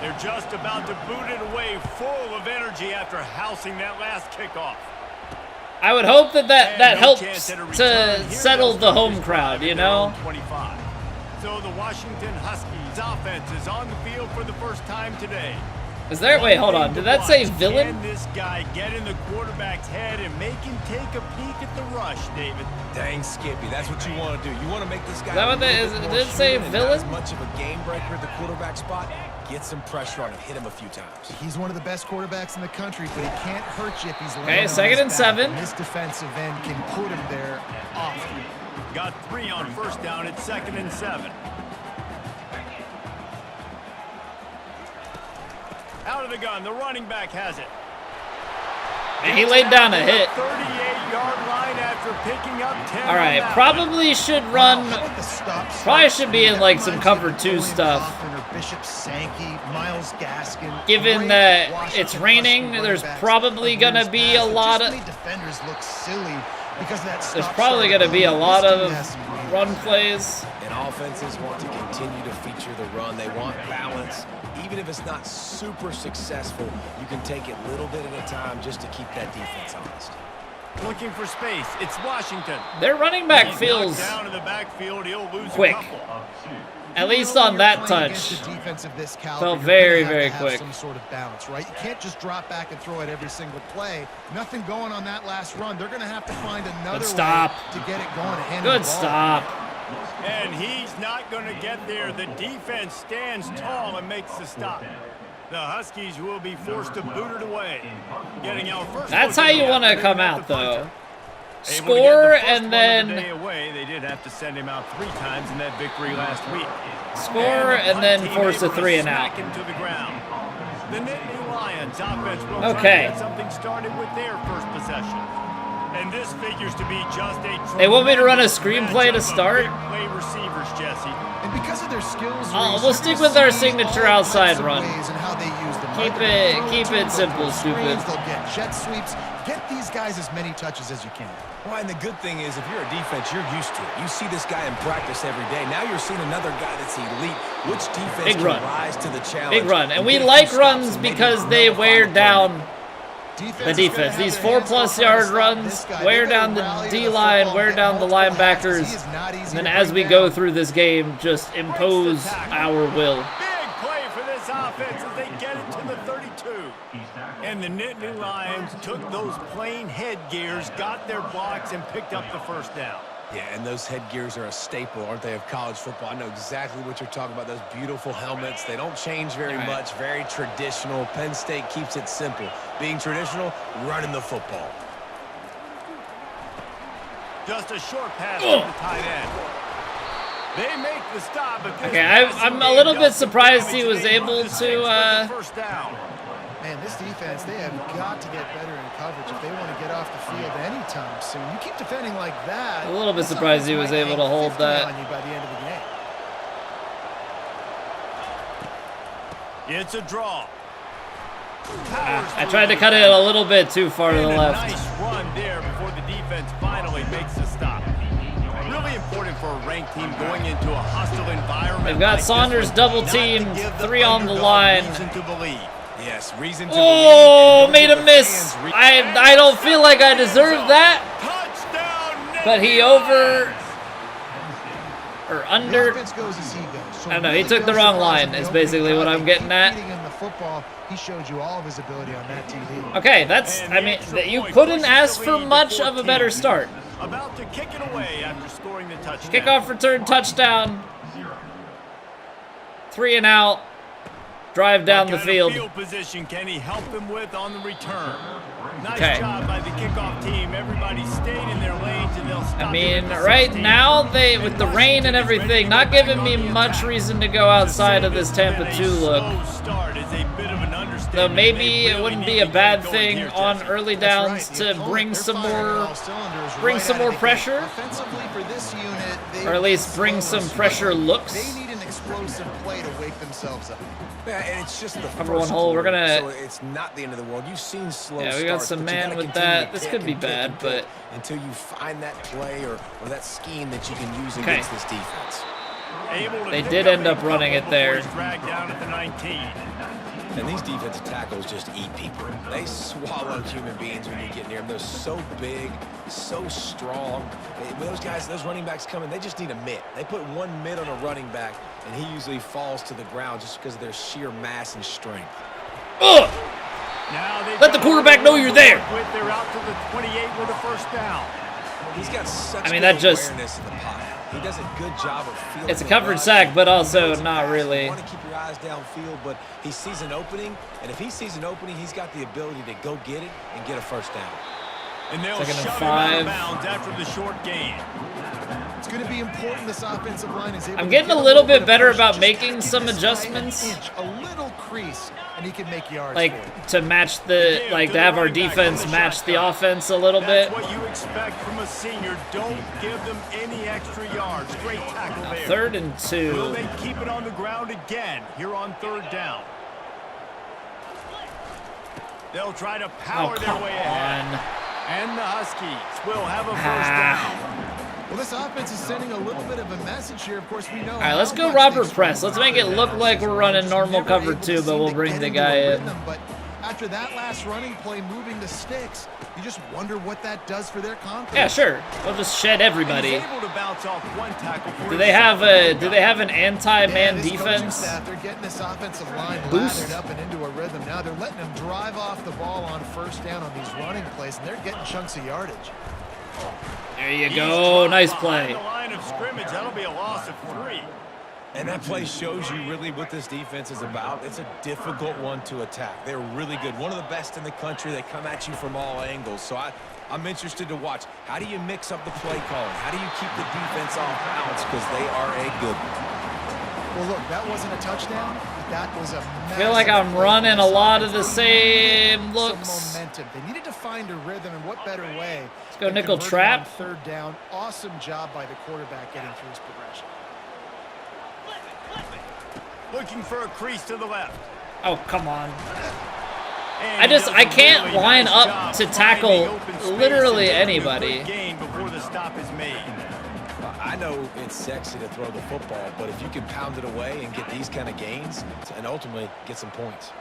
They're just about to boot it away, full of energy after housing that last kickoff. I would hope that And no helps chance at a return. to Here settle goes the Rutgers home crowd, drive you at their own know? 25. So the Washington Huskies offense is on the field for the first time today. Is there? Wait, hold on. Did that say villain? Can this guy get in the quarterback's head and make him take a peek at the rush, David? Dang, Skippy, that's what you want to do. You want to make this guy Is that what a that little is? bit Did more it say human and villain? Not as much of a game breaker at the quarterback spot. Get some pressure on him. Hit him a few times. He's one of the best quarterbacks in the country, but he can't hurt you if he's Okay, landing on second his and back, 7. and this defensive end can put him there often. Got 3 on first down at 2nd and 7. Out of the gun, the running back has it. And he laid down a hit. 38-yard line after picking up 10. All right, on that probably should run. How about the stop Probably start should be in speed? like That some reminds cover me of 2 Julian stuff. Kaufman or Bishop Sankey, Miles Gaskin. Given Great that Washington it's raining, Husky there's running backs probably of gonna years be a past that lot just of- made defenders look silly because of that There's stop probably start going to be a ability. lot This of team has some great run athletes. plays. And offenses want to continue to feature the run. They want balance. Even if it's not super successful, you can take it little bit at a time just to keep that defense honest. Looking for space. It's Washington. Their running back He's feels knocked down in the backfield. He'll lose quick. a couple. At least You know, on when that you're playing touch. against a defense of this caliber, Felt you're very, gonna very have to have quick. some sort of balance, right? You can't just drop back and throw it every single play. Nothing going on that last run. They're going to have to find another Good stop. way to get it going. And hand him Good the ball. stop. And he's not going to get there. The defense stands tall and makes the stop. The Huskies will be forced to boot it away. Getting our first. That's look how at you the want to afternoon come at out, the punter. though. Able to get Score the first and one of the then day away. They did have to send him out 3 times in that victory last week. score the and then punt team force a able to 3 and smack out. him to the ground. The Nittany Lions offense will try Okay. to get something started with their first possession. And this figures to be just a They want me to run a tremendous screenplay to matchup of start? big play receivers, Jesse. And because of their skills, We'll stick with our signature outside run. And how they use them. Keep Right? They'll it- throw keep to it them, simple, they'll go stupid. screens, They'll get jet sweeps. Get these guys as many touches as you can. Well, and the good thing is, if you're a defense, you're used to it. You see this guy in practice every day. Now you're seeing another guy that's elite. Which defense Big can run. rise to the challenge? Big run. And we get a like few stops runs and maybe because they nullify wear the play. down the Is gonna defense. have These their 4+ hands full yard trying to stop runs, this guy. wear They better down the rally to D-line, football, wear get down the multiple tackles. linebackers. He is not easy And then to as bring we go down. through this game, just impose our will. Big play offense as they get it to the 32. And the Nittany Lions took those plain headgears, got their blocks, and picked up the first down. Yeah, and those headgears are a staple, aren't they, of college football? I know exactly what you're talking about, those beautiful helmets. They don't change very much, very traditional. Penn State keeps it simple. Being traditional, running the football. Just a short pass to the tight end. They make the stop. Okay, I'm a little bit surprised he was able to... First down. Man, this defense, they have got to get better in coverage if they want to get off the field anytime soon. You keep defending like that. A little bit surprised he was able to hold that. On you by the end of the game. It's a draw. I tried to cut it a little bit too far to the left. Nice run there before the defense finally makes the stop. Really important for a ranked team going into a hostile environment. They've got Saunders double teamed, 3 on the line. Yes, reason to Oh, made a miss. I don't feel like I deserve that. But he over or under. I don't know. He took the wrong line. Is basically what I'm getting at. He showed you all of his ability on that TV. Okay, that's. I mean, you couldn't ask for much of a better start. About to kick it away after scoring the touchdown. Kickoff return touchdown. 3 and out. Drive down the field. Position can he help them with on the return? Nice Okay. job by the kickoff team. Everybody stayed in their lanes and they'll stop. I mean, right now they with the rain and everything, not giving me much reason to go outside of this Tampa 2 look. Though maybe it wouldn't be a bad thing on early downs to bring some more pressure, or at least bring some pressure looks. They need an explosive play to wake themselves up. Yeah, and it's just the Number 1 first hole. We're gonna. so it's not the end of the world. You've seen slow Yeah, we got starts, some but you man gotta with continue that. to This pick could and be pick bad, and pick but until you find that play or that scheme that you can use Okay. against this defense. They did end up running it there. Dragged down at the 19. And these defensive tackles just eat people. They swallow human beings when you get near them. They're so big, so strong. When those guys, those running backs come in, they just need a mitt. They put 1 mitt on a running back, and he usually falls to the ground just because of their sheer mass and strength. ugh! Let the quarterback know you're there. They're out to the 28 with a first down. He's got such I mean, good that just- awareness in the pocket. He does a good job of feeling. It's a the covered rush. sack, but also not really. You want to keep your eyes downfield, but he sees an opening, and if he sees an opening, he's got the ability to go get it and get a first down. And they'll Second and shove him out of 5. bounds after the short gain. It's going to be important this offensive line is able I'm to getting get a little bit of better push, about just making get some inside adjustments. an inch, a little crease, and he can make yards Like for you. to match the to have our defense match the offense a little bit. That's what you expect from a senior. Don't give them any extra yards. Great tackle there. 3rd and Will 2. they keep it on the ground again here on 3rd down? They'll try to Oh power their come way ahead. on! And the Huskies will have a first down. Well, this offense is sending a little bit of a message here. Of course, we know. All right, let's go Robert Press. Let's make it look like we're running normal cover 2, but we'll bring the guy in. But after that last running play, moving the sticks, you just wonder what that does for their confidence. Yeah, sure. We'll just shed everybody. He's able to bounce off 1 tackle for Do they have an anti-man this coaching defense? staff, they're getting this offensive line Boost? lathered up and into a rhythm. Now they're letting them drive off the ball on first down on these running plays, and they're getting chunks of yardage. There you go. Nice play. The line of scrimmage, that'll be a loss of 3. And that play shows you really what this defense is about. It's a difficult one to attack. They're really good. One of the best in the country. They come at you from all angles. So I'm interested to watch. How do you mix up the play calling? How do you keep the defense off balance? Because they are a good one. Well, look, that wasn't a touchdown. That was a I feel like I'm running a lot of the same some looks. momentum. They needed to find a rhythm, and what better way? Let's go than nickel converting trap. on 3rd down. Awesome job by the quarterback getting through his progression. Looking for a crease to the left. Oh, come on. And I can't really line nice up job to finding tackle open space literally and making a anybody. good gain before the stop is made. I know it's sexy to throw the football, but if you can pound it away and get these kind of gains and ultimately get some points.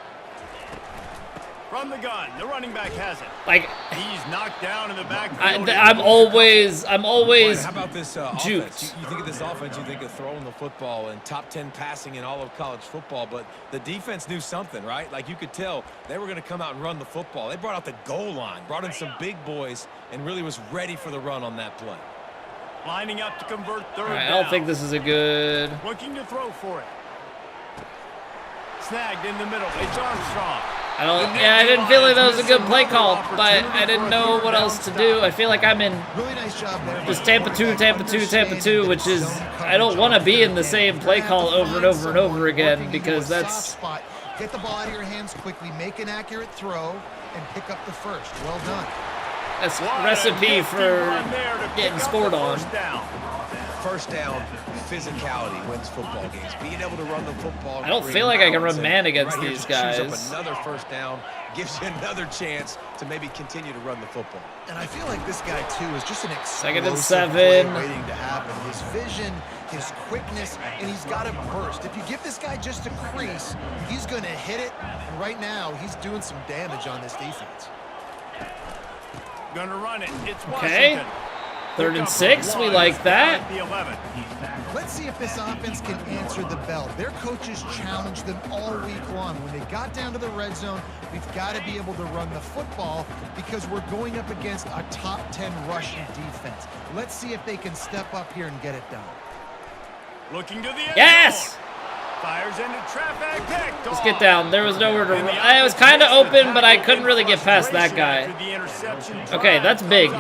From the gun, the running back has it. Like, He's knocked down in the backfield. I'm always How about this juked. offense? You think of this offense, you think of throwing the football and top 10 passing in all of college football, but the defense knew something, right? Like you could tell they were going to come out and run the football. They brought out the goal line, brought in some big boys, and really was ready for the run on that play. Lining up to convert third down. I don't think this is a good... Looking to throw for it. Snagged in the middle. It's Armstrong. I didn't feel like that was a good play call, but I didn't know what else to do. I feel like I'm in Really nice job there. just Tampa 2, Tampa 2, Tampa 2, which is, I don't want to be in the same play call over and over and over again, because that's... Get the ball out of your hands quickly, make an accurate throw, and pick up the first. Well done. That's recipe for getting scored on. First down, physicality wins football games. Being able to run the football. I don't feel like I can run man against these guys. Another first down gives you another chance to maybe continue to run the football. And I feel like this guy, too, is just an Second and explosive play 7. waiting to happen. His vision, his quickness, and he's got a burst. If you give this guy just a crease, he's going to hit it. And right now, he's doing some damage on this defense. Gonna run it. It's Okay. Washington. 3rd and 6, we like that. The 11. Let's see if this offense can answer the bell. Their coaches challenged them all week long. When they got down to the red zone, we've got to be able to run the football because we're going up against a top 10 rushing defense. Let's see if they can step up here and get it done. Looking to the end Yes! zone. Fires into traffic. Picked Let's off. get down. There was nowhere to run. I was kind of open, but I couldn't really get past that guy. Okay, that's big.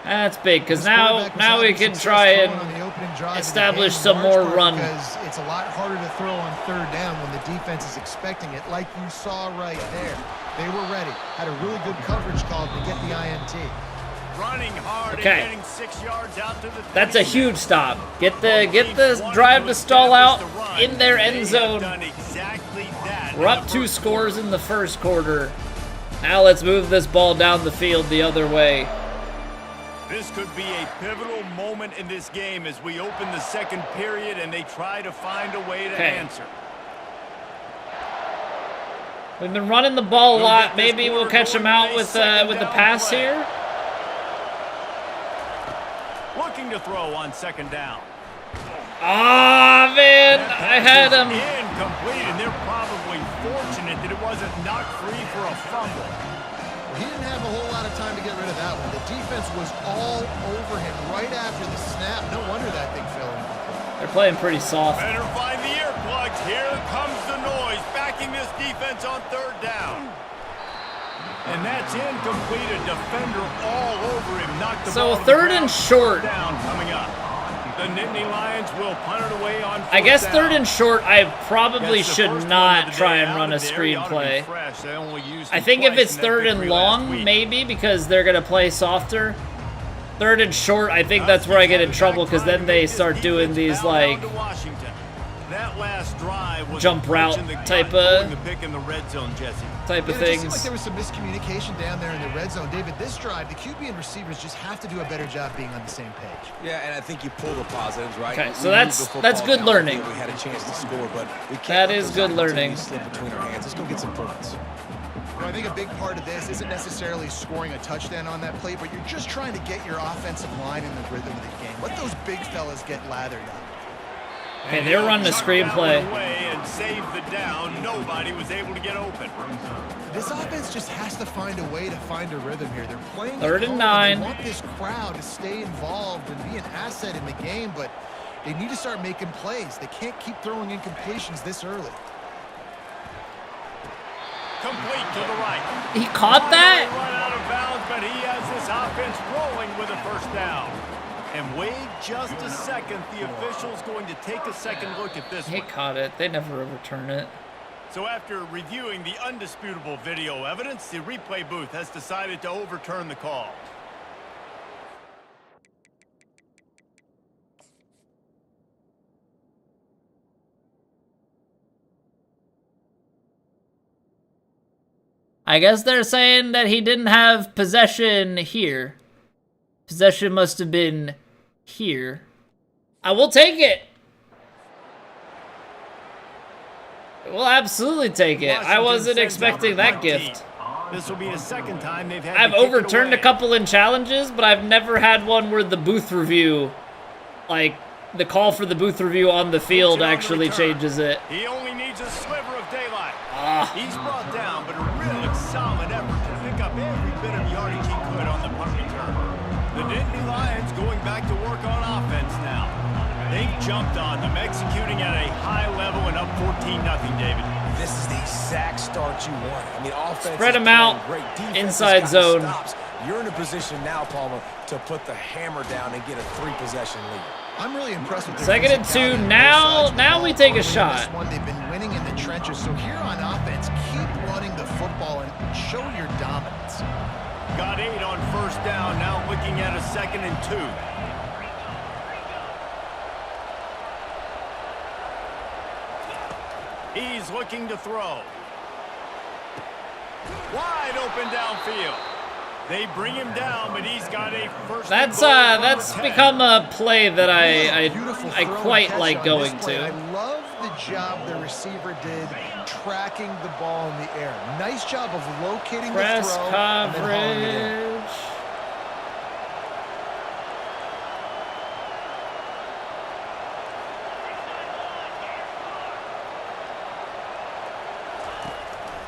That's big, because now we can try and establish some more run. Because it's a lot harder to throw on third down when the defense is expecting it, like you saw right there. They were ready. Had a really good coverage call to get the INT. Running hard Okay. and getting 6 yards out to the That's a huge stop. Get the drive to stall out in their end zone. We're up 2 scores in the first quarter. Now let's move this ball down the field the other way. This could be a pivotal moment in this game as we open the second period and they try to find a way to answer. We've been running the ball a lot. Maybe we'll catch them out with the pass here. Looking to throw on second down. Ah, man, I had him. Incomplete, and they're probably fortunate that it wasn't knocked free for a fumble. He didn't have a whole lot of time to get rid of that one. The defense was all over him right after the snap. No wonder that thing fell in. They're playing pretty soft. Better find the earplugs. Here comes the noise, backing this defense on third down. And that's incomplete. A defender all over him. Knocked the ball So to the 3rd ground. and short. Down coming up. The Nittany Lions will punt it away on I guess fourth 3rd down. and short, I probably That's the should first one not of the try day and out run a of there. He ought to be screenplay. fresh. They only used I him think if twice it's in that 3rd and victory last long, week. maybe, because they're going to play softer. 3rd and short, I think that's where I get in trouble, because then they start doing these, like, That last drive was jump route approaching the type gun, of- the pick in the red zone, Jesse. type of It just seemed like things. there was some miscommunication down there in the red zone. David, this drive, the QB and receivers just have to do a better job being on the same page. Yeah, and I think you pull the positives, right? Okay, We so moved that's the football good down the learning. field. We had a chance to score, but we can't That let is those good learning. opportunities slip between our hands. Let's go get some points. I think a big part of this isn't necessarily scoring a touchdown on that play, but you're just trying to get your offensive line in the rhythm of the game. Let those big fellas get lathered up. Okay, they're running a screenplay. And saved the down. Nobody was able to get open. This offense just has to find a way to find a rhythm here. They're playing 3rd and home, 9. They want this crowd to stay involved and be an asset in the game, but they need to start making plays. They can't keep throwing incompletions this early. Complete to the right. He caught that? Run out of bounds, but he has this offense rolling with a first down. And wait just a second. The official's going to take a second look at this He one. caught it. They never overturn it. So after reviewing the undisputable video evidence, the replay booth has decided to overturn the call. I guess they're saying that he didn't have possession here. Possession must have been here. I will take it. We'll absolutely take it. I wasn't Washington expecting sends out that the gift. punt team. This will be the second time they've had I've to kick it overturned a away. couple in challenges, but I've never had one where the booth review, like, the call for the booth review on the field actually changes it. He only needs a sliver of daylight. Ah. He's brought down, but a really solid effort to pick up every bit of yardage he could on the punt return. The Nittany Lions going back to work on offense now. They've jumped on them, executing at a high level and up 14-0, David. This is the exact start you want. I mean, offense Spread is 'em out. playing great. Defense Inside has gotten zone. stops. You're in a position now, Palmer, to put the hammer down and get a 3-possession lead. I'm really impressed with their Second and physicality 2. on both Now sides of the we ball. take a Early in shot. this one, they've been winning in the trenches. So here on offense, keep running the football and show your dominance. Got 8 on first down, now looking at a 2nd and 2. He's looking to throw. Wide open downfield. They bring him down, but he's got a first and goal from That's the 10. become a play that Beautiful I throw and quite catch like on going this play. to. I love the job the receiver did tracking the ball in the air. Nice job of locating Press the throw and then hauling it in. coverage.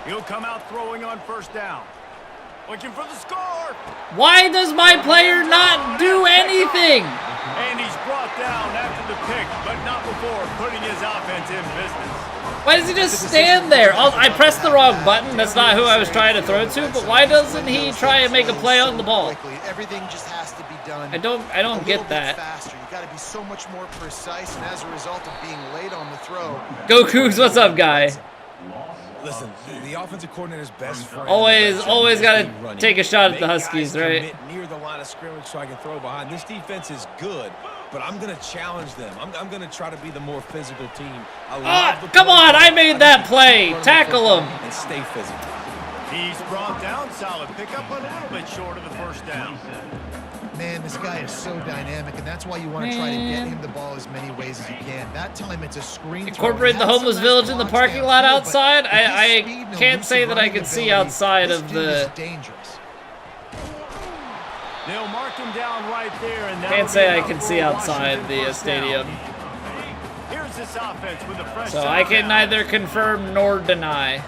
He'll come out throwing on first down. Looking for the score. Why does my player not do anything? And he's brought down after the pick, but not before putting his offense in business. Why does he just stand there? I pressed the wrong button. That's not who I was trying to throw to. But why doesn't he try and make a play on the ball? Everything just has to be done. I don't a little get bit that. Faster. You got to be so much more precise, and as a result of being late on the throw. Go Cougs, what's up, guy? Listen, the offensive coordinator's best friend. Always gotta take a shot at the Make Huskies, guys right? commit near the line of scrimmage so I can throw behind. This defense is good, but I'm going to challenge them. I'm going to try to be the more physical team. I love the Come play. on, I made that just play. run the Tackle football him. and stay physical. He's brought down, solid pickup, but a little bit short of the first down. Man, this guy is so dynamic, and that's why you want to try to get him the ball as many ways as you can. That time, it's a screen. Incorporate the homeless village in the parking lot outside. I can't say that I can see outside of the. Dangerous. They'll mark him down right there, and Can't say I can see outside the stadium. Here's this offense with a fresh So I can neither confirm nor deny.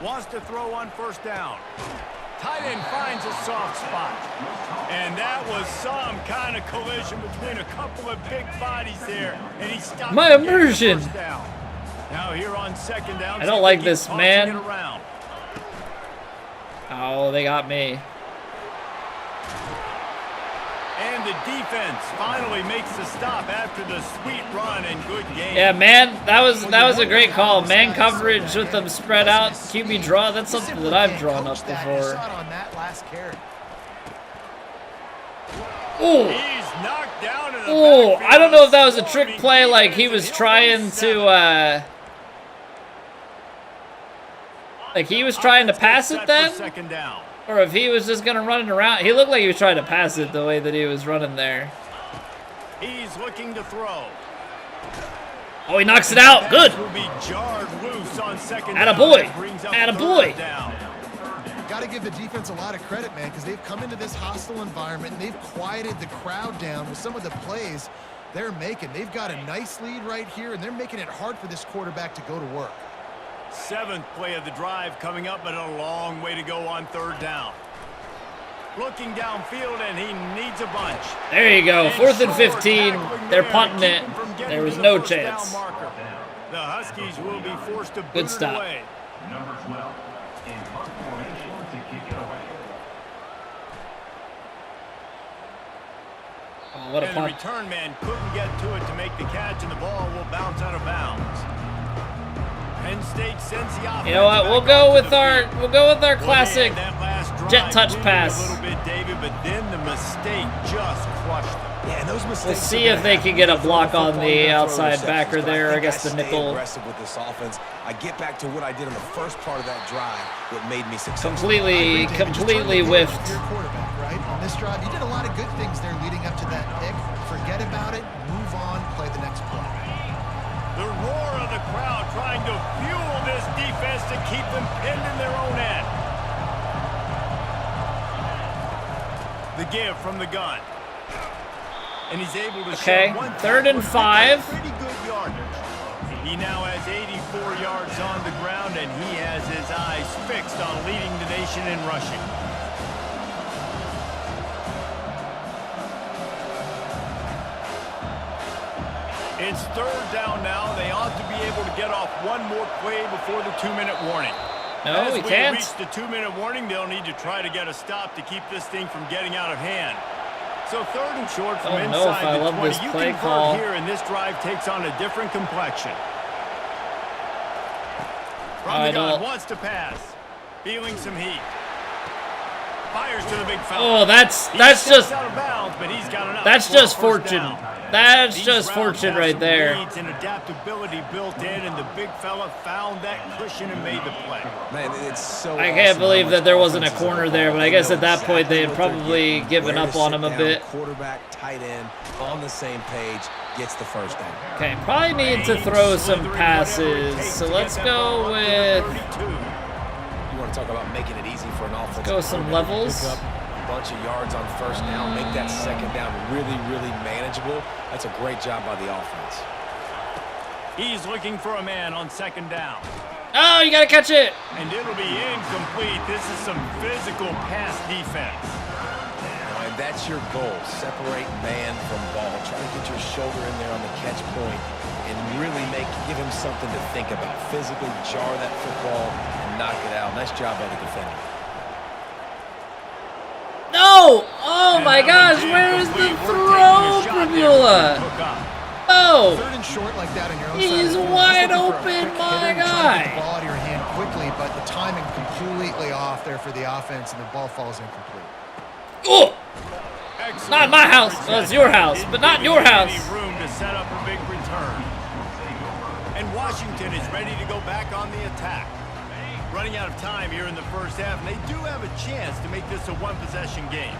Wants to throw on first down. Tight end finds a soft spot. And that was some kind of collision between a couple of big bodies there. And he stopped. My to get the immersion. first down. Now here on second down. I don't like keep this, tossing man. it around. Oh, they got me. And the defense finally makes the stop after the sweet run and good game. Yeah, man, that was a great call. Man coverage with them spread out, QB draw. That's something that I've drawn up before. Ooh. He's knocked down in the Ooh, backfield. I don't know if that was a trick play, like he was trying to, like he was trying to pass it then, Second down. or if he was just gonna run it around. He looked like he was trying to pass it the way that he was running there. He's looking to throw. Oh, he knocks it out. Good. Will be jarred loose on second Attaboy. down. Brings up Attaboy. third down. Got to give the defense a lot of credit, man, because they've come into this hostile environment and they've quieted the crowd down with some of the plays they're making. They've got a nice lead right here, and they're making it hard for this quarterback to go to work. Seventh play of the drive coming up, but a long way to go on third down. Looking downfield, and he needs a bunch. There you go. And 4th and short 15. tackling They're there to punting keep it. him from getting There was to no the first down chance. marker. The Huskies will be forced to boot Good it stop. away. Number 12 in punt formation to kick it away. Oh, what a And the punt. return man couldn't get to it to make the catch, and the ball will bounce out of bounds. Penn State sends the offense. You know what? We'll back go onto with the our field. classic Well, man, that last drive jet touch moved pass. A little bit, David, but then the mistake just crushed them. Yeah, and those mistakes We'll are see gonna if they happen. can get a You throw block on football, the you're gonna throw outside interceptions, backer but there, I think guess the stay nickel. aggressive with this offense. I get back to what I did in the first part of that drive that made me successful. Completely Just try to completely get it whiffed. to your quarterback, right? On this drive, you did a lot of good things there leading up to that pick. Forget about it, move on, play the next play. The roar fuel this defense to keep them pinned in their own end. The give from the gun. And he's able to Okay, show 3rd and 5. Pretty good yardage. He now has 84 yards on the ground, and he has his eyes fixed on leading the nation in rushing. It's 3rd down now. They ought to be able to get off one more play before the 2-minute warning. No, As we we can't. reach the 2-minute warning, they'll need to try to get a stop to keep this thing from getting out of hand. So 3rd and short from I don't know if inside I the love 20. this You play convert call. here, and this drive takes on a different complexion. From I the gun, don't- wants to pass. Feeling some heat. Fires to the big fella. Oh, that's He just steps out of bounds, but he's got enough that's for a just first fortune. down. That's These just routes fortune have right some there. reads and adaptability built in, and the big fella found that cushion and made the play. Man, it's so I can't awesome believe how that much there wasn't a offenses are corner involved. there, but I They guess know at that point they had exactly what they're probably getting, given where up to on sit him a down. bit. Quarterback, tight end, on the same page, gets the first down. Okay, probably need to throw some passes. So let's go with You want to talk about making it easy for an offense. go some levels. Pick up a bunch of yards on first down, make that second down really, really manageable. That's a great job by the offense. He's looking for a man on 2nd down. Oh, you gotta catch it. And it'll be incomplete. This is some physical pass defense. And that's your goal. Separate man from ball. Try to get your shoulder in there on the catch point and really give him something to think about. Physically jar that football and knock it out. Nice job by the defender. No! Oh And my that gosh, one's where is the incomplete. We're throw, taking a shot there Primula? to hook up. Oh! 3rd and short like that on your own He's side of the field, wide just looking for a open, quick my hitter and trying to guy. get the ball out of your hand quickly, but the timing completely off there for the offense, and the ball falls incomplete. Oh! Excellent. Not my house. Well, it's your house, but not your house. Any room to set up a big return. And Washington is ready to go back on the attack. Running out of time here in the first half, and they do have a chance to make this a one-possession game.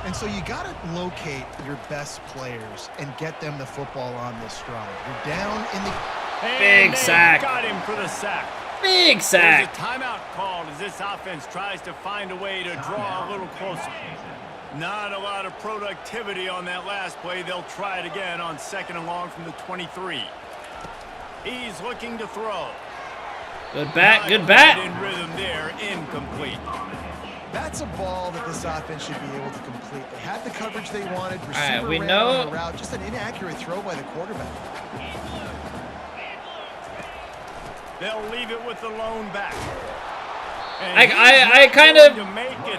And so you got to locate your best players and get them the football on this drive. You're down in the... And Big they sack. got him for the sack. Big There's sack. a timeout called as this offense tries to find a way to draw a little closer. Not a lot of productivity on that last play. They'll try it again on 2nd and long from the 23. He's looking to throw. Good bat, good Not bat. in rhythm there, incomplete. That's a ball that this offense should be able to complete. They had the coverage they wanted. Receiver we ran know- on the route. Just an inaccurate throw by the quarterback. They'll leave it with the lone back. And I kind of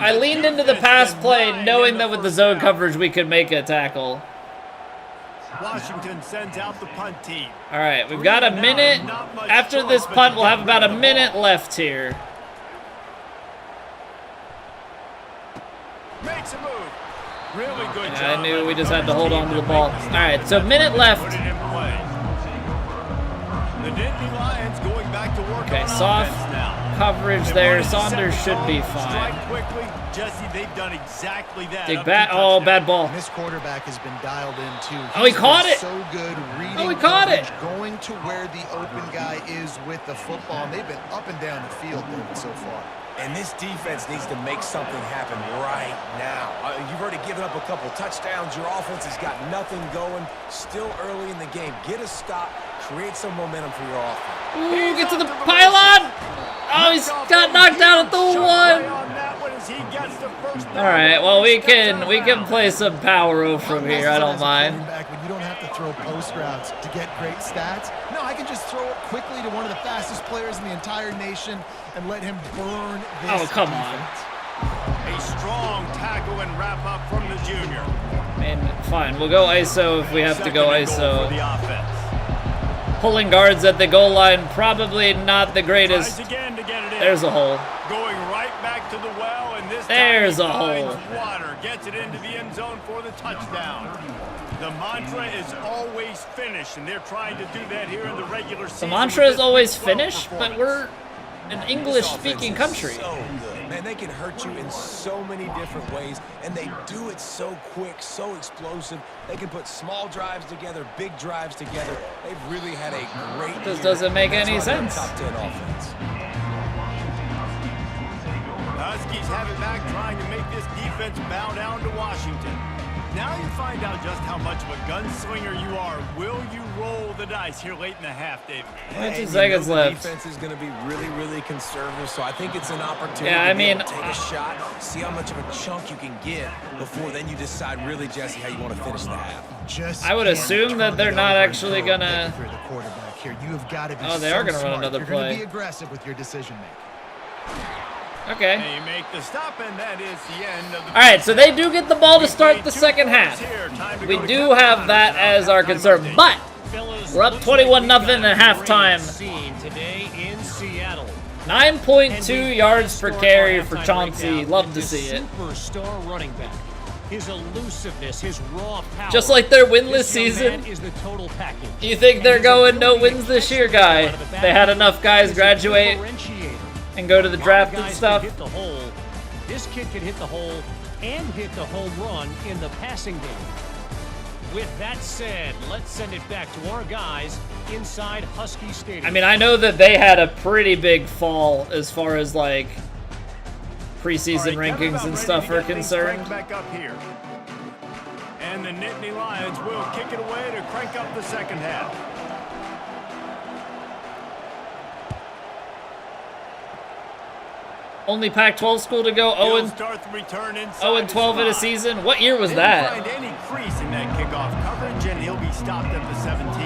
I The leaned into the defense pass play denied knowing in that with the first zone down. coverage we could make a tackle. Washington sends out the punt team. All right, we've got a minute. After this punt, we'll have about a minute left here. Makes a move. Really good Yeah, I job. knew by we the just had to coverage hold team on to the make ball. the stop. All right, so minute left. Put it in play. The Nittany Lions going back to work Okay, on soft offense now. coverage They there. wanted to set Saunders the should be tone, fine. strike quickly. Jesse, they've done exactly that. Big up to bat. Oh, touchdown. bad ball. And this quarterback has been dialed in too. Oh, he He's caught been it. So good reading. Oh, he caught it. coverage, going to where the open guy is with the football. And they've been up and down the field, David, so far. And this defense needs to make something happen right now. You've already given up a couple touchdowns. Your offense has got nothing going. Still early in the game. Get a stop. Create some momentum for your offense. Ooh, get to the pylon. Oh, he's got knocked out at the one. All All right, well we can play some power O from How nice here. is I it don't as a mind. quarterback when you don't have to throw post routes to get great stats? No, I can just throw it quickly to one of the fastest players in the entire nation and let him burn this Oh, come on. defense. A strong tackle and wrap up from the junior. And fine, we'll go ISO if we have to go Second and goal for ISO. the offense. Pulling guards at the goal line, probably not the greatest. Tries again to get it in. There's a hole. Going right back to the well, and this There's time a he finds hole. water, gets it into the end zone for the touchdown. The mantra is always finish, and they're trying to do that here in the regular The season. mantra with is this always Week 12 finish, but performance. we're an English-speaking This offense country. is so good. Man, they can hurt you in so many different ways, and they do it so quick, so explosive. They can put small drives together, big drives together. They've really had a great This year. doesn't make That's any why they're sense. Top 10 offense. The Huskies have it back, trying to make this defense bow down to Washington. Now you find out just how much of a gunslinger you are. Will you roll the dice here late in the half, David? 22 And seconds the left. defense is going to be really, really conservative, so I think it's an opportunity Yeah, I to be able mean, to take a shot, see how much of a chunk you can get before then you decide really, Jesse, how you want to finish the half. Just I would can't assume that turn they're it not over and actually throw a gonna- pick for the quarterback here. You have got to be Oh, they are gonna run smart. another You're gonna play. be aggressive with your decision making. Okay. They make the stop, and that is the end of the. All right, so they do get the ball to start the second half. We do have that as our concern, but we're up 21-0 at halftime. 9.2 yards per carry for Chauncey. Love to see it. Superstar running back. His elusiveness, his raw power. Just like their winless This young season. man is the total package. You think they're And his going no ability wins to this year, catch the guy? ball out of the They had backfield enough guys is a graduate differentiator. and go to the A lot of draft and guys stuff. can hit the hole. This kid can hit the hole and hit the home run in the passing game. With that said, let's send it back to our guys inside Husky Stadium. I mean, I know that they had a pretty big fall as far as like preseason rankings and stuff are concerned. Back up here. And the Nittany Lions will kick it away to crank up the second half. Only Pac-12 school to go. He'll 0 start the return inside 12 in a his spot. season. What year was They that? didn't find any crease in that kickoff coverage, and he'll be stopped at the 17.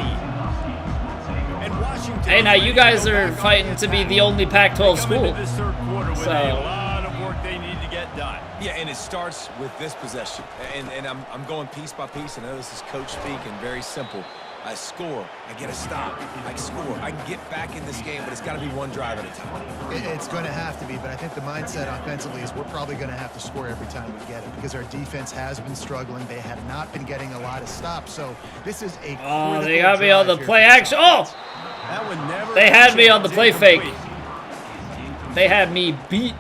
And Washington. Hey, now you guys are fighting to be the only Pac-12 school. This third quarter with So- a lot of work they need to get done. Yeah, and it starts with this possession. And I'm going piece by piece. I know this is coach speak and very simple. I score, I get a stop, I score. I can get back in this game, but it's got to be one drive at a time. It's going to have to be, but I think the mindset offensively is we're probably going to have to score every time we get it because our defense has been struggling. They have not been getting a lot of stops, so this is a Oh, they critical got me on the drive play here for action. Oh, That would never they had me on the chance. play fake. Incomplete. They had me beat.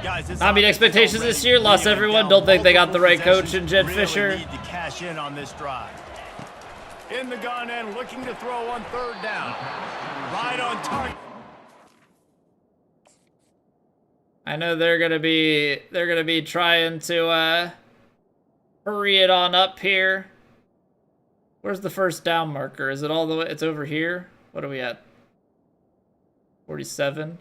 Guys, this Not meet offense is expectations already this year. Lost bringing everyone. down Don't think they got the right multiple coach in Jed possessions. Fisher. Really need to cash in on this drive. In the gun and looking to throw on third down. Right on target. I know they're gonna be trying to hurry it on up here. Where's the first down marker? Is it all the way? It's over here. What are we at? 47.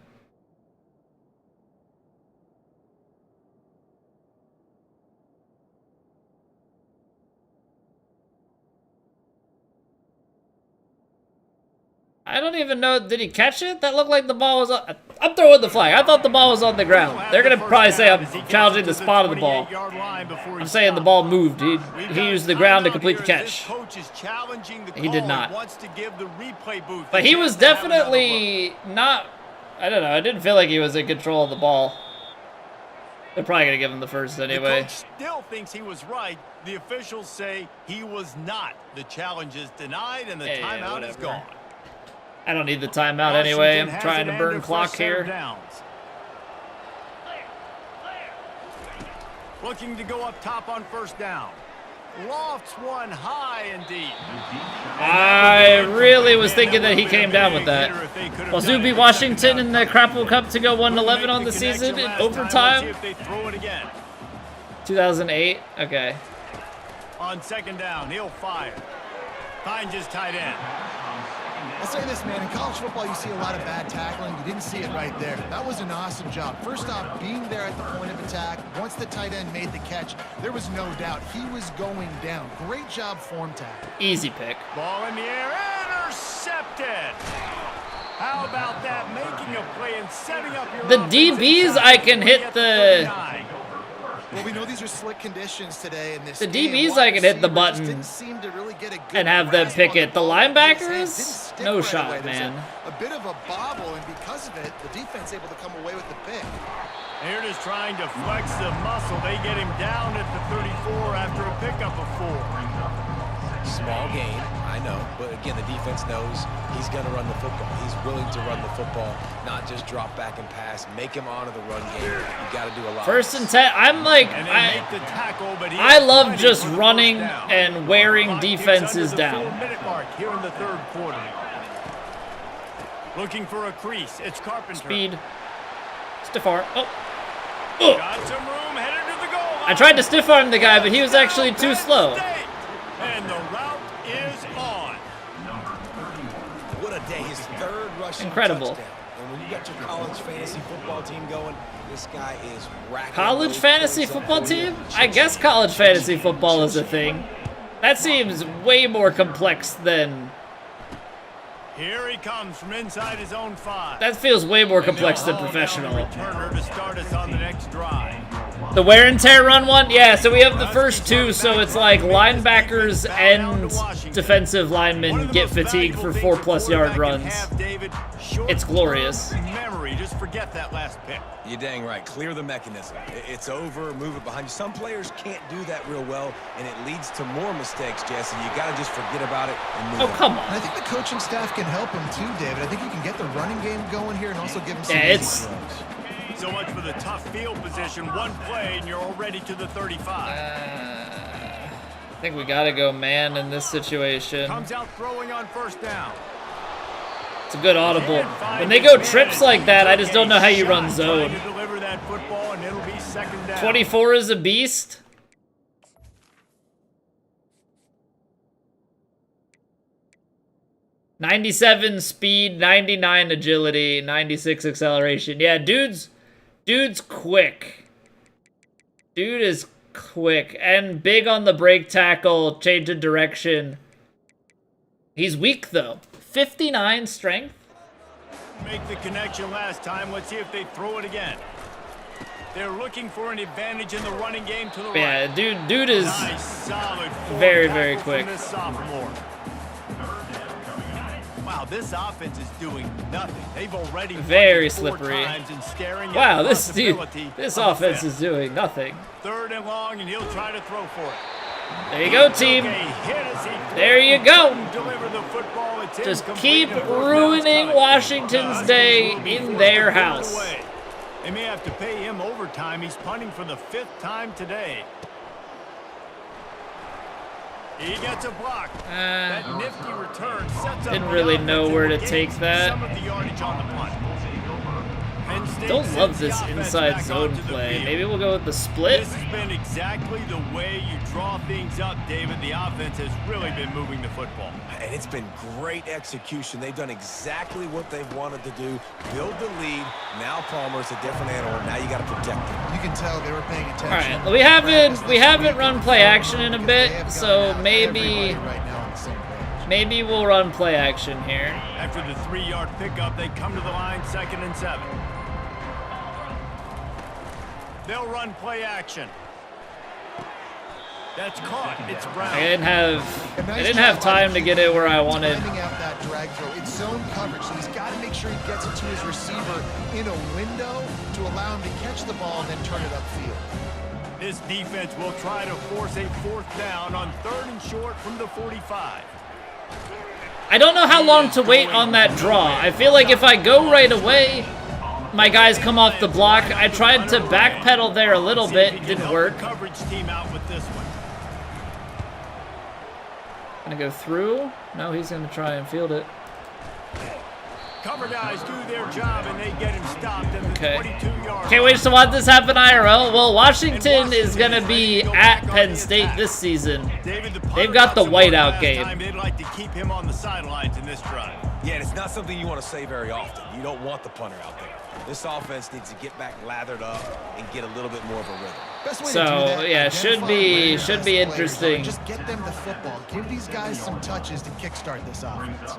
I don't even know. Did he catch it? That looked like the ball was on. I'm throwing the flag. I thought the ball was on the ground. They're going to probably say I'm challenging the spot of the ball. I'm saying the ball moved. He used the ground to complete the catch. He did not. But he was definitely not. I don't know. I didn't feel like he was in control of the ball. They're probably going to give him the first anyway. The coach still thinks he was right. The officials say he was not. The challenge is denied and the timeout is gone. I don't need the timeout anyway. I'm trying to burn clock here. Looking to go up top on first down. Lofts one high and deep. I really was thinking that he came down with that. Wazoo beat Washington in the Crapple Cup to go 1-11 on the season in overtime. 2008. Okay. On second down, he'll fire. Finds his tight end. I'll say this, man. In college football, you see a lot of bad tackling. You didn't see it right there. That was an awesome job. First off, being there at the point of attack. Once the tight end made the catch, there was no doubt he was going down. Great job form tackle. Easy pick. Ball in the air, intercepted. How about that? Making a play and setting up your The DBs, I can hit the... Well, we know these are slick conditions today in this The game. DBs, Wide I can hit the receivers button just didn't seem to really get a good and have them grasp pick on the it. The ball. linebackers? Didn't stick No right shot, away. There's man. A bit of a bobble, and because of it, the defense able to come away with the pick. They're just trying to flex the muscle. They get him down at the 34 after a pickup of 4. Small gain, I know. But again, the defense knows he's going to run the football. He's willing to run the football, not just drop back and pass. Make him honor the run game. You got to do a lot. 1st and 10. I'm like, I love just running and wearing defenses down. Mark here in the 3rd quarter. Looking for a crease. It's Carpenter. Speed. Stiff arm. Oh. Got some room, headed to the goal line. I tried to stiff arm the guy, but he was actually too slow. And the route is on. What a day. His 3rd rushing Incredible. touchdown. And when you got your college fantasy football team going, this guy is racking. College fantasy football team? I guess college fantasy football is a thing. That seems way more complex than... Here he comes from inside his own 5. That feels way more complex than professional. Returner to start us on the next drive. The wear and tear run one? Yeah, so we have the first 2, so it's like linebackers and defensive linemen get fatigued for 4+ yard runs. It's glorious. Memory, just forget that last pick. You're dang right. Clear the mechanism. It's over, move it behind you. Some players can't do that real well, and it leads to more mistakes, Jesse. You got to just forget about it and move on. Come on. I think the coaching staff can help him too, David. I think you can get the running game going here and also give him some it's so much for the tough field position. One play, and you're already to the 35. I think we got to go man in this situation. Comes out throwing on 1st down. It's a good audible. When they go trips like that, I just don't know how you run zone. 24 is a beast. .97 speed, 99 agility, 96 acceleration. Yeah, dude's quick. Dude is quick and big on the break tackle, change of direction. He's weak though. 59 strength. Make the connection last time. Let's see if they throw it again. They're looking for an advantage in the running game to the right. Yeah, dude is nice, solid very, very quick. This sophomore. Wow, this offense is doing nothing. They've already very slippery. Wow, this offense is doing nothing. 3rd and long, and he'll try to throw for it. There you go, team. There you go. Just keep ruining Washington's day in their house. They may have to pay him overtime. He's punting for the 5th time today. He gets a block. That nifty return sets up. Didn't really know where to take that. Some of the yardage on the punt. Don't love this inside zone play. Maybe we'll go with the split. This has been exactly the way you draw things up, David. The offense has really been moving the football. And it's been great execution. They've done exactly what they've wanted to do. Build the lead. Now Palmer's a different animal. Now you got to protect him. You can tell they were paying attention. All right, we haven't run play action in a bit, so maybe we'll run play action here. After the 3-yard pickup, they come to the line, 2nd and 7. They'll run play action. That's caught. It's Brown. I didn't have time to get it where I wanted. Timing out that drag throw. It's zone coverage, so he's got to make sure he gets it to his receiver in a window to allow him to catch the ball and then turn it upfield. This defense will try to force a 4th down on 3rd and short from the 45. I don't know how long to wait on that draw. I feel like if I go right away, my guys come off the block. I tried to backpedal there a little bit. It didn't work. Coverage team out with this one. Gonna go through. No, he's gonna try and field it. Cover guys do their job and they get him stopped at the 22-yard. Can't wait to watch this happen IRL. Well, Washington is gonna be at Penn State this season. They've got the whiteout game. They'd like to keep him on the sidelines in this drive. Yeah, and it's not something you want to say very often. You don't want the punter out there. This offense needs to get back lathered up and get a little bit more of a rhythm. So, yeah, should be interesting. Just get them the football. Give these guys some touches to kickstart this offense.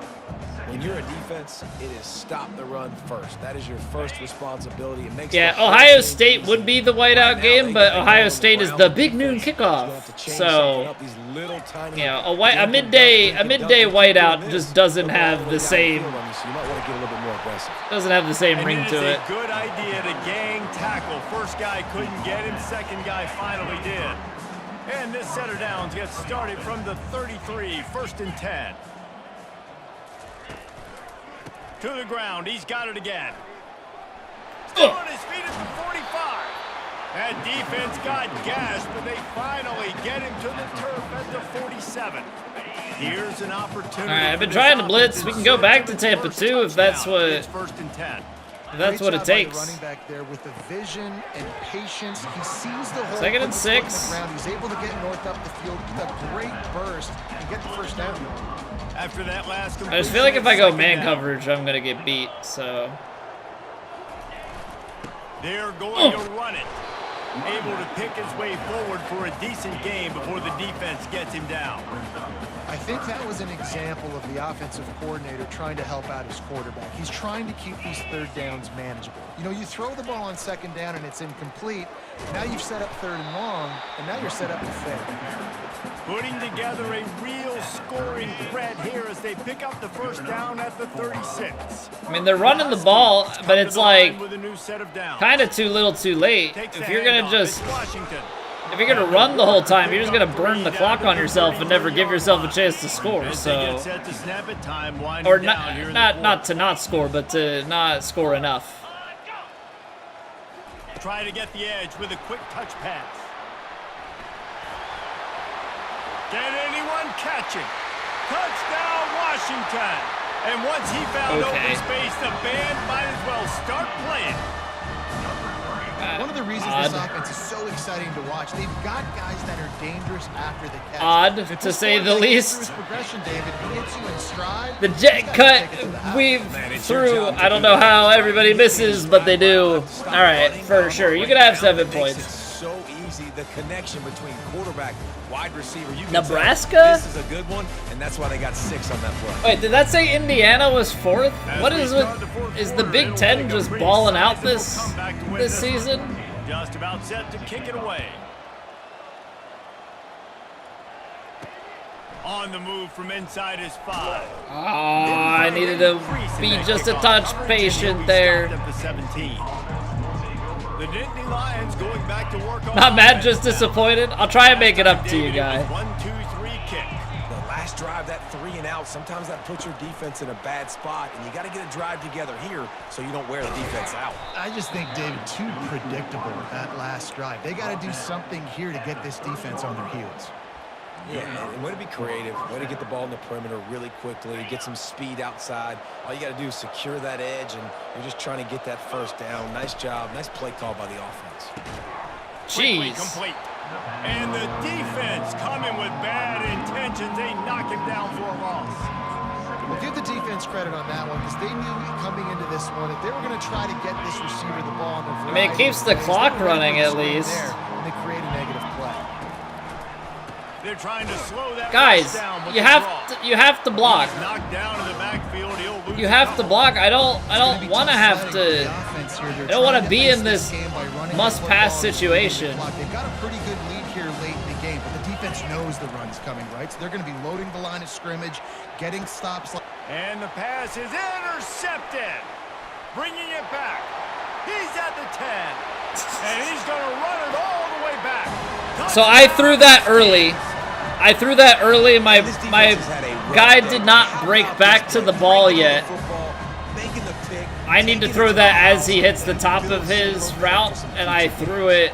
When you're a defense, it is stop the run first. That is your first responsibility. It makes Ohio State would be the whiteout game, but Ohio State is the big noon kickoff. So, a midday whiteout just doesn't have the same. Doesn't have the same ring to it. Good idea to gang tackle. First guy couldn't get him. Second guy finally did. And this set of downs gets started from the 33, 1st and 10. To the ground, he's got it again. Still on his feet at the 45. That defense got gashed, but they finally get him to the turf at the 47. Here's an opportunity. All right, I've been trying to blitz. We can go back to Tampa too if that's what. It's 1st and 10. If that's what it takes. Running back there with the vision and patience. He sees the hole. 2nd and 6. He's able to get north up the field with a great burst and get the first down. After that last I just feel like if I go man coverage, I'm gonna get beat. So they're going to run it. Able to pick his way forward for a decent game before the defense gets him down. I think that was an example of the offensive coordinator trying to help out his quarterback. He's trying to keep these 3rd downs manageable. You know, you throw the ball on 2nd down and it's incomplete. Now you've set up 3rd and long, and now you're set up to fail. Putting together a real scoring threat here as they pick up the 1st down at the 36. I mean, they're running the ball, but it's like with a new set of downs. kind of too little, too late. Takes If the you're gonna handoff. just It's Washington. if you're gonna run the whole time, you're just gonna burn the clock on yourself and never give yourself a chance to score. As they get So, set to snap it, time winding or down here in the not fourth. to not score, but to not score enough. Try to get the edge with a quick touch pass. Can anyone catch it? Touchdown, Washington. And once he found open space, the band might as well start playing. One of the reasons Odd. this offense is so exciting to watch, they've got guys that are dangerous after the catch. Odd, If to this say the quarterback gets least. through his progression, David, he hits you in stride. The He's jet gotta cut take it to the house. weave through. I don't know how everybody misses, but they do. All right, for sure. You could have 7 points. It's so easy, the connection between quarterback, wide receiver. You can Nebraska? tell this is a good one, and that's why they got 6 on that play. Wait, did that say Indiana was 4th? What is with is the Big It'll Ten take a just pretty balling out sizable comeback to win this one. season? Just about set to kick it away. On the move from inside his 5. Oh, I needed to be just a touch patient there. At the 17. The Nittany Lions going back to work on Not mad, offense just now. disappointed. I'll try and make it up to you, David, it was guy. 1, 2, 3 kick. The last drive, that 3 and out, sometimes that puts your defense in a bad spot, and you got to get a drive together here so you don't wear the defense out. I just think, David, too predictable with that last drive. They got to do something here to get this defense on their heels. Yeah, and way to be creative, way to get the ball in the perimeter really quickly, get some speed outside. All you got to do is secure that edge, and you're just trying to get that 1st down. Nice job, nice play call by the offense. Quickly Jeez. complete. And the defense coming with bad intentions. They knock him down for a loss. Well, give the defense credit on that one because they knew coming into this one, if they were going to try to get this receiver the ball on the I mean, it keeps the clock running at least. And they create a negative play. They're trying to slow that Guys, rush down with you the have draw. to, you have to block. He's knocked down in the backfield. He'll lose You have to the block. I don't want to have to. I don't want to be in this must-pass situation. They've got a pretty good lead here late in the game, but the defense knows the run's coming, right? So they're going to be loading the line of scrimmage, getting stops. And the pass is intercepted. Bringing it back. He's at the 10. And he's going to run it all the way back. So I threw that early. My guy did not break back to the ball yet. I need to throw that as he hits the top of his route, and I threw it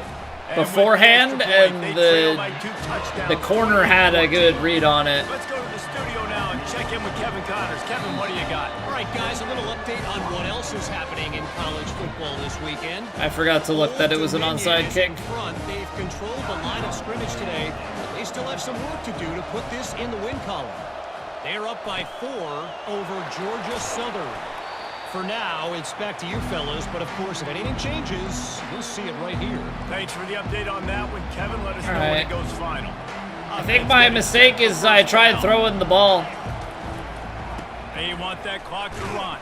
beforehand, and the corner had a good read on it. Let's go to the studio now and check in with Kevin Connors. Kevin, what do you got? All right, guys, a little update on what else is happening in college football this weekend. I forgot to look that it was an onside kick. In front, they've controlled the line of scrimmage today, but they still have some work to do to put this in the win column. They're up by 4 over Georgia Southern. For now, it's back to you fellas, but of course, if anything changes, you'll see it right here. Thanks for the update on that one, Kevin. Let us know All when right. it goes final. I think my mistake is I tried throwing the ball. They want that clock to run.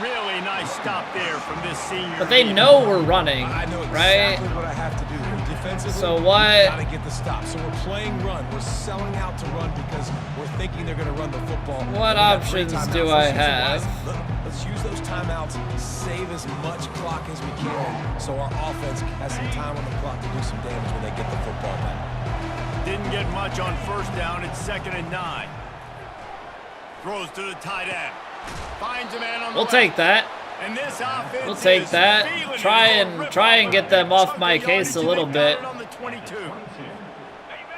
Really nice stop there from this senior. But they know we're running, I know right? exactly what I have to do. Defensively, So what- Got to get the stop. So we're playing run. We're selling out to run because we're thinking they're going to run the football. What We got 3 options timeouts. do Let's I use it have? wisely. Look, let's use those timeouts, save as much clock as we can so our offense has some time on the clock to do some damage when they get the football back. Didn't get much on first down. It's 2nd and 9. Throws to the tight end. Finds a man on the We'll left. take that. And this offense We'll take is that. feeling Try it. and get them off my case a little bit. On the 22.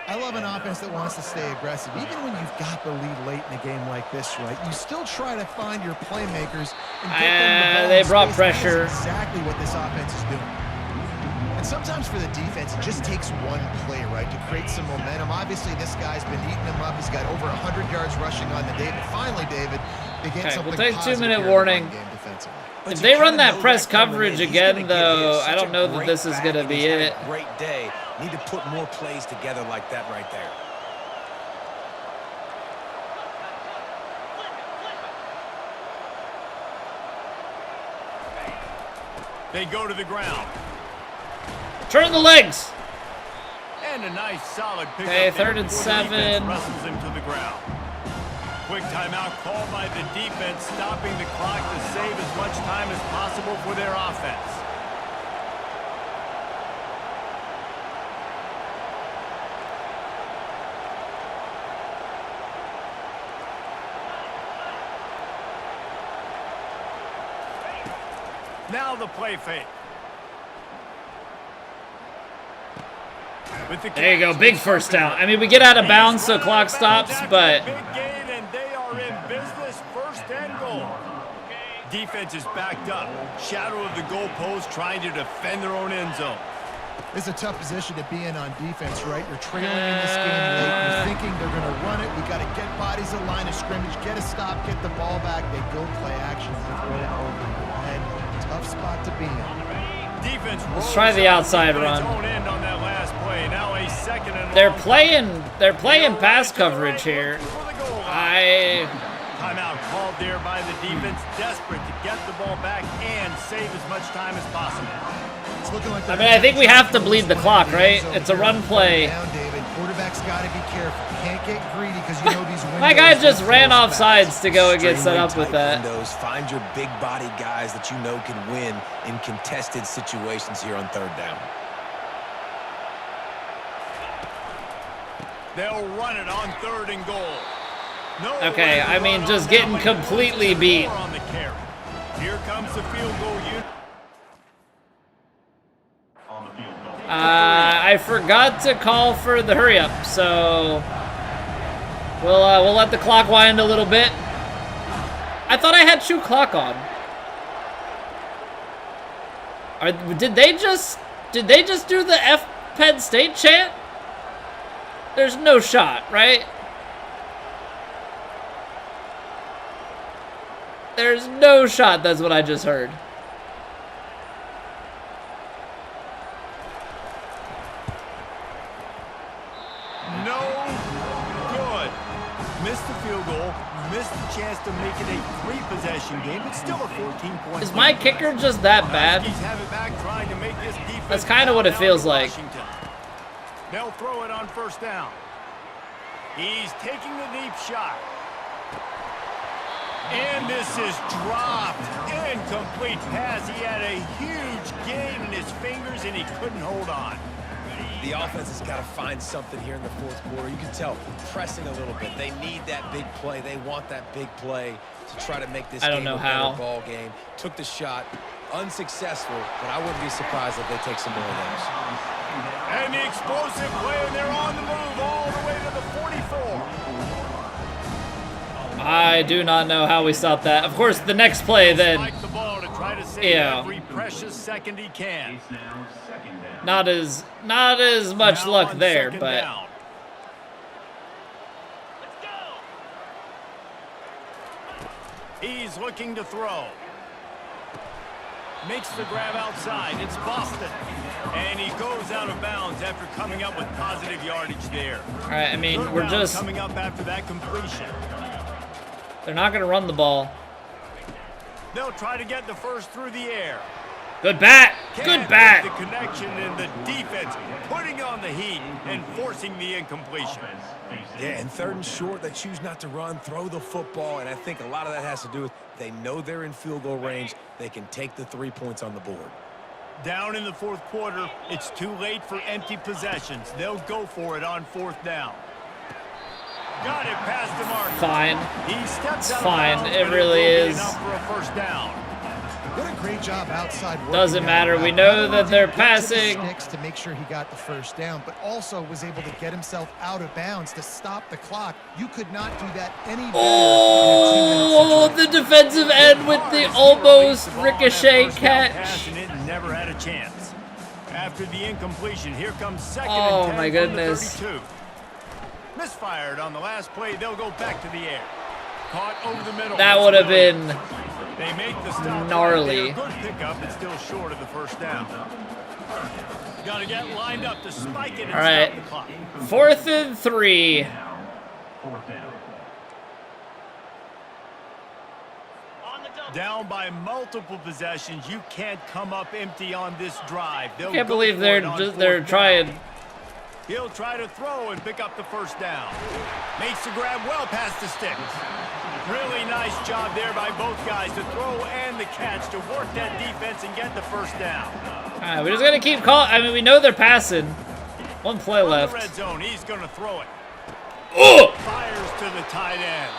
I love an offense that wants to stay aggressive. Even when you've got the lead late in a game like this, right? You still try to find your playmakers and get them the ball They in brought space. pressure. That's exactly what this offense is doing. And sometimes for the defense, it just takes one play, right, to create some momentum. Obviously, this guy's been eating them up. He's got over 100 yards rushing on the day. But finally, David, they get Okay, something we'll take positive 2-minute here in the warning. run game defensively. If they run that press coverage again, though, I don't know that this is going to be it. Great day. Need to put more plays together like that right there. They go to the ground. Turn the legs. And a nice solid pickup. Okay, there 3rd and before the 7. defense wrestles him to the ground. Quick timeout called by the defense, stopping the clock to save as much time as possible for their offense. Now the play fake. There you go, big first down. I mean, we get out of bounds, so clock stops, but Big gain, and they are in business. 1st and goal. Defense is backed up. Shadow of the goalpost, trying to defend their own end zone. It's a tough position to be in on defense, right? You're trailing in this game late. You're thinking they're going to run it. We got to get bodies in line of scrimmage, get a stop, get the ball back. They go play action and throw it over your head. Tough spot to be in. Defense let's try the outside run. They're playing pass coverage here. Timeout called there by the defense, desperate to get the ball back and save as much time as possible. It's looking like I mean, I think we have to bleed the clock, right? It's a run play. Down, David. Quarterback's got to be careful. Can't get greedy because you know these windows. My guy just ran off fast. sides to go and get set up with that. Windows. Find your big body guys that you know can win in contested situations here on 3rd down. They'll run it on 3rd and goal. Okay, I mean, just getting completely beat. On the carry. Here comes the field goal unit. I forgot to call for the hurry up, so we'll let the clock wind a little bit. I thought I had shoot clock on. Did they just do the F Penn State chant? There's no shot, right? There's no shot. That's what I just heard. No good. Missed the field goal. Missed the chance to make it a 3-possession game, but still a 14-point. Is my kicker just that bad? Have it back, trying to make this defense. That's kind of what it feels like. They'll throw it on 1st down. He's taking the deep shot. And this is dropped. Incomplete pass. He had a huge gain in his fingers, and he couldn't hold on. The offense has got to find something here in the 4th quarter. You can tell pressing a little bit. They need that big play. They want that big play to try to make this game a better ball game. Took the shot, unsuccessful, but I wouldn't be surprised if they take some more of those. And the explosive play, and they're on the move all the way to the 44. I do not know how we stopped that. Of course, the next play then. The ball to try to save every precious second he can. Not as much Now luck on there, 2nd but down. He's looking to throw. Makes the grab outside. It's Boston. And he goes out of bounds after coming up with positive yardage there. all right. I mean, Third we're down just. coming up after that completion. They're not going to run the ball. They'll try to get the first through the air. Good bat. Good Can't bat. get the connection, and the defense putting on the heat and forcing the incompletion. Yeah, and 3rd and short, they choose not to run, throw the football, and I think a lot of that has to do with they know they're in field goal range. They can take the 3 points on the board. Down in the fourth quarter, it's too late for empty possessions. They'll go for it on fourth down. Got it past the mark. Fine. He steps It's out of fine. bounds, It but really will be is. enough for a first down. What a great job outside working Doesn't that matter. route. We know Not that only they're did he get to the passing. sticks to make sure he got the first down, but also was able to get himself out of bounds to stop the clock. You could not do that any better. Oh, the defensive end with the almost ricochet catch. Passing it and never had a chance. After the incompletion, here comes second Oh, and 10 my from the goodness. 32. Misfired on the last play. They'll go back to the air. Caught over the middle. That would have been They make the stop. gnarly. Right there. Good pickup, but still short of the first down. Got to get lined up to spike it and All right. stop the clock. 4th and 3. Fourth down. Down by multiple possessions, you can't come up empty on this drive. They'll Can't go believe for they're it on just, they're fourth trying. down. He'll try to throw and pick up the first down. Makes the grab well past the sticks. Really nice job there by both guys to throw and the catch to work that defense and get the first down. All right, we're just gonna keep calling. I mean, we know they're passing. One play On the left. red zone, he's going to throw it. Oh! Fires to the tight end.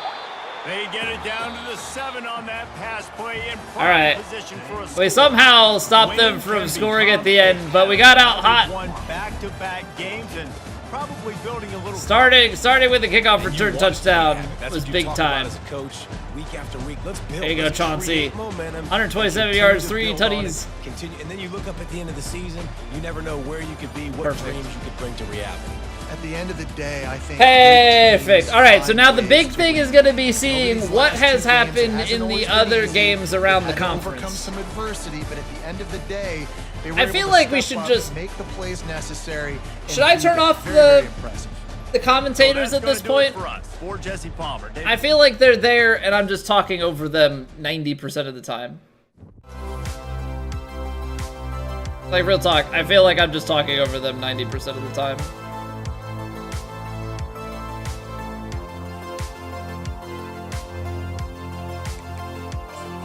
They get it down to the 7 on that pass play in All right. position for a We score. somehow stopped them Winning from can be scoring at the end, but we got out hot. Won back-to-back games and probably building a little. Starting with the kickoff And you return want to see touchdown that. That's was what you big talk time. about as a coach, week after week. Let's build. There you go, let's Chauncey. create momentum, 127 continue yards, to 3 build on it, tutties. Continue, and then you look up at the end of the season. You never know where you could be, what Perfect. dreams you could bring to reality. At the end of the day, I think. Perfect. All right, so now the big thing is going to be seeing what has happened in the other games around the Overcome conference. some adversity, but at the end of the day, they were I able feel to like we step should up, just- make the plays necessary. and Should I do turn that. off Very, the- very impressive. The commentators at this point, For us, for Jesse Palmer. I feel like they're there and I'm just talking over them 90% of the time. Like, real talk, I feel like I'm just talking over them 90% of the time.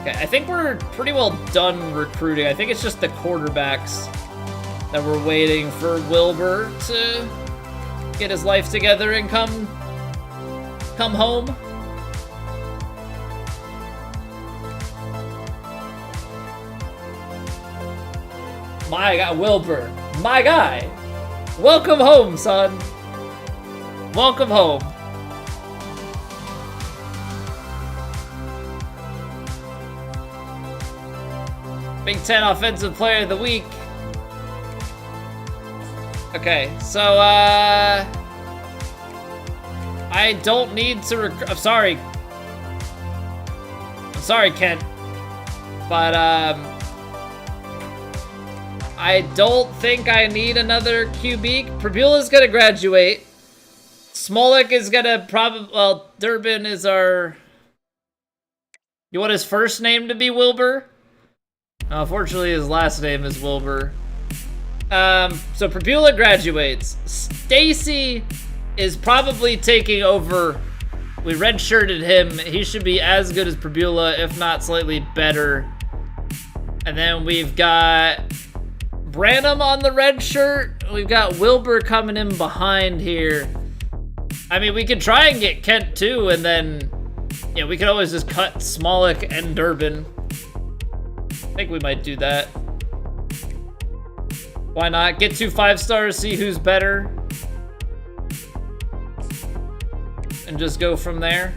Okay, I think we're pretty well done recruiting. I think it's just the quarterbacks that we're waiting for Wilbur to get his life together and come home. My guy, Wilbur. My guy. Welcome home, son. Welcome home. Big Ten Offensive Player of the Week. Okay, so, I don't need to I'm sorry. I'm sorry, Kent. But, I don't think I need another QB. Prabula's gonna graduate. Smolik is gonna well, Durbin is our... You want his first name to be Wilbur? Unfortunately, his last name is Wilbur. So Prabula graduates. Stacy is probably taking over. We redshirted him. He should be as good as Prabula, if not slightly better. And then we've got Branham on the red shirt. We've got Wilbur coming in behind here. I mean, we could try and get Kent too, and then, you know, we could always just cut Smolik and Durbin. I think we might do that. Why not? Get 2 5-stars, see who's better. And just go from there.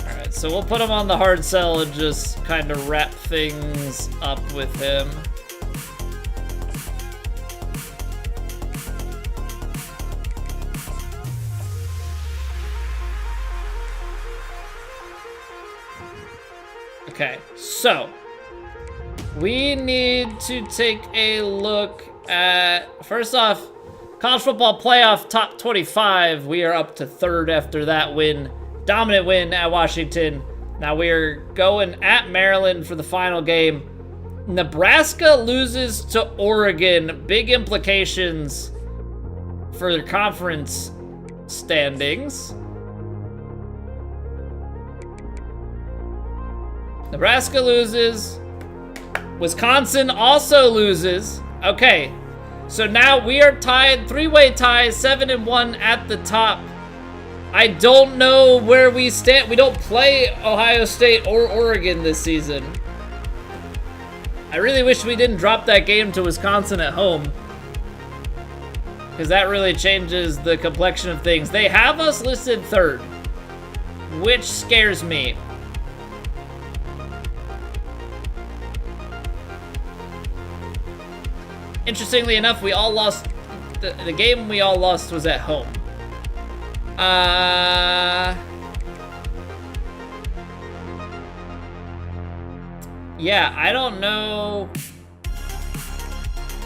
Alright, so we'll put him on the hard sell and just kind of wrap things up with him. Okay, so we need to take a look at, first off, college football playoff top 25. We are up to 3rd after that win. Dominant win at Washington. Now we're going at Maryland for the final game. Nebraska loses to Oregon. Big implications for their conference standings. Nebraska loses. Wisconsin also loses. Okay, so now we are tied, three-way tie, 7-1 at the top. I don't know where we stand. We don't play Ohio State or Oregon this season. I really wish we didn't drop that game to Wisconsin at home, because that really changes the complexion of things. They have us listed third, which scares me. Interestingly enough, we all lost. The game we all lost was at home. Yeah, I don't know.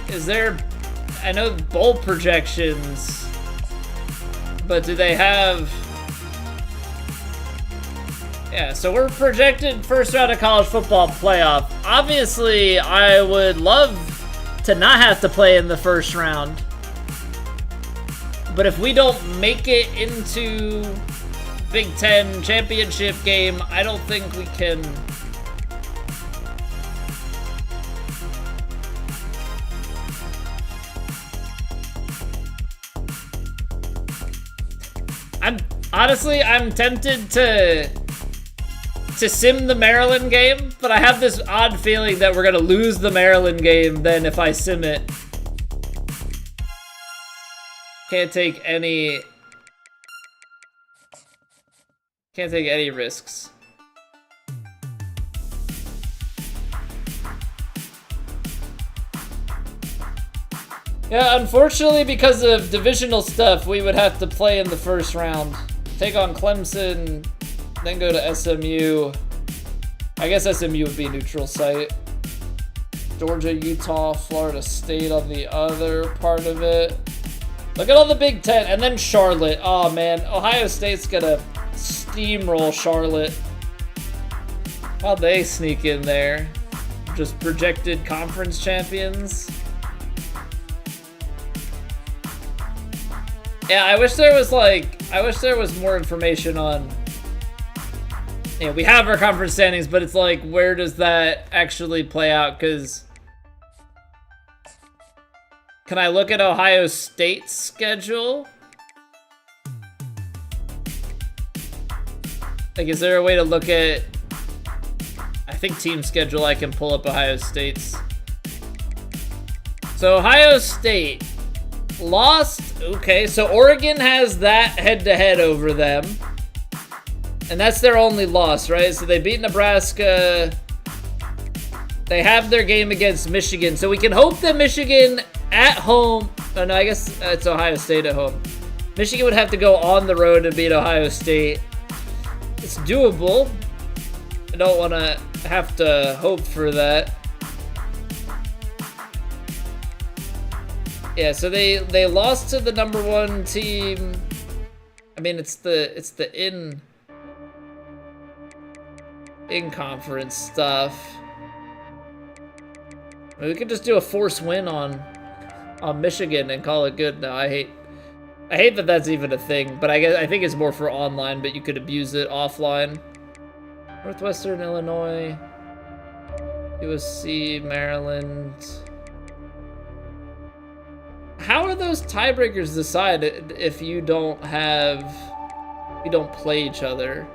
Is there... I know bowl projections, but do they have... Yeah, so we're projected first round of college football playoff. Obviously, I would love to not have to play in the first round. But if we don't make it into Big Ten championship game, I don't think we can... I'm tempted to sim the Maryland game, but I have this odd feeling that we're gonna lose the Maryland game then if I sim it. Can't take any risks. Yeah, unfortunately, because of divisional stuff, we would have to play in the first round. Take on Clemson, then go to SMU. I guess SMU would be a neutral site. Georgia, Utah, Florida State on the other part of it. Look at all the Big Ten, and then Charlotte. Oh man, Ohio State's gonna steamroll Charlotte. How'd they sneak in there? Just projected conference champions. Yeah, I wish there was more information on... Yeah, we have our conference standings, but it's like, where does that actually play out? Because... Can I look at Ohio State's schedule? Like, is there a way to look at... I think team schedule, I can pull up Ohio State's. So Ohio State lost. Okay, so Oregon has that head-to-head over them. And that's their only loss, right? So they beat Nebraska. They have their game against Michigan. So we can hope that Michigan at home... Oh, no, I guess it's Ohio State at home. Michigan would have to go on the road to beat Ohio State. It's doable. I don't want to have to hope for that. Yeah, so they lost to the number one team. I mean, it's the in conference stuff. I mean, we could just do a forced win on Michigan and call it good. No, I hate that that's even a thing, but I think it's more for online, but you could abuse it offline. Northwestern Illinois, USC, Maryland. How are those tiebreakers decided if you don't play each other?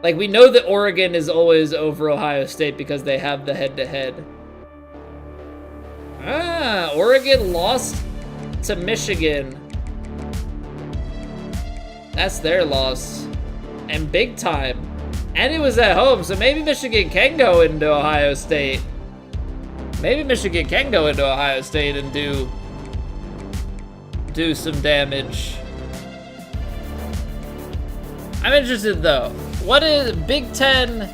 Like, we know that Oregon is always over Ohio State because they have the head-to-head. Ah, Oregon lost to Michigan. That's their loss. And big time. And it was at home, so maybe Michigan can go into Ohio State. Maybe Michigan can go into Ohio State and do some damage. I'm interested though. What is Big Ten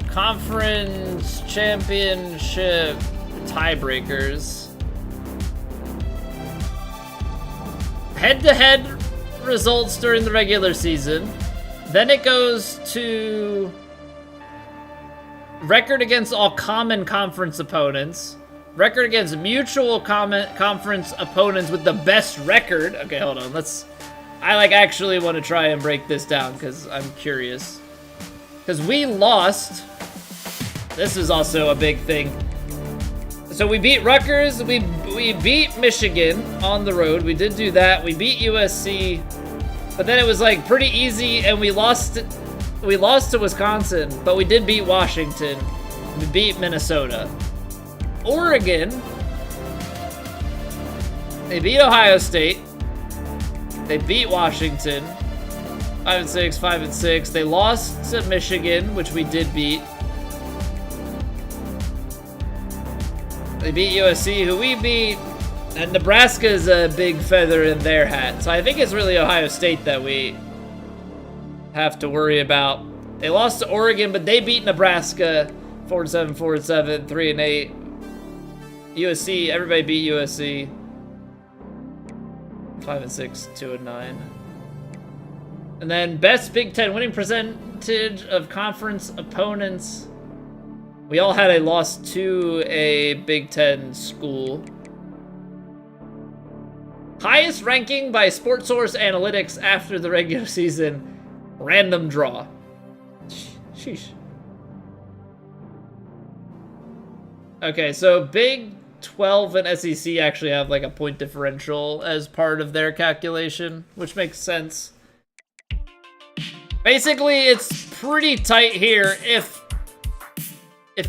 Conference Championship tiebreakers? Head-to-head results during the regular season. Then it goes to record against all common conference opponents. Record against mutual conference opponents with the best record. Okay, hold on. I actually want to try and break this down because I'm curious. because we lost. This is also a big thing. So we beat Rutgers, we beat Michigan on the road. We did do that. We beat USC, but then it was like pretty easy, and we lost to Wisconsin, but we did beat Washington. We beat Minnesota. Oregon, they beat Ohio State. They beat Washington. 5-6, 5-6. They lost to Michigan, which we did beat. They beat USC, who we beat. And Nebraska is a big feather in their hat. So I think it's really Ohio State that we have to worry about. They lost to Oregon, but they beat Nebraska 4-7, 4-7, 3-8. USC, everybody beat USC 5-6, 2-9. And then best Big Ten winning percentage of conference opponents. We all had a loss to a Big Ten school. Highest ranking by SportSource Analytics after the regular season. Random draw. Sheesh. Okay, so Big 12 and SEC actually have like a point differential as part of their calculation, which makes sense. Basically, it's pretty tight here. If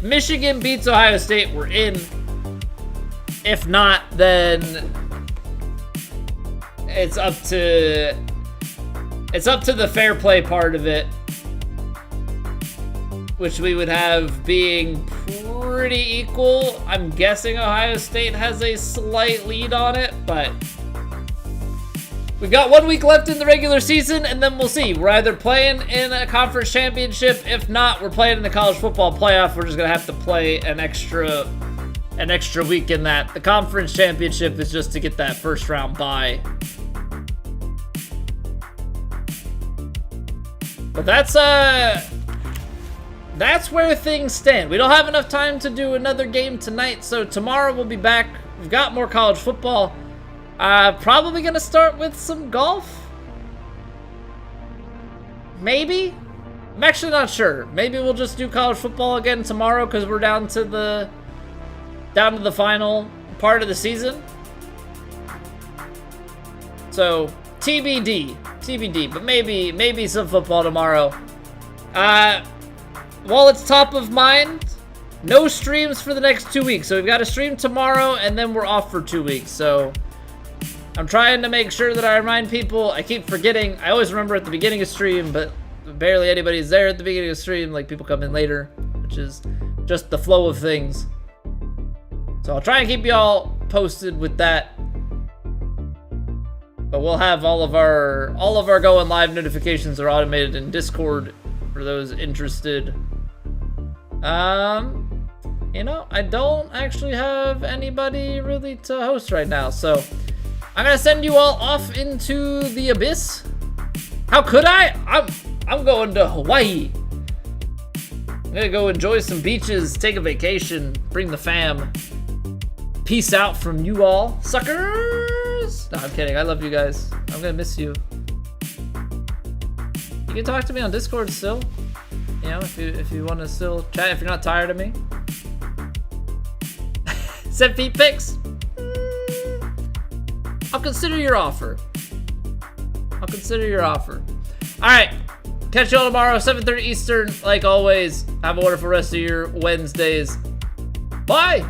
Michigan beats Ohio State, we're in. If not, then it's up to the fair play part of it, which we would have being pretty equal. I'm guessing Ohio State has a slight lead on it, but we've got 1 week left in the regular season, and then we'll see. We're either playing in a conference championship. If not, we're playing in the college football playoff. We're just gonna have to play an extra week in that. The conference championship is just to get that first round bye. But that's where things stand. We don't have enough time to do another game tonight, so tomorrow we'll be back. We've got more college football. Probably gonna start with some golf. Maybe? I'm actually not sure. Maybe we'll just do college football again tomorrow because we're down to the final part of the season. So TBD, but maybe some football tomorrow. While it's top of mind, no streams for the next 2 weeks. So we've got a stream tomorrow, and then we're off for 2 weeks. So I'm trying to make sure that I remind people. I keep forgetting. I always remember at the beginning of stream, but barely anybody's there at the beginning of stream. Like, people come in later, which is just the flow of things. So I'll try and keep y'all posted with that. But we'll have all of our going live notifications are automated in Discord for those interested. You know, I don't actually have anybody really to host right now, so I'm gonna send you all off into the abyss. How could I? I'm going to Hawaii. I'm gonna go enjoy some beaches, take a vacation, bring the fam. Peace out from you all, suckers. No, I'm kidding. I love you guys. I'm gonna miss you. You can talk to me on Discord still. You know, if you want to still chat, if you're not tired of me. Send feet pics. I'll consider your offer. All right. Catch y'all tomorrow, 7:30 Eastern. Like always, have a wonderful rest of your Wednesdays. Bye.